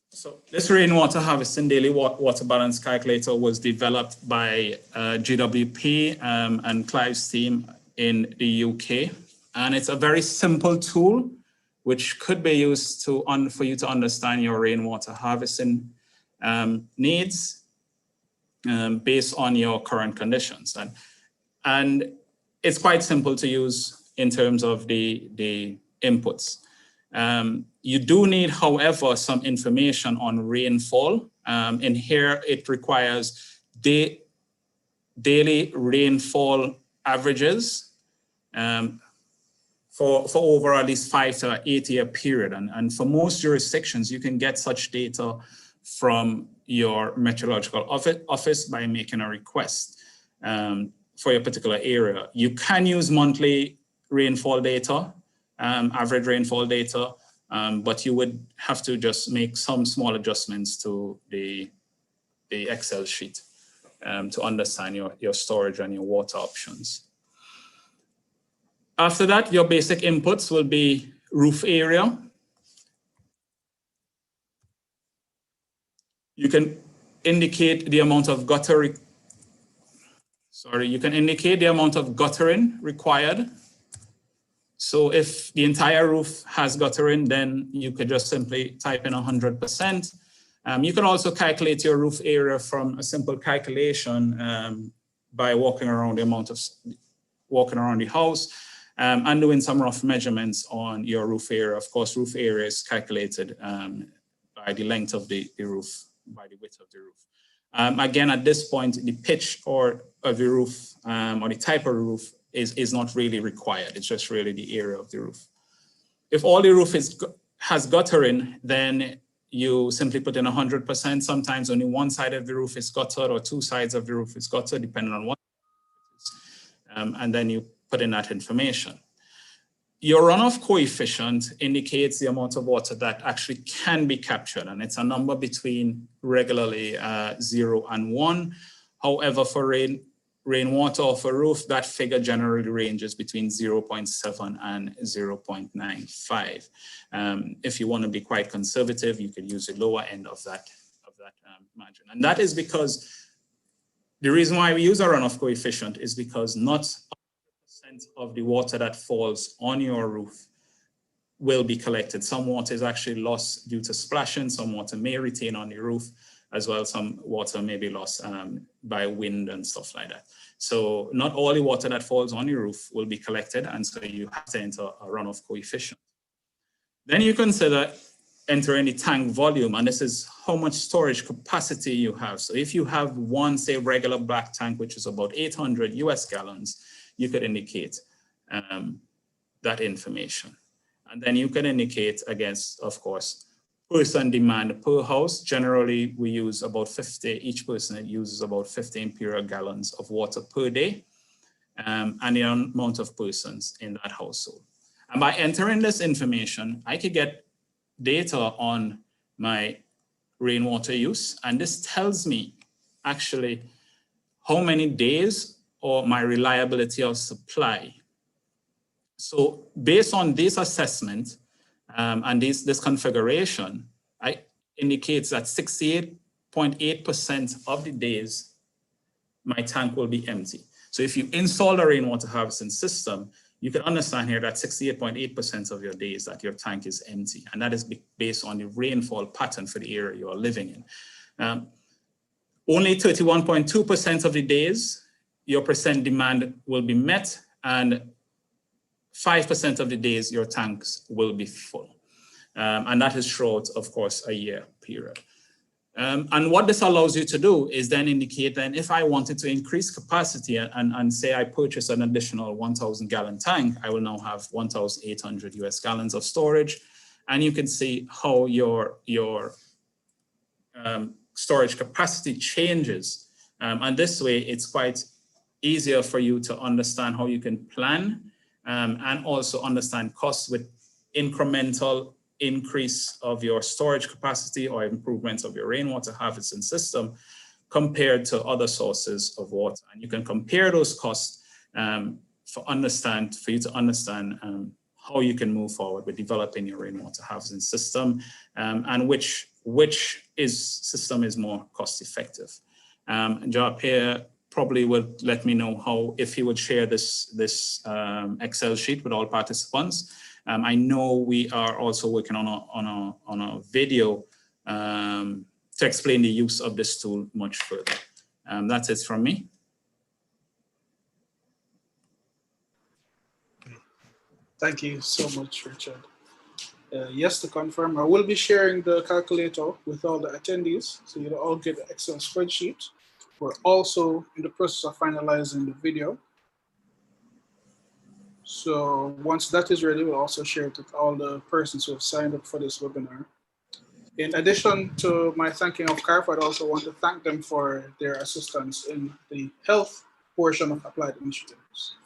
So this rainwater harvesting daily water balance calculator was developed by GWP and Clive's team in the UK. And it's a very simple tool which could be used for you to understand your rainwater harvesting needs based on your current conditions. And it's quite simple to use in terms of the inputs. You do need, however, some information on rainfall. In here, it requires daily rainfall averages for over at least 5 to 8 year period. And for most jurisdictions, you can get such data from your meteorological office by making a request for your particular area. You can use monthly rainfall data, average rainfall data, but you would have to just make some small adjustments to the Excel sheet to understand your storage and your water options. After that, your basic inputs will be roof area. You can indicate the amount of guttering required. So if the entire roof has guttering, then you could just simply type in 100%. You can also calculate your roof area from a simple calculation by walking around the house and doing some rough measurements on your roof area. Of course, roof area is calculated by the length of the roof, by the width of the roof. Again, at this point, the pitch of the roof or the type of roof is not really required. It's just really the area of the roof. If all the roof has guttering, then you simply put in 100%. Sometimes only one side of the roof is guttered or two sides of the roof is guttered, depending on what it is. And then you put in that information. Your runoff coefficient indicates the amount of water that actually can be captured, and it's a number between regularly 0 and 1. However, for rainwater off a roof, that figure generally ranges between 0.7 and 0.95. If you want to be quite conservative, you could use the lower end of that margin. And that is because the reason why we use a runoff coefficient is because not 100% of the water that falls on your roof will be collected. Some water is actually lost due to splashing, some water may retain on the roof. as well. Some water may be lost by wind and stuff like that. So not all the water that falls on your roof will be collected, and so you have to enter a runoff coefficient. Then you consider entering the tank volume, and this is how much storage capacity you have. So if you have one, say, regular black tank, which is about 800 US gallons, you could indicate that information. And then you can indicate against, of course, person demand per house. Generally, we use about 50, each person uses about 50 imperial gallons of water per day, and the amount of persons in that household. And by entering this information, I could get data on my rainwater use, and this tells me actually how many days or my reliability of supply. So based on this assessment and this configuration, I indicates that 68.8% of the days my tank will be empty. So if you install a rainwater harvesting system, you can understand here that 68.8% of your days that your tank is empty, and that is based on the rainfall pattern for the area you are living in. Only 31.2% of the days your percent demand will be met, and 5% of the days your tanks will be full. And that is throughout, of course, a year period. And what this allows you to do is then indicate that if I wanted to increase capacity and say I purchase an additional 1,000 gallon tank, I will now have 1,800 US gallons of storage. And you can see how your storage capacity changes. And this way, it's quite easier for you to understand how you can plan and also understand costs with incremental increase of your storage capacity or improvements of your rainwater harvesting system compared to other sources of water. And you can compare those costs for you to understand how you can move forward with developing your rainwater harvesting system and which system is more cost effective. Job here probably would let me know how, if he would share this Excel sheet with all participants. I know we are also working on a video to explain the use of this tool much further. That's it from me. Thank you so much, Richard. Yes, to confirm, I will be sharing the calculator with all the attendees, so you'll all get the Excel spreadsheet. We're also in the process of finalizing the video. So once that is ready, we'll also share it with all the persons who have signed up for this webinar. In addition to my thanking of CARF, I'd also want to thank them for their assistance in the health portion of applied initiatives.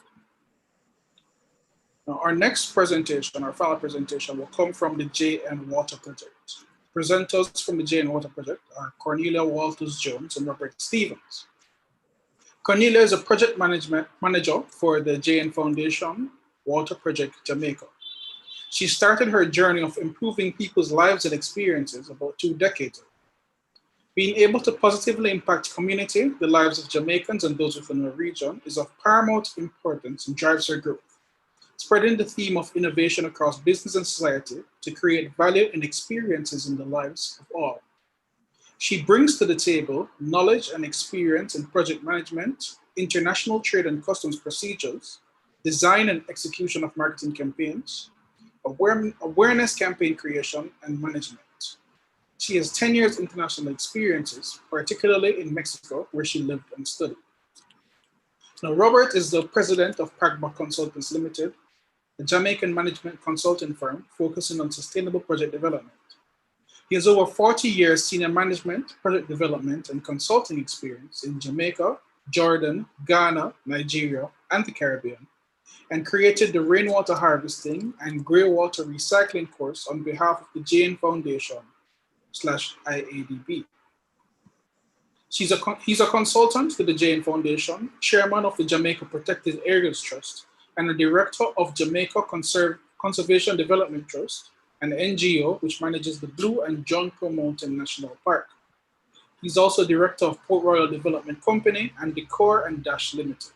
Now, our next presentation, our final presentation, will come from the JN Water Project. Presenters from the JN Water Project are Cornelia Walters-Jones and Robert Stevens. Cornelia is a project manager for the JN Foundation Water Project Jamaica. She started her journey of improving people's lives and experiences about 2 decades ago. Being able to positively impact community, the lives of Jamaicans and those within the region is of paramount importance and drives her growth, spreading the theme of innovation across business and society to create value and experiences in the lives of all. She brings to the table knowledge and experience in project management, international trade and customs procedures, design and execution of marketing campaigns, awareness campaign creation, and management. She has 10 years international experiences, particularly in Mexico, where she lived and studied. Now, Robert is the president of Pragma Consultants Limited, a Jamaican management consulting firm focusing on sustainable project development. He has over 40 years senior management, project development, and consulting experience in Jamaica, Jordan, Ghana, Nigeria, and the Caribbean, and created the Rainwater Harvesting and Greywater Recycling course on behalf of the JN Foundation /IADB. He's a consultant to the JN Foundation, chairman of the Jamaica Protected Areas Trust, and a director of Jamaica Conservation Development Trust, an NGO which manages the Blue and John Crow Mountain National Park. He's also director of Port Royal Development Company and Decor and Dash Limited.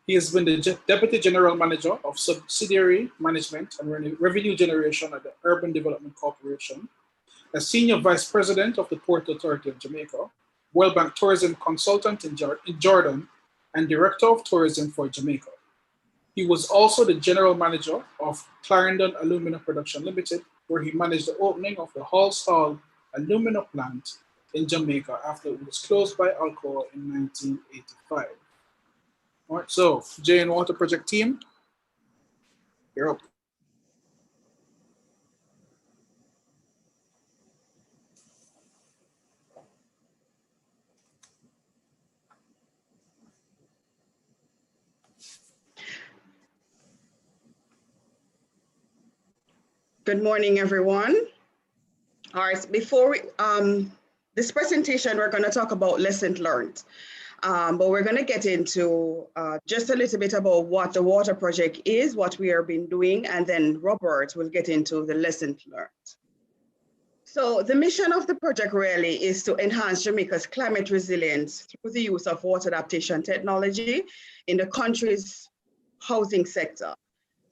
He has been the Deputy General Manager of Subsidiary Management and Revenue Generation at the Urban Development Corporation, a Senior Vice President of the Port Authority of Jamaica, World Bank Tourism Consultant in Jordan, and Director of Tourism for Jamaica. He was also the General Manager of Clarendon Alumina Production Limited, where he managed the opening of the Hall alumina plant in Jamaica after it was closed by alcohol in 1985. All right, so Rainwater Project team, you're up. Good morning, everyone. All right, before we, this presentation, we're going to talk about lessons learned, but we're going to get into just a little bit about what the water project is, what we have been doing, and then Robert will get into the lessons learned. So the mission of the project really is to enhance Jamaica's climate resilience through the use of water adaptation technology in the country's housing sector.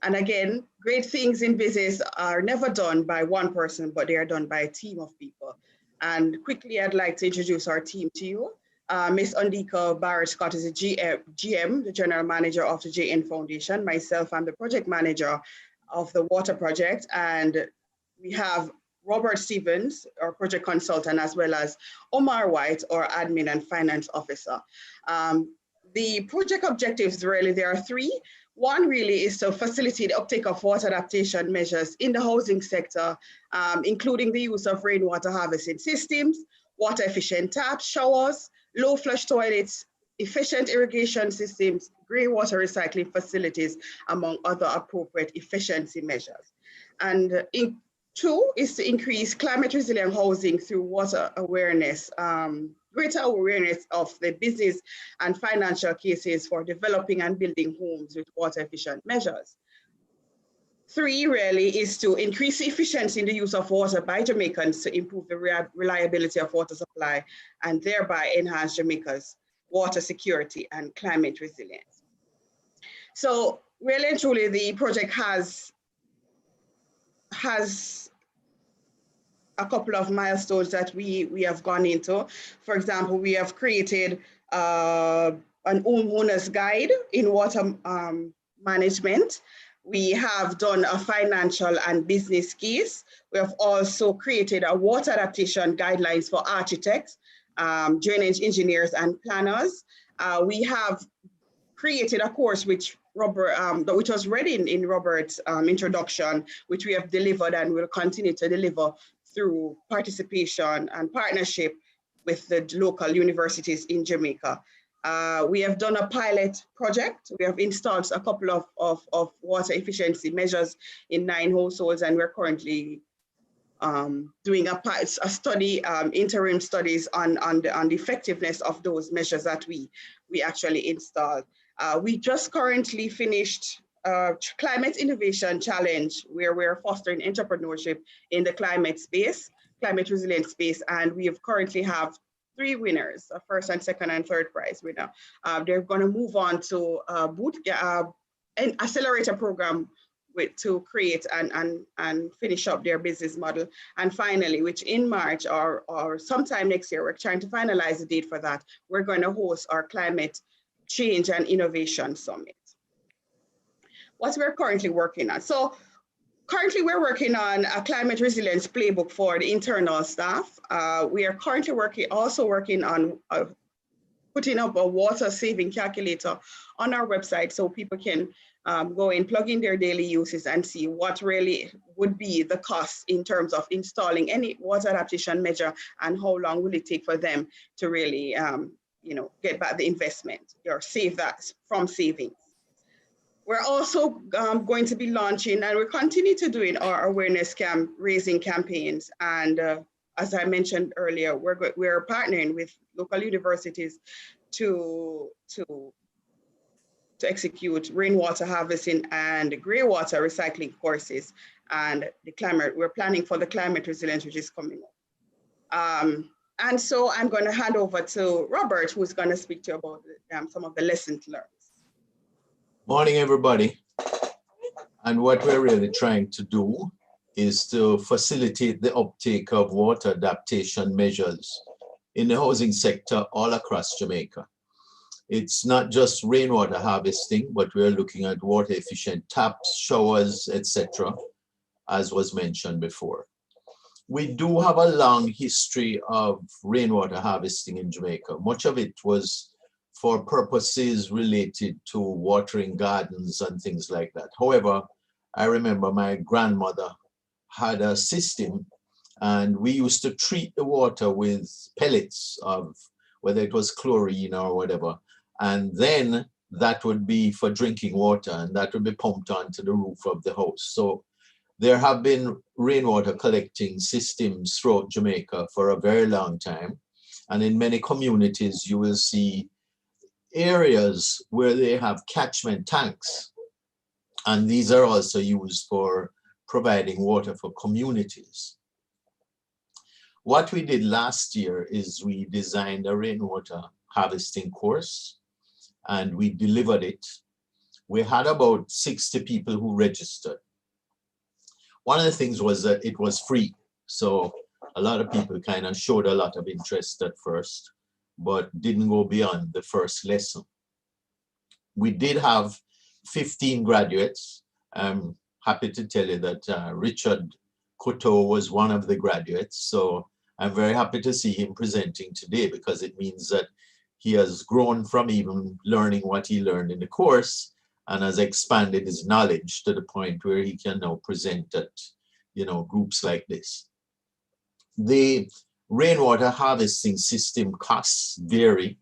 And again, great things in business are never done by one person, but they are done by a team of people. And quickly, I'd like to introduce our team to you. Ms. Undika Barrett-Scott is the GM, the General Manager of the JN Foundation. Myself, I'm the Project Manager of the Water Project. And we have Robert Stevens, our Project Consultant, as well as Omar White, our Admin and Finance Officer. The project objectives, really, there are three. One really is to facilitate the uptake of water adaptation measures in the housing sector, including the use of rainwater harvesting systems, water efficient taps, showers, low flush toilets, efficient irrigation systems, grey water recycling facilities, among other appropriate efficiency measures. And two is to increase climate resilient housing through water awareness, greater awareness of the business and financial cases for developing and building homes with water efficient measures. Three really is to increase efficiency in the use of water by Jamaicans to improve the reliability of water supply and thereby enhance Jamaica's water security and climate resilience. So really and truly, the project has a couple of milestones that we have gone into. For example, we have created an homeowner's guide in water management. We have done a financial and business case. We have also created a water adaptation guidelines for architects, drainage engineers and planners. We have created a course which was ready in Robert's introduction, which we have delivered and will continue to deliver through participation and partnership with the local universities in Jamaica. We have done a pilot project. We have installed a couple of water efficiency measures in 9 households, and we're currently doing a study, interim studies on the effectiveness of those measures that we actually installed. We just currently finished Climate Innovation Challenge, where we're fostering entrepreneurship in the climate space, climate resilient space, and we currently have 3 winners, a first and second and third prize winner. They're going to move on to an accelerator program to create and finish up their business model. And finally, which in March or sometime next year, we're trying to finalize the date for that, we're going to host our Climate Change and Innovation Summit. What we're currently working on. So currently we're working on a climate resilience playbook for the internal staff. We are currently also working on putting up a water saving calculator on our website so people can go in, plug in their daily uses and see what really would be the cost in terms of installing any water adaptation measure and how long will it take for them to really get back the investment or save that from savings. We're also going to be launching, and we continue to doing our awareness raising campaigns. And as I mentioned earlier, we're partnering with local universities to execute rainwater harvesting and grey water recycling courses. And we're planning for the climate resilience, which is coming up. And so I'm going to hand over to Robert, who's going to speak to you about some of the lessons learned. Morning, everybody. And what we're really trying to do is to facilitate the uptake of water adaptation measures in the housing sector all across Jamaica. It's not just rainwater harvesting, but we're looking at water efficient taps, showers, etc., as was mentioned before. We do have a long history of rainwater harvesting in Jamaica. Much of it was for purposes related to watering gardens and things like that. However, I remember my grandmother had a system, and we used to treat the water with pellets of whether it was chlorine or whatever, and then that would be for drinking water, and that would be pumped onto the roof of the house. So there have been rainwater collecting systems throughout Jamaica for a very long time, and in many communities you will see areas where they have catchment tanks, and these are also used for providing water for communities. What we did last year is we designed a rainwater harvesting course, and we delivered it. We had about 60 people who registered. One of the things was that it was free, so a lot of people kind of showed a lot of interest at first, but didn't go beyond the first lesson. We did have 15 graduates. I'm happy to tell you that Richard Coutou was one of the graduates, so I'm very happy to see him presenting today, because it means that he has grown from even learning what he learned in the course and has expanded his knowledge to the point where he can now present at, groups like this. The rainwater harvesting system costs vary,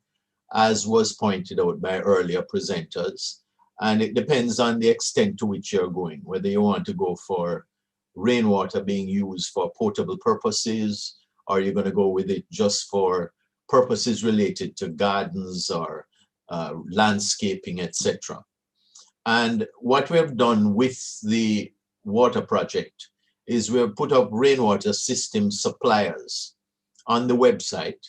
as was pointed out by earlier presenters, and it depends on the extent to which you're going, whether you want to go for rainwater being used for potable purposes, or you're going to go with it just for purposes related to gardens or landscaping, etc. And what we have done with the water project is we have put up rainwater system suppliers on the website.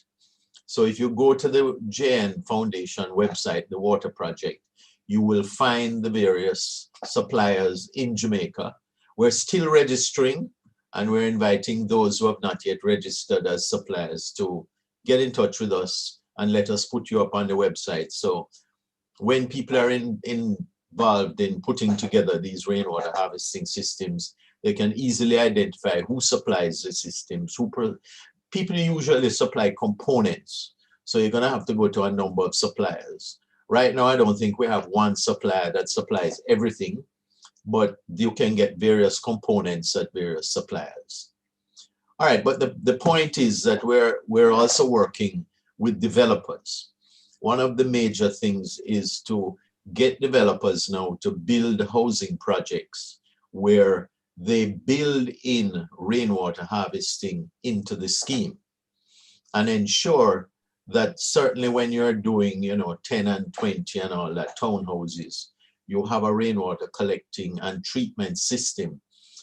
So if you go to the JN Foundation website, the water project, you will find the various suppliers in Jamaica. We're still registering, and we're inviting those who have not yet registered as suppliers to get in touch with us and let us put you up on the website. So when people are involved in putting together these rainwater harvesting systems, they can easily identify who supplies the systems. People usually supply components, so you're going to have to go to a number of suppliers. Right now, I don't think we have one supplier that supplies everything, but you can get various components at various suppliers. All right, but the point is that we're also working with developers. One of the major things is to get developers now to build housing projects where they build in rainwater harvesting into the scheme, and ensure that certainly when you're doing 10 and 20 and all that townhouses, you have a rainwater collecting and treatment system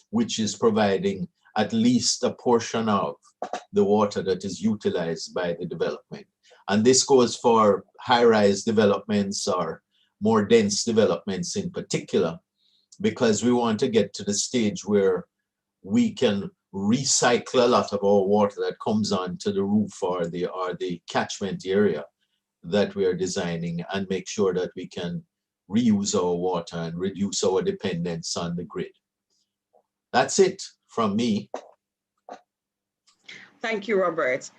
which is providing at least a portion of the water that is utilized by the development. And this goes for high-rise developments or more dense developments in particular, because we want to get to the stage where we can recycle a lot of our water that comes onto the roof or the catchment area that we are designing, and make sure that we can reuse our water and reduce our dependence on the grid. That's it from me. Thank you, Robert.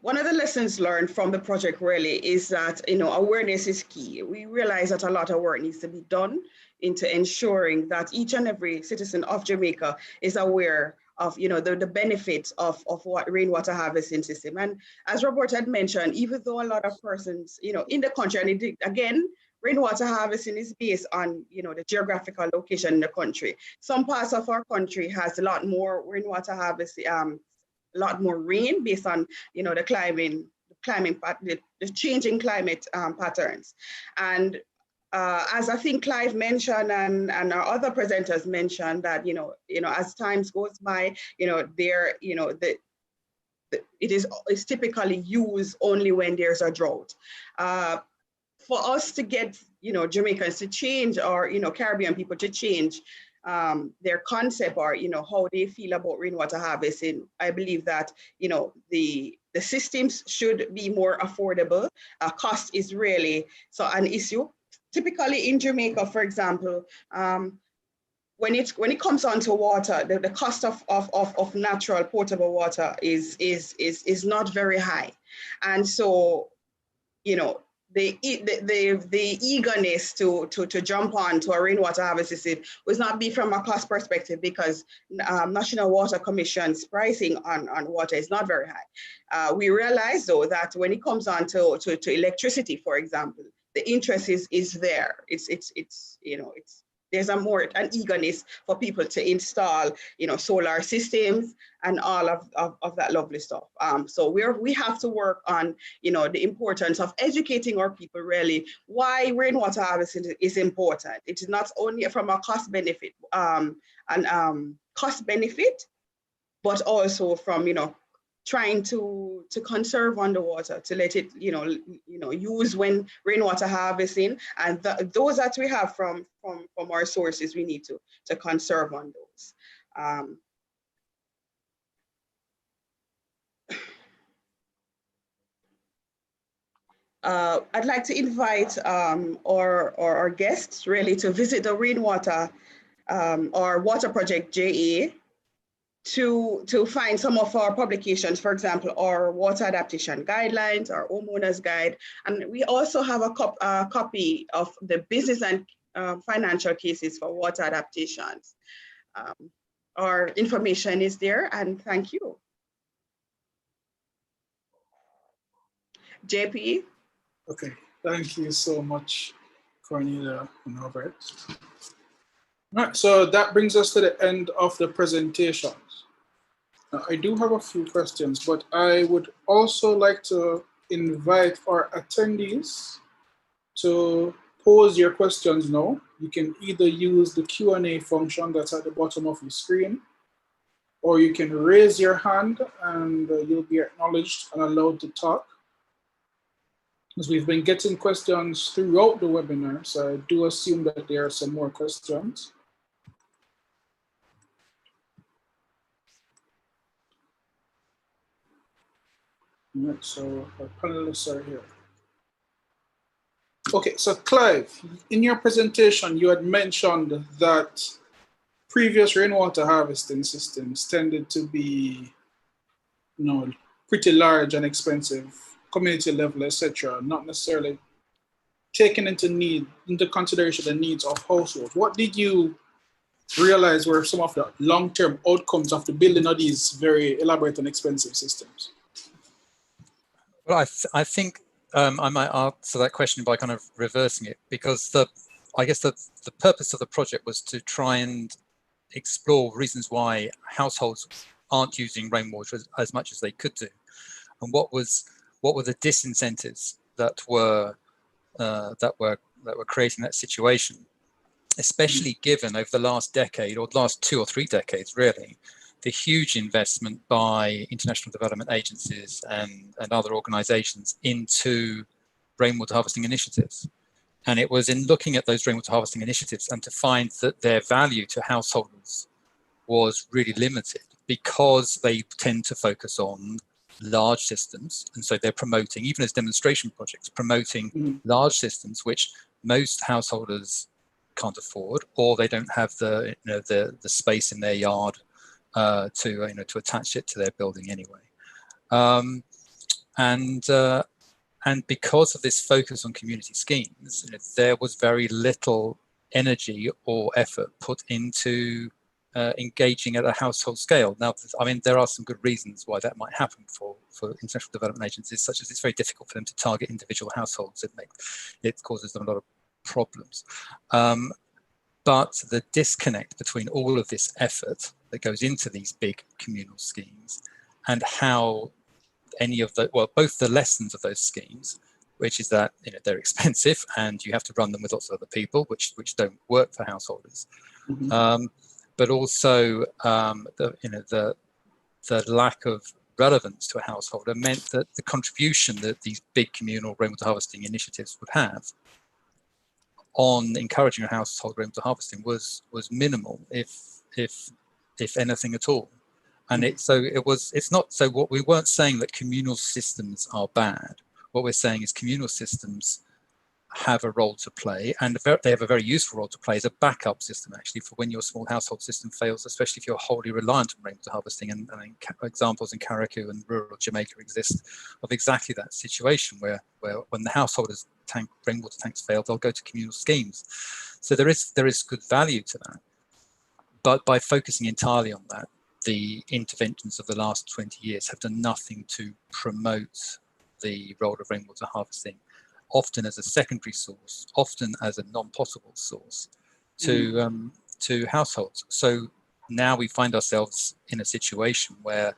One of the lessons learned from the project really is that awareness is key. We realize that a lot of work needs to be done into ensuring that each and every citizen of Jamaica is aware of the benefits of what rainwater harvesting system. And as Robert had mentioned, even though a lot of persons in the country, and again, rainwater harvesting is based on the geographical location in the country. Some parts of our country has a lot more rainwater harvesting, a lot more rain based on the changing climate patterns. And as I think Clive mentioned and our other presenters mentioned, that as times goes by, it's typically used only when there's a drought. For us to get Jamaicans to change, or Caribbean people to change their concept or, how they feel about rainwater harvesting, I believe that, the systems should be more affordable. Cost is really an issue. Typically in Jamaica, for example, when it comes on to water, the cost of natural potable water is not very high. And so, the eagerness to jump on to a rainwater harvest system was not be from a cost perspective, because National Water Commission's pricing on water is not very high. We realize though that when it comes on to electricity, for example, the interest is there. There's an eagerness for people to install, solar systems and all of that lovely stuff. So we have to work on, the importance of educating our people really why rainwater harvesting is important. It's not only from a cost benefit, but also from, trying to conserve underwater, to let it, use when rainwater harvesting, and those that we have from our sources, we need to conserve on those. I'd like to invite our guests really to visit the Rainwater or Water Project JA to find some of our publications, for example, our water adaptation guidelines, our homeowners guide, and we also have a copy of the business and financial cases for water adaptations. Our information is there, and thank you. JP? Okay, thank you so much, Cornelia and Robert. All right, so that brings us to the end of the presentations. Now, I do have a few questions, but I would also like to invite our attendees to pose your questions now. You can either use the Q&A function that's at the bottom of your screen, or you can raise your hand and you'll be acknowledged and allowed to talk. As we've been getting questions throughout the webinar, so I do assume that there are some more questions. All right, so our panelists are here. Okay, so Clive, in your presentation, you had mentioned that previous rainwater harvesting systems tended to be, pretty large and expensive, community level, etc., not necessarily taking into consideration the needs of households. What did you realize were some of the long-term outcomes of the building of these very elaborate and expensive systems? Well, I think I might answer that question by kind of reversing it, because I guess the purpose of the project was to try and explore reasons why households aren't using rainwater as much as they could do, and what were the disincentives that were creating that situation, especially given over the last decade, or the last 2 or 3 decades really, the huge investment by international development agencies and other organizations into rainwater harvesting initiatives. And it was in looking at those rainwater harvesting initiatives and to find that their value to householders was really limited, because they tend to focus on large systems. And so they're promoting, even as demonstration projects, promoting large systems which most householders can't afford, or they don't have the space in their yard to attach it to their building anyway. And because of this focus on community schemes, there was very little energy or effort put into engaging at a household scale. Now, I mean, there are some good reasons why that might happen for international development agencies, such as it's very difficult for them to target individual households. It causes them a lot of problems. But the disconnect between all of this effort that goes into these big communal schemes and how both the lessons of those schemes, which is that they're expensive and you have to run them with lots of other people, which don't work for householders, but also the lack of relevance to a householder meant that the contribution that these big communal rainwater harvesting initiatives would have on encouraging a household rainwater harvesting was minimal, if anything at all. And it's not, so what we weren't saying that communal systems are bad. What we're saying is communal systems have a role to play, and they have a very useful role to play as a backup system, actually, for when your small household system fails, especially if you're wholly reliant on rainwater harvesting. And examples in Carricou and rural Jamaica exist of exactly that situation, where when the householders' rainwater tanks fail, they'll go to communal schemes. So there is good value to that. But by focusing entirely on that, the interventions of the last 20 years have done nothing to promote the role of rainwater harvesting, often as a secondary source, often as a non-possible source to households. So now we find ourselves in a situation where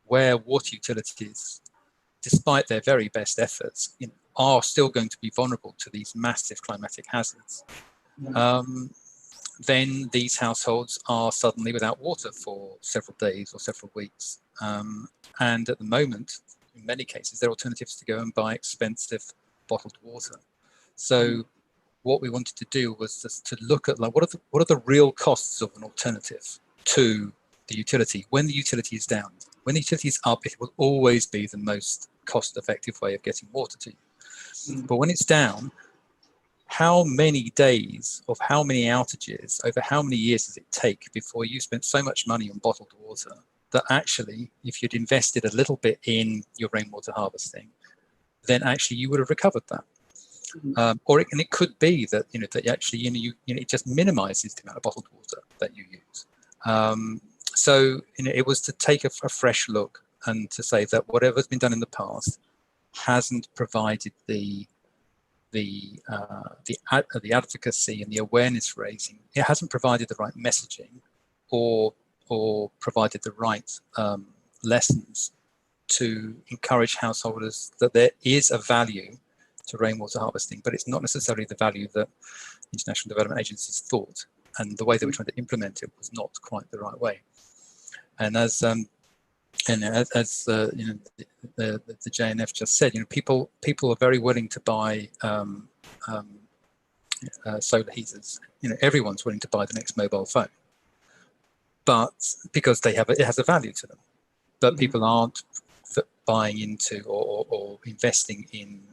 water utilities, despite their very best efforts, are still going to be vulnerable to these massive climatic hazards. Then these households are suddenly without water for several days or several weeks. And at the moment, in many cases, there are alternatives to go and buy expensive bottled water. So what we wanted to do was just to look at, like, what are the real costs of an alternative to the utility when the utility is down. When the utility is up, it will always be the most cost-effective way of getting water to you. But when it's down, how many days of how many outages over how many years does it take before you spent so much money on bottled water that actually, if you'd invested a little bit in your rainwater harvesting, then actually you would have recovered that. Or it could be that that actually it just minimizes the amount of bottled water that you use. So it was to take a fresh look and to say that whatever's been done in the past hasn't provided the advocacy and the awareness raising. It hasn't provided the right messaging or provided the right lessons to encourage householders that there is a value to rainwater harvesting, but it's not necessarily the value that international development agencies thought, and the way they were trying to implement it was not quite the right way. And as the JNF just said, people are very willing to buy solar heaters. Everyone's willing to buy the next mobile phone, but because it has a value to them. But people aren't buying into or investing in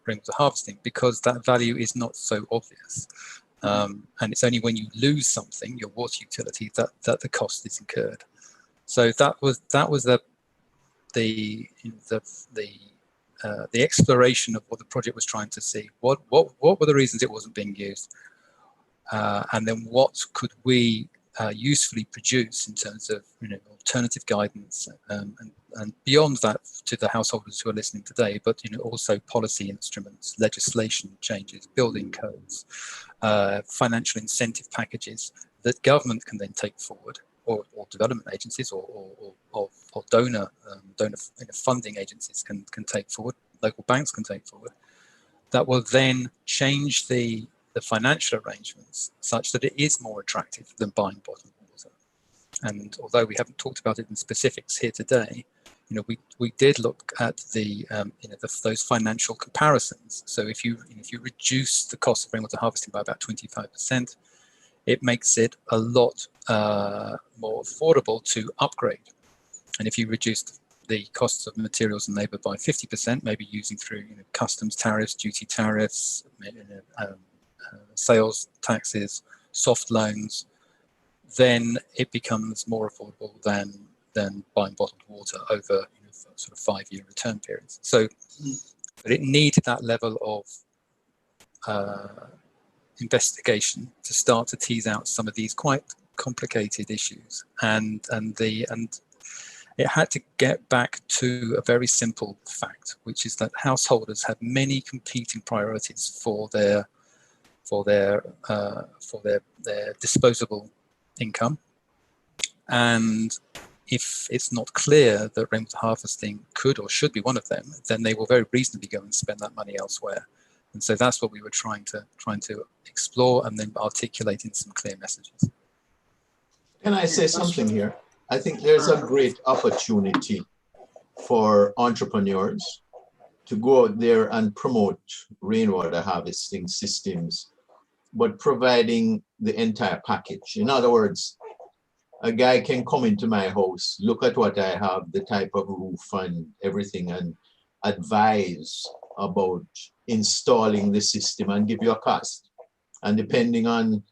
rainwater harvesting because that value is not so obvious. And it's only when you lose something, your water utility, that the cost is incurred. So that was the exploration of what the project was trying to see. What were the reasons it wasn't being used, and then what could we usefully produce in terms of alternative guidance, and beyond that to the householders who are listening today, but also policy instruments, legislation changes, building codes, financial incentive packages that government can then take forward, or development agencies or donor funding agencies can take forward, local banks can take forward, that will then change the financial arrangements such that it is more attractive than buying bottled water. And although we haven't talked about it in specifics here today, we did look at those financial comparisons. So if you reduce the cost of rainwater harvesting by about 25%, it makes it a lot more affordable to upgrade. And if you reduce the costs of materials and labour by 50%, maybe using through customs tariffs, duty tariffs, sales taxes, soft loans, then it becomes more affordable than buying bottled water over sort of 5-year return periods. So, but it needed that level of investigation to start to tease out some of these quite complicated issues, and it had to get back to a very simple fact, which is that householders have many competing priorities for their disposable income, and if it's not clear that rainwater harvesting could or should be one of them, then they will very reasonably go and spend that money elsewhere. And so that's what we were trying to explore and then articulate in some clear messages. Can I say something here? I think there's a great opportunity for entrepreneurs to go out there and promote rainwater harvesting systems, but providing the entire package. In other words, a guy can come into my house, look at what I have, the type of roof and everything, and advise about installing the system and give you a cost. And depending on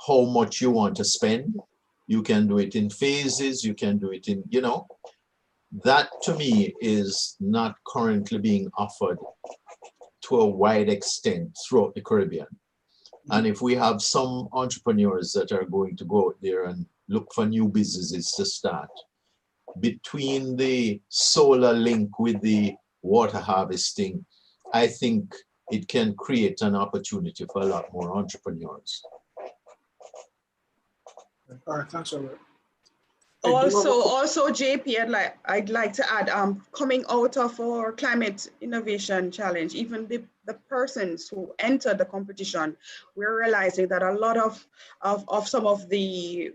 how much you want to spend, you can do it in phases, you can do it in, you know, that to me is not currently being offered to a wide extent throughout the Caribbean. And if we have some entrepreneurs that are going to go out there and look for new businesses to start, between the solar link with the water harvesting, I think it can create an opportunity for a lot more entrepreneurs. All right, thanks, Robert. Also, JP, I'd like to add, coming out of our climate innovation challenge, even the persons who entered the competition, we're realizing that a lot of some of the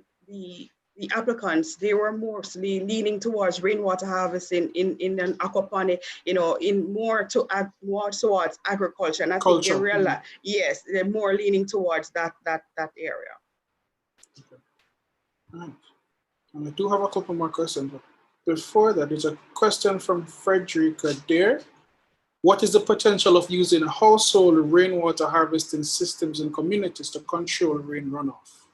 applicants, they were mostly leaning towards rainwater harvesting in an aquaponic, you know, more towards agriculture. And I think they realize, yes, they're more leaning towards that area. Okay. All right. And I do have a couple more questions, but before that, there's a question from Frederica there. What is the potential of using household rainwater harvesting systems in communities to control rain runoff?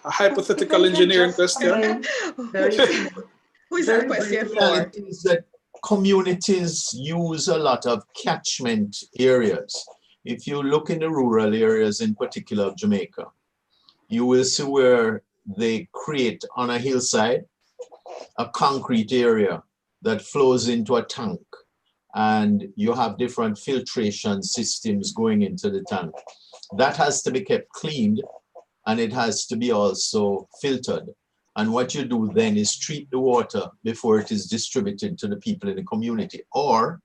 A hypothetical engineering question. Who is that question for? It is that communities use a lot of catchment areas. If you look in the rural areas, in particular of Jamaica, you will see where they create on a hillside a concrete area that flows into a tank, and you have different filtration systems going into the tank. That has to be kept cleaned, and it has to be also filtered. And what you do then is treat the water before it is distributed to the people in the community. Or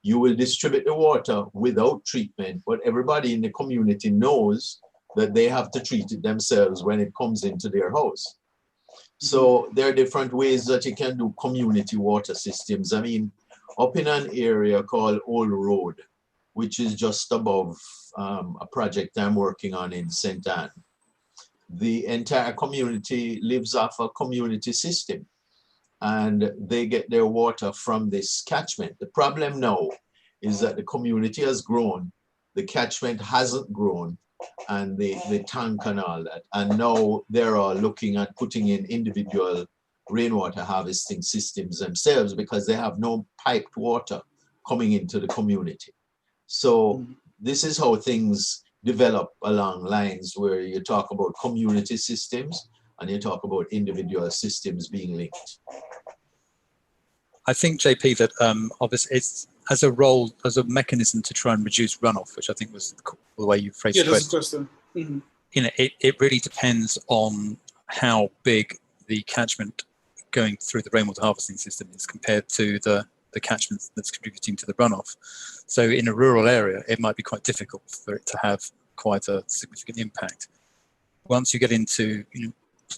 you will distribute the water without treatment, but everybody in the community knows that they have to treat it themselves when it comes into their house. So there are different ways that you can do community water systems. I mean, up in an area called Old Road, which is just above a project I'm working on in St. Anne, the entire community lives off a community system, and they get their water from this catchment. The problem now is that the community has grown, the catchment hasn't grown, and the tank and all that. And now they're all looking at putting in individual rainwater harvesting systems themselves because they have no piped water coming into the community. So this is how things develop along lines where you talk about community systems and you talk about individual systems being linked. I think, JP, that obviously it's as a role, as a mechanism to try and reduce runoff, which I think was the way you phrased the question. Mm-hmm. You know, it really depends on how big the catchment going through the rainwater harvesting system is compared to the catchment that's contributing to the runoff. So in a rural area, it might be quite difficult for it to have quite a significant impact. Once you get into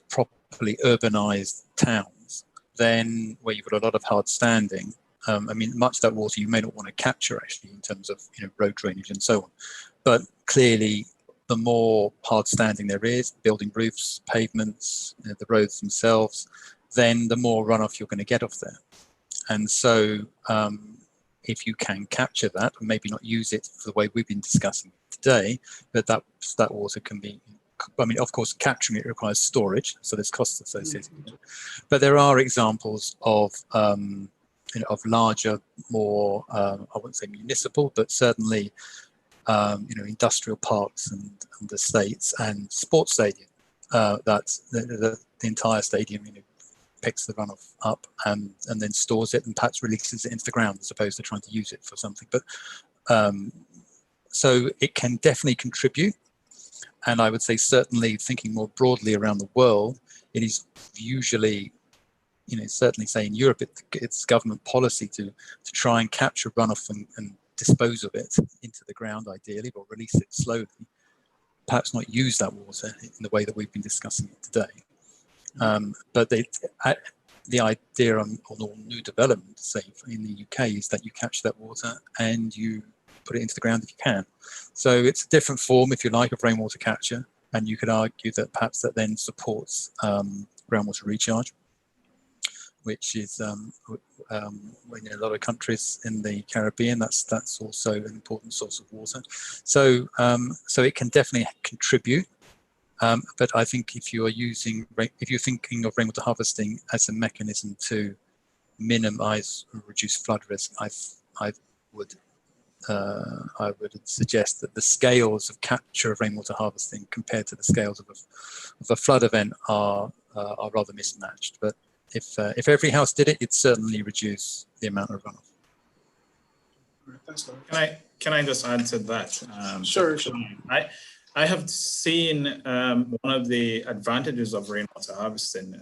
properly urbanized towns, then where you've got a lot of hard standing, I mean, much of that water you may not want to capture actually in terms of road drainage and so on. But clearly, the more hard standing there is, building roofs, pavements, the roads themselves, then the more runoff you're going to get off there. And so if you can capture that, and maybe not use it for the way we've been discussing today, but that water can be, I mean, of course, capturing it requires storage, so there's costs associated with it. But there are examples of of larger, more, I wouldn't say municipal, but certainly, industrial parks and estates and sports stadium. That's the entire stadium, picks the runoff up and then stores it and perhaps releases it into the ground as opposed to trying to use it for something. But so it can definitely contribute. And I would say certainly thinking more broadly around the world, it is usually, certainly say in Europe, it's government policy to try and capture runoff and dispose of it into the ground ideally, or release it slowly, perhaps not use that water in the way that we've been discussing it today. But the idea on all new development, say in the UK, is that you capture that water and you put it into the ground if you can. So it's a different form, if you like, of rainwater capture. And you could argue that perhaps that then supports groundwater recharge, which is in a lot of countries in the Caribbean, that's also an important source of water. So so it can definitely contribute. But I think if you're thinking of rainwater harvesting as a mechanism to minimize or reduce flood risk, I would suggest that the scales of capture of rainwater harvesting compared to the scales of a flood event are rather mismatched. But if every house did it, it'd certainly reduce the amount of runoff. Thanks, Can I just add to that? Sure. I have seen one of the advantages of rainwater harvesting,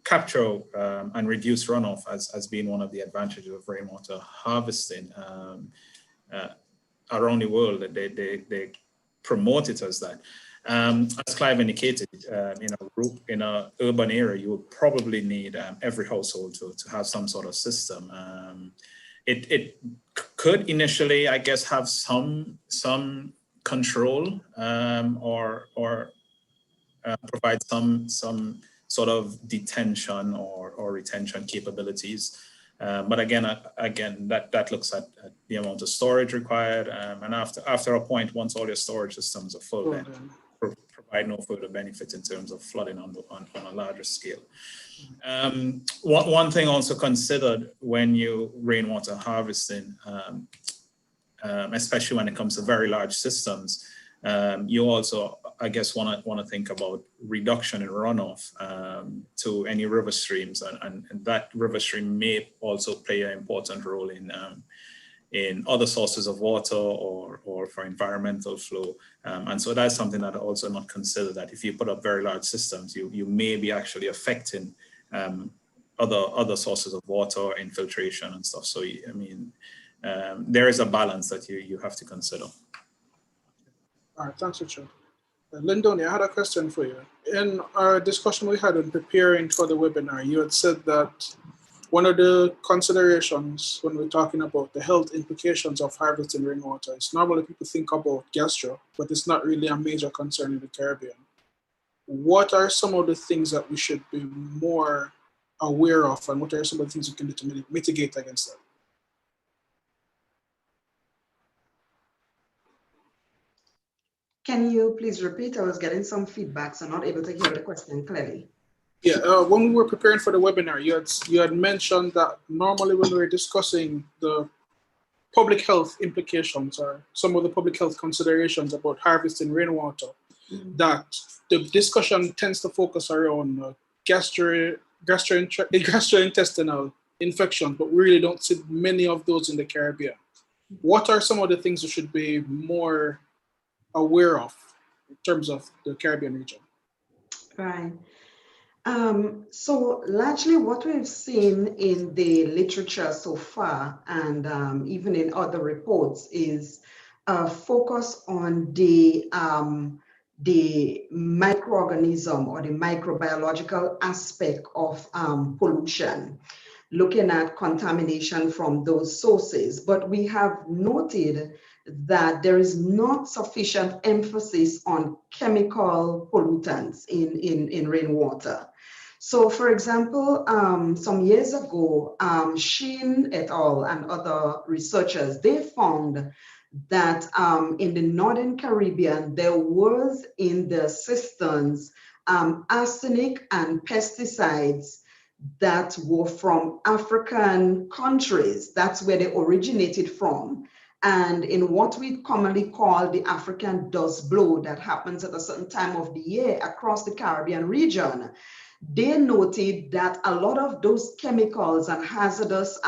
capture and reduce runoff as being one of the advantages of rainwater harvesting around the world. They promote it as that. As Clive indicated, in an urban area, you would probably need every household to have some sort of system. It could initially, I guess, have some control or provide some sort of detention or retention capabilities. But again, that looks at the amount of storage required, and after a point, once all your storage systems are full, then provide no further benefit in terms of flooding on a larger scale. One thing also considered when you rainwater harvesting, especially when it comes to very large systems, you also, I guess, want to think about reduction in runoff to any river streams, and that river stream may also play an important role in other sources of water or for environmental flow. And so that's something that I also not consider, that if you put up very large systems, you may be actually affecting other sources of water, infiltration and stuff. So, I mean, there is a balance that you have to consider. All right, thanks, Richard. Lindonne, I had a question for you. In our discussion we had on preparing for the webinar, you had said that one of the considerations when we're talking about the health implications of harvesting rainwater is normally people think about gastro, but it's not really a major concern in the Caribbean. What are some of the things that we should be more aware of, and what are some of the things we can do to mitigate against that? Can you please repeat? I was getting some feedback, so I'm not able to hear the question clearly. Yeah, when we were preparing for the webinar, you had mentioned that normally when we were discussing the public health implications or some of the public health considerations about harvesting rainwater, that the discussion tends to focus around gastrointestinal infections, but we really don't see many of those in the Caribbean. What are some of the things we should be more aware of in terms of the Caribbean region? Right. So largely what we've seen in the literature so far, and even in other reports, is a focus on the microorganism or the microbiological aspect of pollution, looking at contamination from those sources. But we have noted that there is not sufficient emphasis on chemical pollutants in rainwater. So for example, some years ago, Sheen et al. And other researchers, they found that in the Northern Caribbean, there was in the cisterns arsenic and pesticides that were from African countries. That's where they originated from. And in what we commonly call the African dust blow that happens at a certain time of the year across the Caribbean region, they noted that a lot of those chemicals and hazardous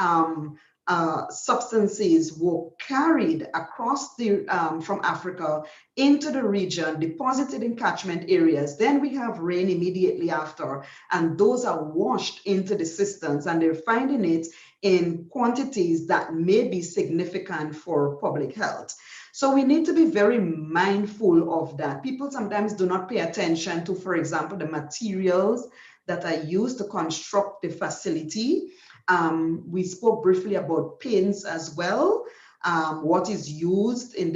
substances were carried across the from Africa into the region, deposited in catchment areas. Then we have rain immediately after, and those are washed into the systems, and they're finding it in quantities that may be significant for public health. So we need to be very mindful of that. People sometimes do not pay attention to, for example, the materials that are used to construct the facility. We spoke briefly about paints as well. What is used on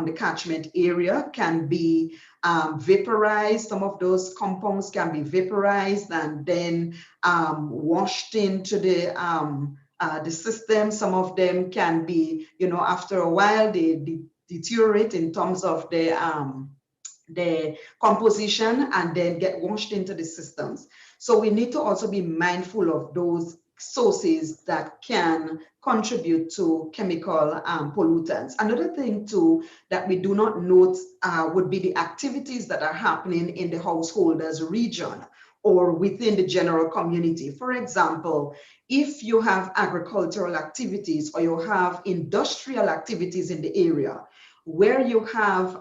the catchment area can be vaporized. Some of those compounds can be vaporized and then washed into the system. Some of them can be, after a while, they deteriorate in terms of the composition and then get washed into the systems. So we need to also be mindful of those sources that can contribute to chemical pollutants. Another thing too that we do not note would be the activities that are happening in the householders region or within the general community. For example, if you have agricultural activities or you have industrial activities in the area where you have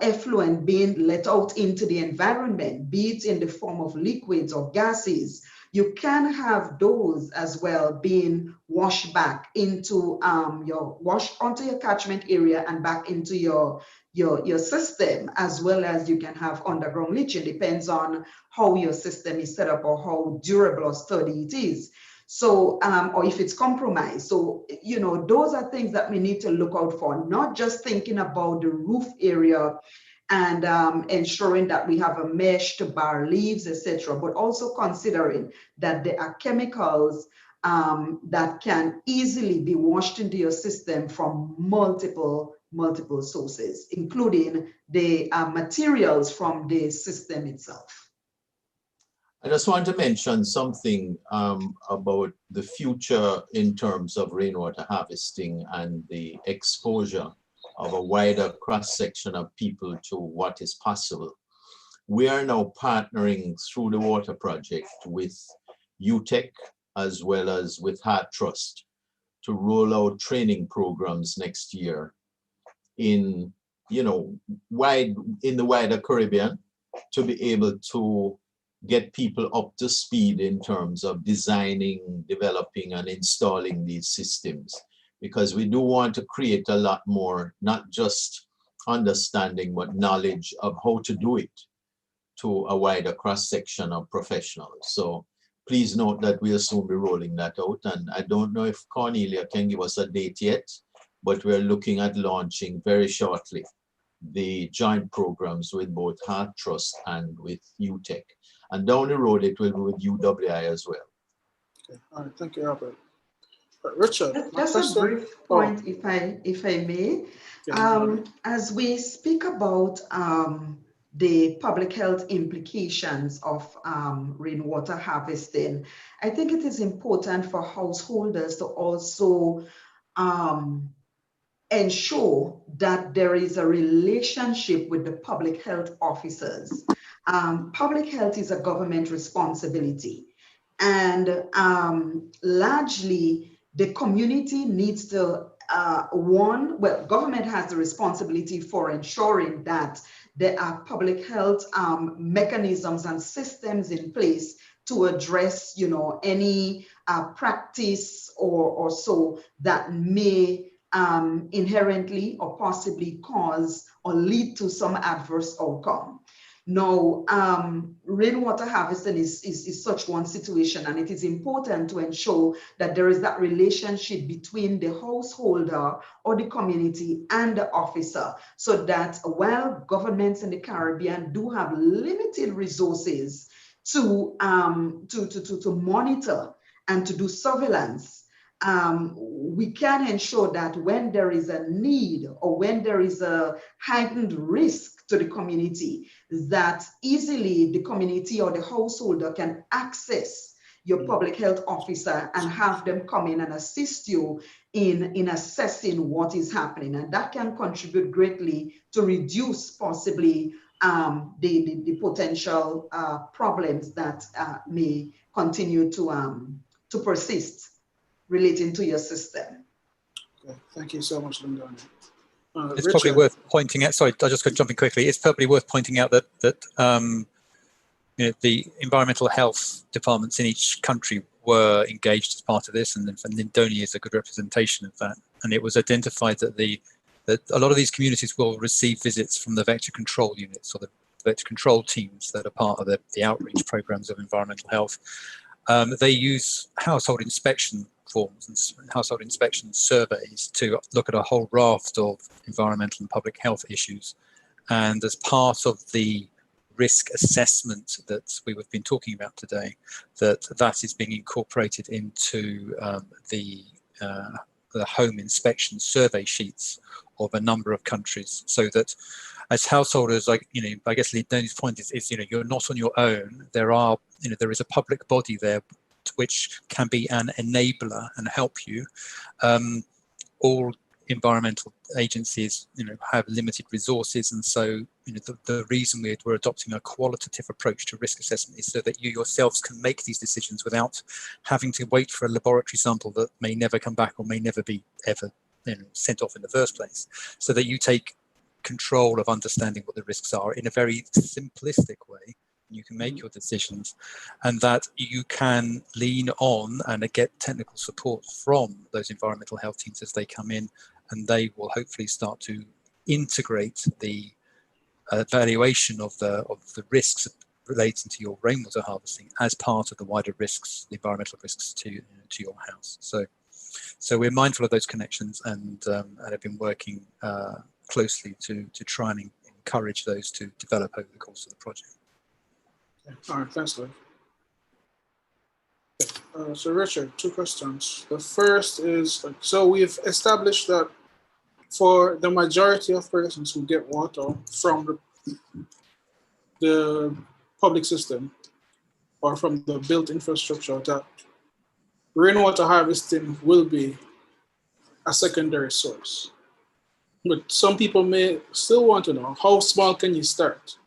effluent being let out into the environment, be it in the form of liquids or gases, you can have those as well being washed back into washed onto your catchment area and back into your system, as well as you can have underground leaching. Depends on how your system is set up or how durable or sturdy it is. So, or if it's compromised. So, those are things that we need to look out for, not just thinking about the roof area and ensuring that we have a mesh to bar leaves, etc., but also considering that there are chemicals that can easily be washed into your system from multiple sources, including the materials from the system itself. I just want to mention something about the future in terms of rainwater harvesting and the exposure of a wider cross-section of people to what is possible. We are now partnering through the water project with UTEC as well as with Heart Trust to roll out training programs next year in, the wider Caribbean, to be able to get people up to speed in terms of designing, developing, and installing these systems. Because we do want to create a lot more, not just understanding, but knowledge of how to do it to a wider cross-section of professionals. So please note that we'll soon be rolling that out. And I don't know if Cornelia can give us a date yet, but we're looking at launching very shortly the joint programs with both Heart Trust and with UTEC. And down the road, it will be with UWI as well. Okay. All right, thank you, Albert. Richard, just a brief point, if I may. As we speak about the public health implications of rainwater harvesting, I think it is important for householders to also ensure that there is a relationship with the public health officers. Public health is a government responsibility, and largely the community needs to, government has the responsibility for ensuring that there are public health mechanisms and systems in place to address, any practice or so that may inherently or possibly cause or lead to some adverse outcome. Now, rainwater harvesting is such one situation, and it is important to ensure that there is that relationship between the householder or the community and the officer, so that while governments in the Caribbean do have limited resources to monitor and to do surveillance, we can ensure that when there is a need or when there is a heightened risk to the community, that easily the community or the householder can access your public health officer and have them come in and assist you in assessing what is happening. And that can contribute greatly to reduce possibly the potential problems that may continue to persist. relating to your system. Okay. Thank you so much, Lindonne. It's Richard. probably worth pointing out. Sorry, I just got jumping quickly. It's probably worth pointing out that you know, the environmental health departments in each country were engaged as part of this, and Lindonne is a good representation of that. And it was identified that that a lot of these communities will receive visits from the vector control units or the vector control teams that are part of the outreach programs of environmental health. They use household inspection forms and household inspection surveys to look at a whole raft of environmental and public health issues. And as part of the risk assessment that we've been talking about today, that is being incorporated into the home inspection survey sheets of a number of countries, so that as householders, like, you know, I guess Lindonne's point is, you know, you're not on your own. There is a public body there which can be an enabler and help you. All environmental agencies, you know, have limited resources, and so, you know, the reason we're adopting a qualitative approach to risk assessment is so that you yourselves can make these decisions without having to wait for a laboratory sample that may never come back or may never be ever, you know, sent off in the first place, so that you take control of understanding what the risks are in a very simplistic way. You can make your decisions, and that you can lean on and get technical support from those environmental health teams as they come in, and they will hopefully start to integrate the evaluation of the risks relating to your rainwater harvesting as part of the wider risks, the environmental risks to your house. So we're mindful of those connections, and have been working closely to try and encourage those to develop over the course of the project. All right, thanks, Clive. So Richard, two questions. The first is, so we've established that for the majority of persons who get water from the public system or from the built infrastructure, that rainwater harvesting will be a secondary source. But some people may still want to know, how small can you start?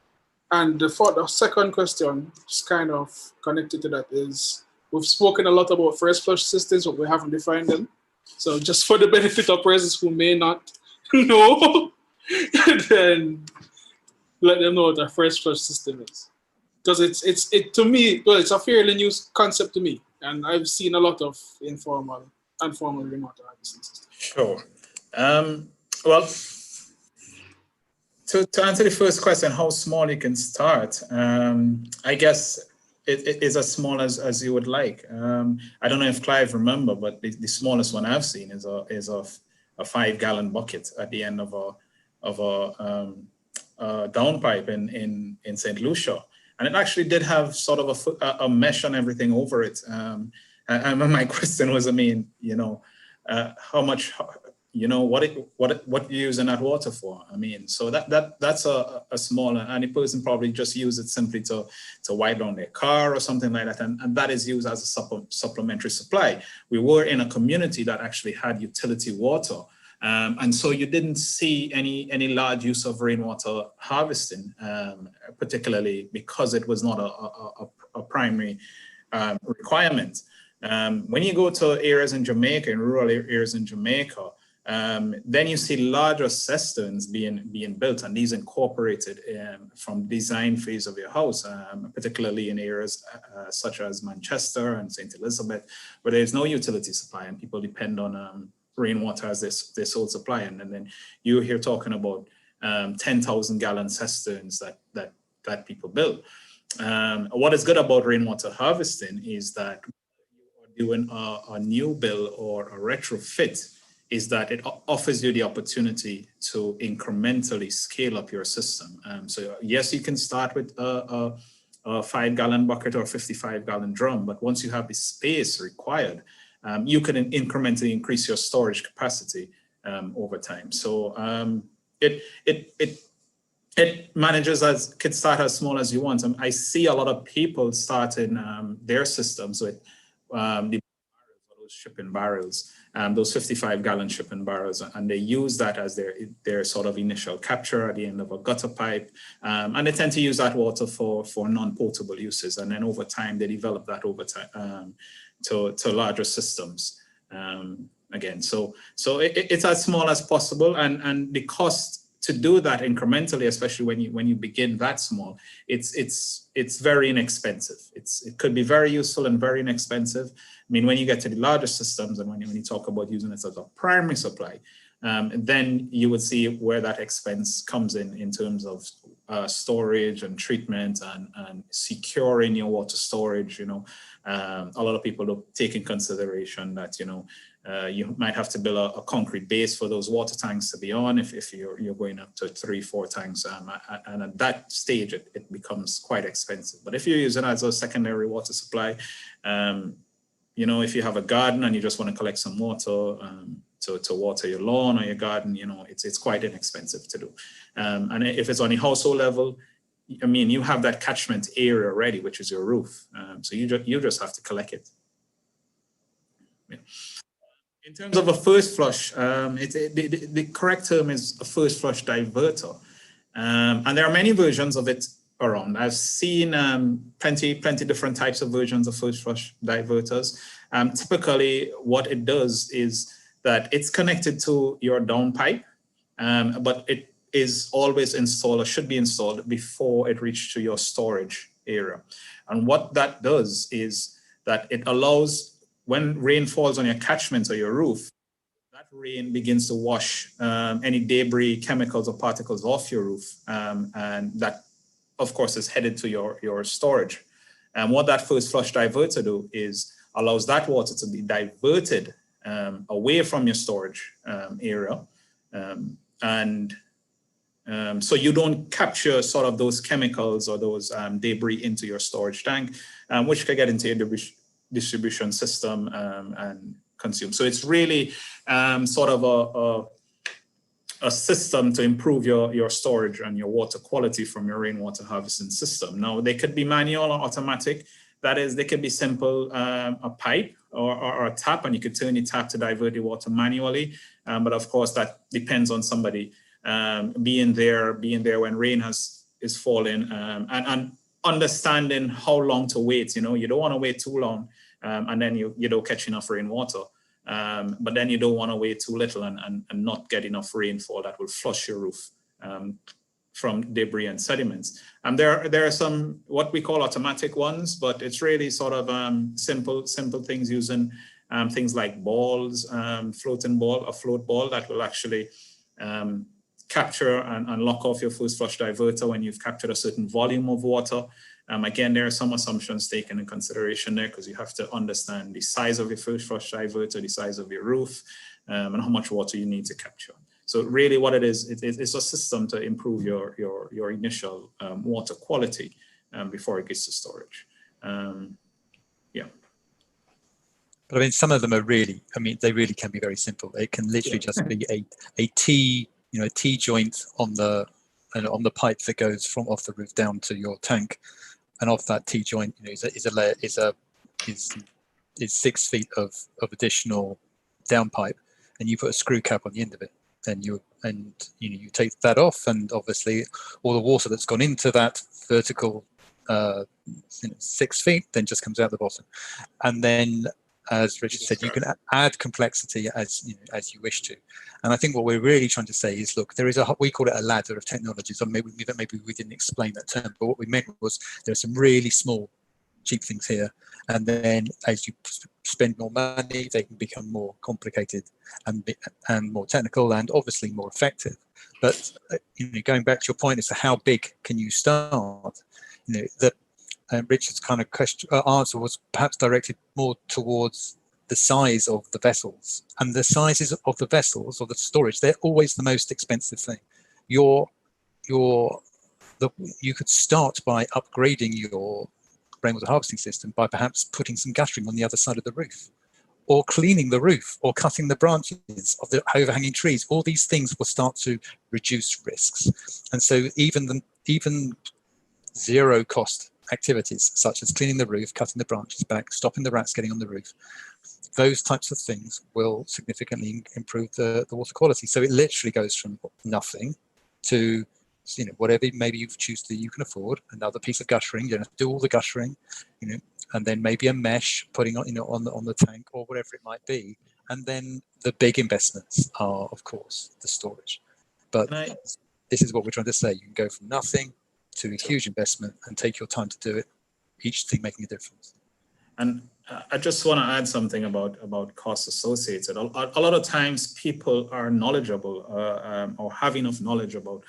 And the second question, just kind of connected to that, is we've spoken a lot about first flush systems, but we haven't defined them. So just for the benefit of persons who may not know, then let them know what a first flush system is. Because to me, well, it's a fairly new concept to me, and I've seen a lot of informal and formal rainwater harvesting systems. Sure. Well, to answer the first question, how small you can start, I guess it is as small as you would like. I don't know if Clive remember, but the smallest one I've seen is a 5-gallon bucket at the end of a downpipe in St. Lucia, and it actually did have sort of a mesh and everything over it. And my question was, I mean, you know, how much, you know, what you're using that water for? I mean, so that's a small, and a person probably just use it simply to wipe down their car or something like that, and that is used as a supplementary supply. We were in a community that actually had utility water, and so you didn't see any large use of rainwater harvesting, particularly because it was not a primary requirement. When you go to areas in Jamaica, in rural areas in Jamaica, then you see larger cisterns being built, and these incorporated from design phase of your house, particularly in areas such as Manchester and St. Elizabeth, where there's no utility supply and people depend on rainwater as their sole supply. And then you're here talking about 10,000 gallon cisterns that people build. What is good about rainwater harvesting is that you are doing a new build or a retrofit, is that it offers you the opportunity to incrementally scale up your system. So yes, you can start with a 5-gallon bucket or a 55-gallon drum, but once you have the space required, you can incrementally increase your storage capacity over time. So it manages could start as small as you want. I see a lot of people starting their systems with the those shipping barrels, those 55-gallon shipping barrels, and they use that as their sort of initial capture at the end of a gutter pipe, and they tend to use that water for non-potable uses, and then over time they develop that over time to larger systems. Again, so it's as small as possible, and the cost to do that incrementally, especially when you begin that small, it's very inexpensive. It could be very useful and very inexpensive. I mean, when you get to the larger systems, and when you talk about using it as a primary supply, then you would see where that expense comes in terms of storage and treatment and securing your water storage. A lot of people don't take in consideration that you might have to build a concrete base for those water tanks to be on if you're going up to 3-4 tanks, and at that stage it becomes quite expensive. But if you're using it as a secondary water supply, if you have a garden and you just want to collect some water to water your lawn or your garden, it's quite inexpensive to do. And if it's on a household level, I mean, you have that catchment area already, which is your roof. So you just have to collect it. Yeah. In terms of a first flush, the correct term is a first flush diverter. And there are many versions of it around. I've seen plenty different types of versions of first flush diverters. Typically, what it does is that it's connected to your downpipe, but it is always installed or should be installed before it reaches to your storage area. And what that does is that it allows, when rain falls on your catchment or your roof, that rain begins to wash any debris, chemicals or particles off your roof. And that, of course, is headed to your storage. And what that first flush diverter do is allows that water to be diverted away from your storage area. So you don't capture sort of those chemicals or those debris into your storage tank, which can get into your distribution system and consume. So it's really sort of a system to improve your storage and your water quality from your rainwater harvesting system. Now, they could be manual or automatic. That is, they could be simple, a pipe or a tap, and you could turn the tap to divert the water manually. But of course, that depends on somebody being there when rain is falling, and understanding how long to wait. You don't want to wait too long, and then you don't catch enough rainwater. But then you don't want to wait too little and not get enough rainfall that will flush your roof from debris and sediments. And there are some what we call automatic ones, but it's really sort of simple things using things like balls, a float ball that will actually capture and lock off your first flush diverter when you've captured a certain volume of water. Again, there are some assumptions taken in consideration there, because you have to understand the size of your first flush diverter, the size of your roof, and how much water you need to capture. So really what it is, it's a system to improve your initial water quality before it gets to storage. Yeah. But I mean, some of them are really, they really can be very simple. It can literally just be a T joint on the pipe that goes from off the roof down to your tank, and off that T joint, is 6 feet of additional downpipe, and you put a screw cap on the end of it. And you take that off, and obviously all the water that's gone into that vertical 6 feet then just comes out the bottom. And then, as Richard said, you can add complexity as you wish to. And I think what we're really trying to say is, look, we call it a ladder of technologies, or maybe we didn't explain that term, but what we meant was there are some really small, cheap things here, and then as you spend more money, they can become more complicated and more technical, and obviously more effective. But going back to your point as to how big can you start, Richard's kind of answer was perhaps directed more towards the size of the vessels, and the sizes of the vessels or the storage, they're always the most expensive thing. You could start by upgrading your rainwater harvesting system by perhaps putting some guttering on the other side of the roof, or cleaning the roof, or cutting the branches of the overhanging trees. All these things will start to reduce risks. And so even zero cost activities such as cleaning the roof, cutting the branches back, stopping the rats getting on the roof, those types of things will significantly improve the water quality. So it literally goes from nothing to whatever maybe you can afford, another piece of guttering, you don't have to do all the guttering, and then maybe a mesh putting on the tank or whatever it might be. And then the big investments are, of course, the storage. But this is what we're trying to say. You can go from nothing to a huge investment and take your time to do it, each thing making a difference. And I just want to add something about costs associated. A lot of times people are knowledgeable or have enough knowledge about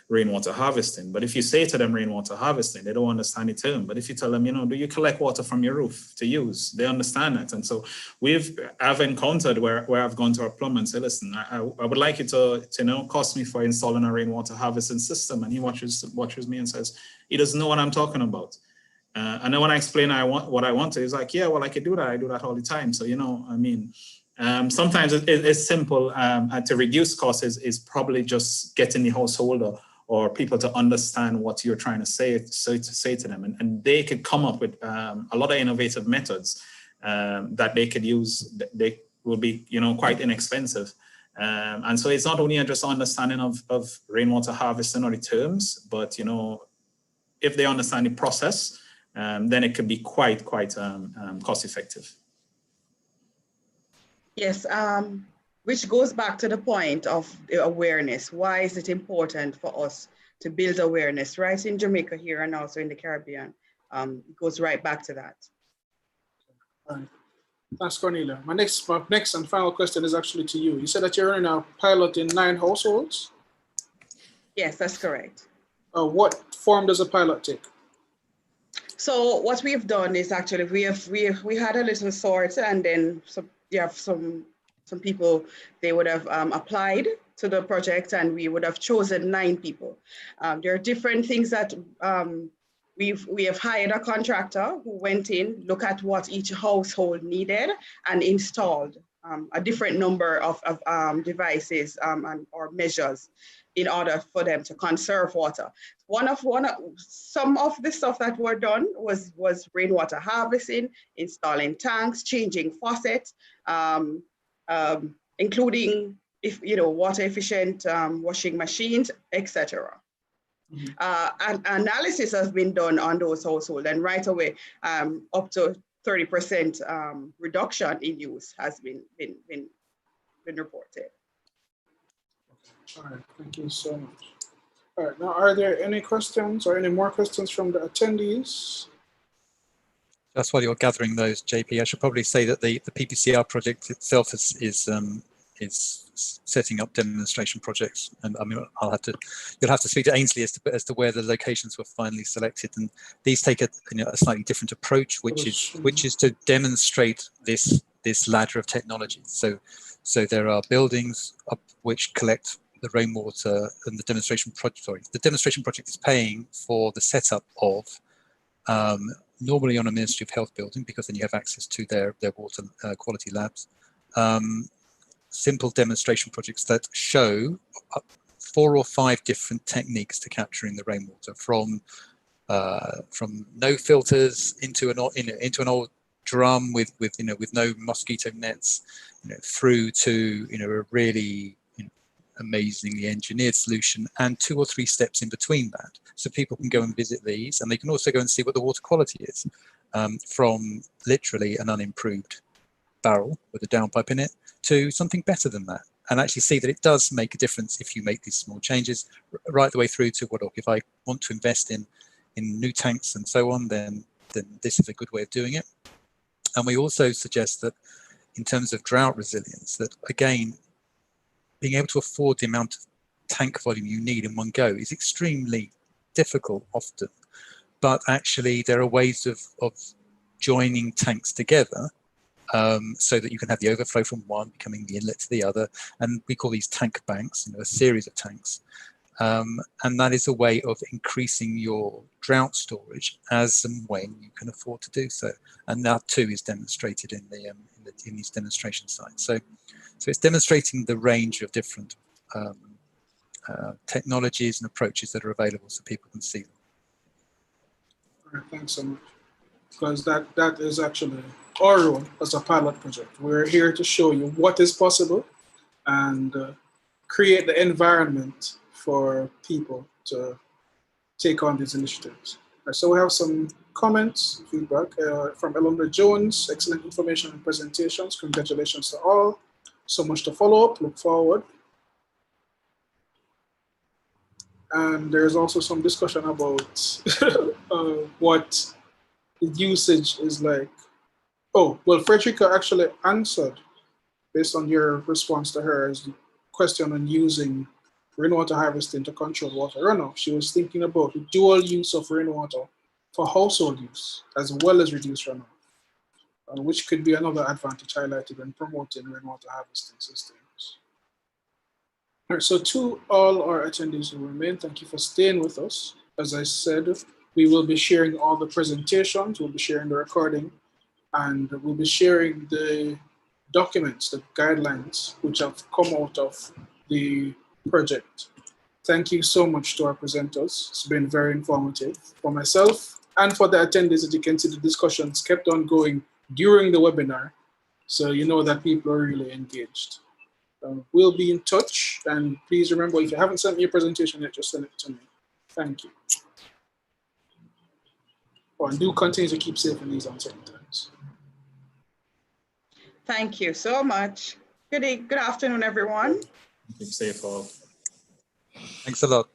rainwater harvesting. But if you say to them rainwater harvesting, they don't understand the term. But if you tell them, do you collect water from your roof to use? They understand that. And so I've encountered where I've gone to a plumber and say, listen, I would like you to cost me for installing a rainwater harvesting system. And he watches me and says, he doesn't know what I'm talking about. And then when I explain what I want to, he's like, yeah, well, I could do that. I do that all the time. So, sometimes it's simple. To reduce costs is probably just getting the householder or people to understand what you're trying to say to them. And they could come up with a lot of innovative methods that they could use. They will be, quite inexpensive. And so it's not only just understanding of rainwater harvesting or the terms, but, if they understand the process, then it could be quite cost effective. Yes, which goes back to the point of the awareness. Why is it important for us to build awareness, right? In Jamaica here and also in the Caribbean. It goes right back to that. All right. Thanks, Cornelia. My next and final question is actually to you. You said that you're running a pilot in 9 households? Yes, that's correct. What form does a pilot take? So what we've done is actually we had a little sort, and then some people, they would have applied to the project, and we would have chosen 9 people. There are different things that we have hired a contractor who went in, look at what each household needed, and installed a different number of devices or measures in order for them to conserve water. Some of the stuff that were done was rainwater harvesting, installing tanks, changing faucets, including water efficient washing machines, etc. Mm-hmm. Analysis has been done on those households, and right away, up to 30% reduction in use has been reported. All right, thank you so much. All right, now are there any questions or any more questions from the attendees? Just while you're gathering those, JP, I should probably say that the PPCR project itself is setting up demonstration projects, and I mean you'll have to speak to Ainsley as to where the locations were finally selected, and these take a slightly different approach, which is to demonstrate this ladder of technology. So there are buildings up which collect the rainwater, and the demonstration project is paying for the setup of normally on a Ministry of Health building, because then you have access to their water quality labs. Simple demonstration projects that show 4 or 5 different techniques to capturing the rainwater, from no filters into an old drum with no mosquito nets, through to a really amazingly engineered solution, and 2 or 3 steps in between that, so people can go and visit these, and they can also go and see what the water quality is, from literally an unimproved barrel with a downpipe in it to something better than that, and actually see that it does make a difference if you make these small changes, right the way through to if I want to invest in new tanks and so on, then this is a good way of doing it. And we also suggest that in terms of drought resilience, that again, being able to afford the amount of tank volume you need in one go is extremely difficult often, but actually there are ways of joining tanks together, so that you can have the overflow from one becoming the inlet to the other, and we call these tank banks, a series of tanks, and that is a way of increasing your drought storage as and when you can afford to do so, and that too is demonstrated in these demonstration sites. So it's demonstrating the range of different technologies and approaches that are available, so people can see them. All right, thanks so much. Because that is actually our role as a pilot project. We're here to show you what is possible and create the environment for people to take on these initiatives. Right, so we have some comments, feedback from Elonda Jones. Excellent information and presentations. Congratulations to all. so much to follow up, look forward. And there's also some discussion about what the usage is like. Oh, well, Frederica actually answered based on your response to her question on using rainwater harvesting to control water runoff. She was thinking about the dual use of rainwater for household use as well as reduce runoff, which could be another advantage highlighted when promoting rainwater harvesting systems. All right, so to all our attendees who remain, thank you for staying with us. As I said, we will be sharing all the presentations, we'll be sharing the recording, and we'll be sharing the documents, the guidelines, which have come out of the project. Thank you so much to our presenters. It's been very informative for myself and for the attendees. As you can see, the discussions kept on going during the webinar, so you know that people are really engaged. We'll be in touch, and please remember, if you haven't sent me a presentation yet, just send it to me. Thank you. Oh, and do continue to keep safe in these uncertain times. Thank you so much. Good afternoon, everyone. Keep safe all. Thanks a lot.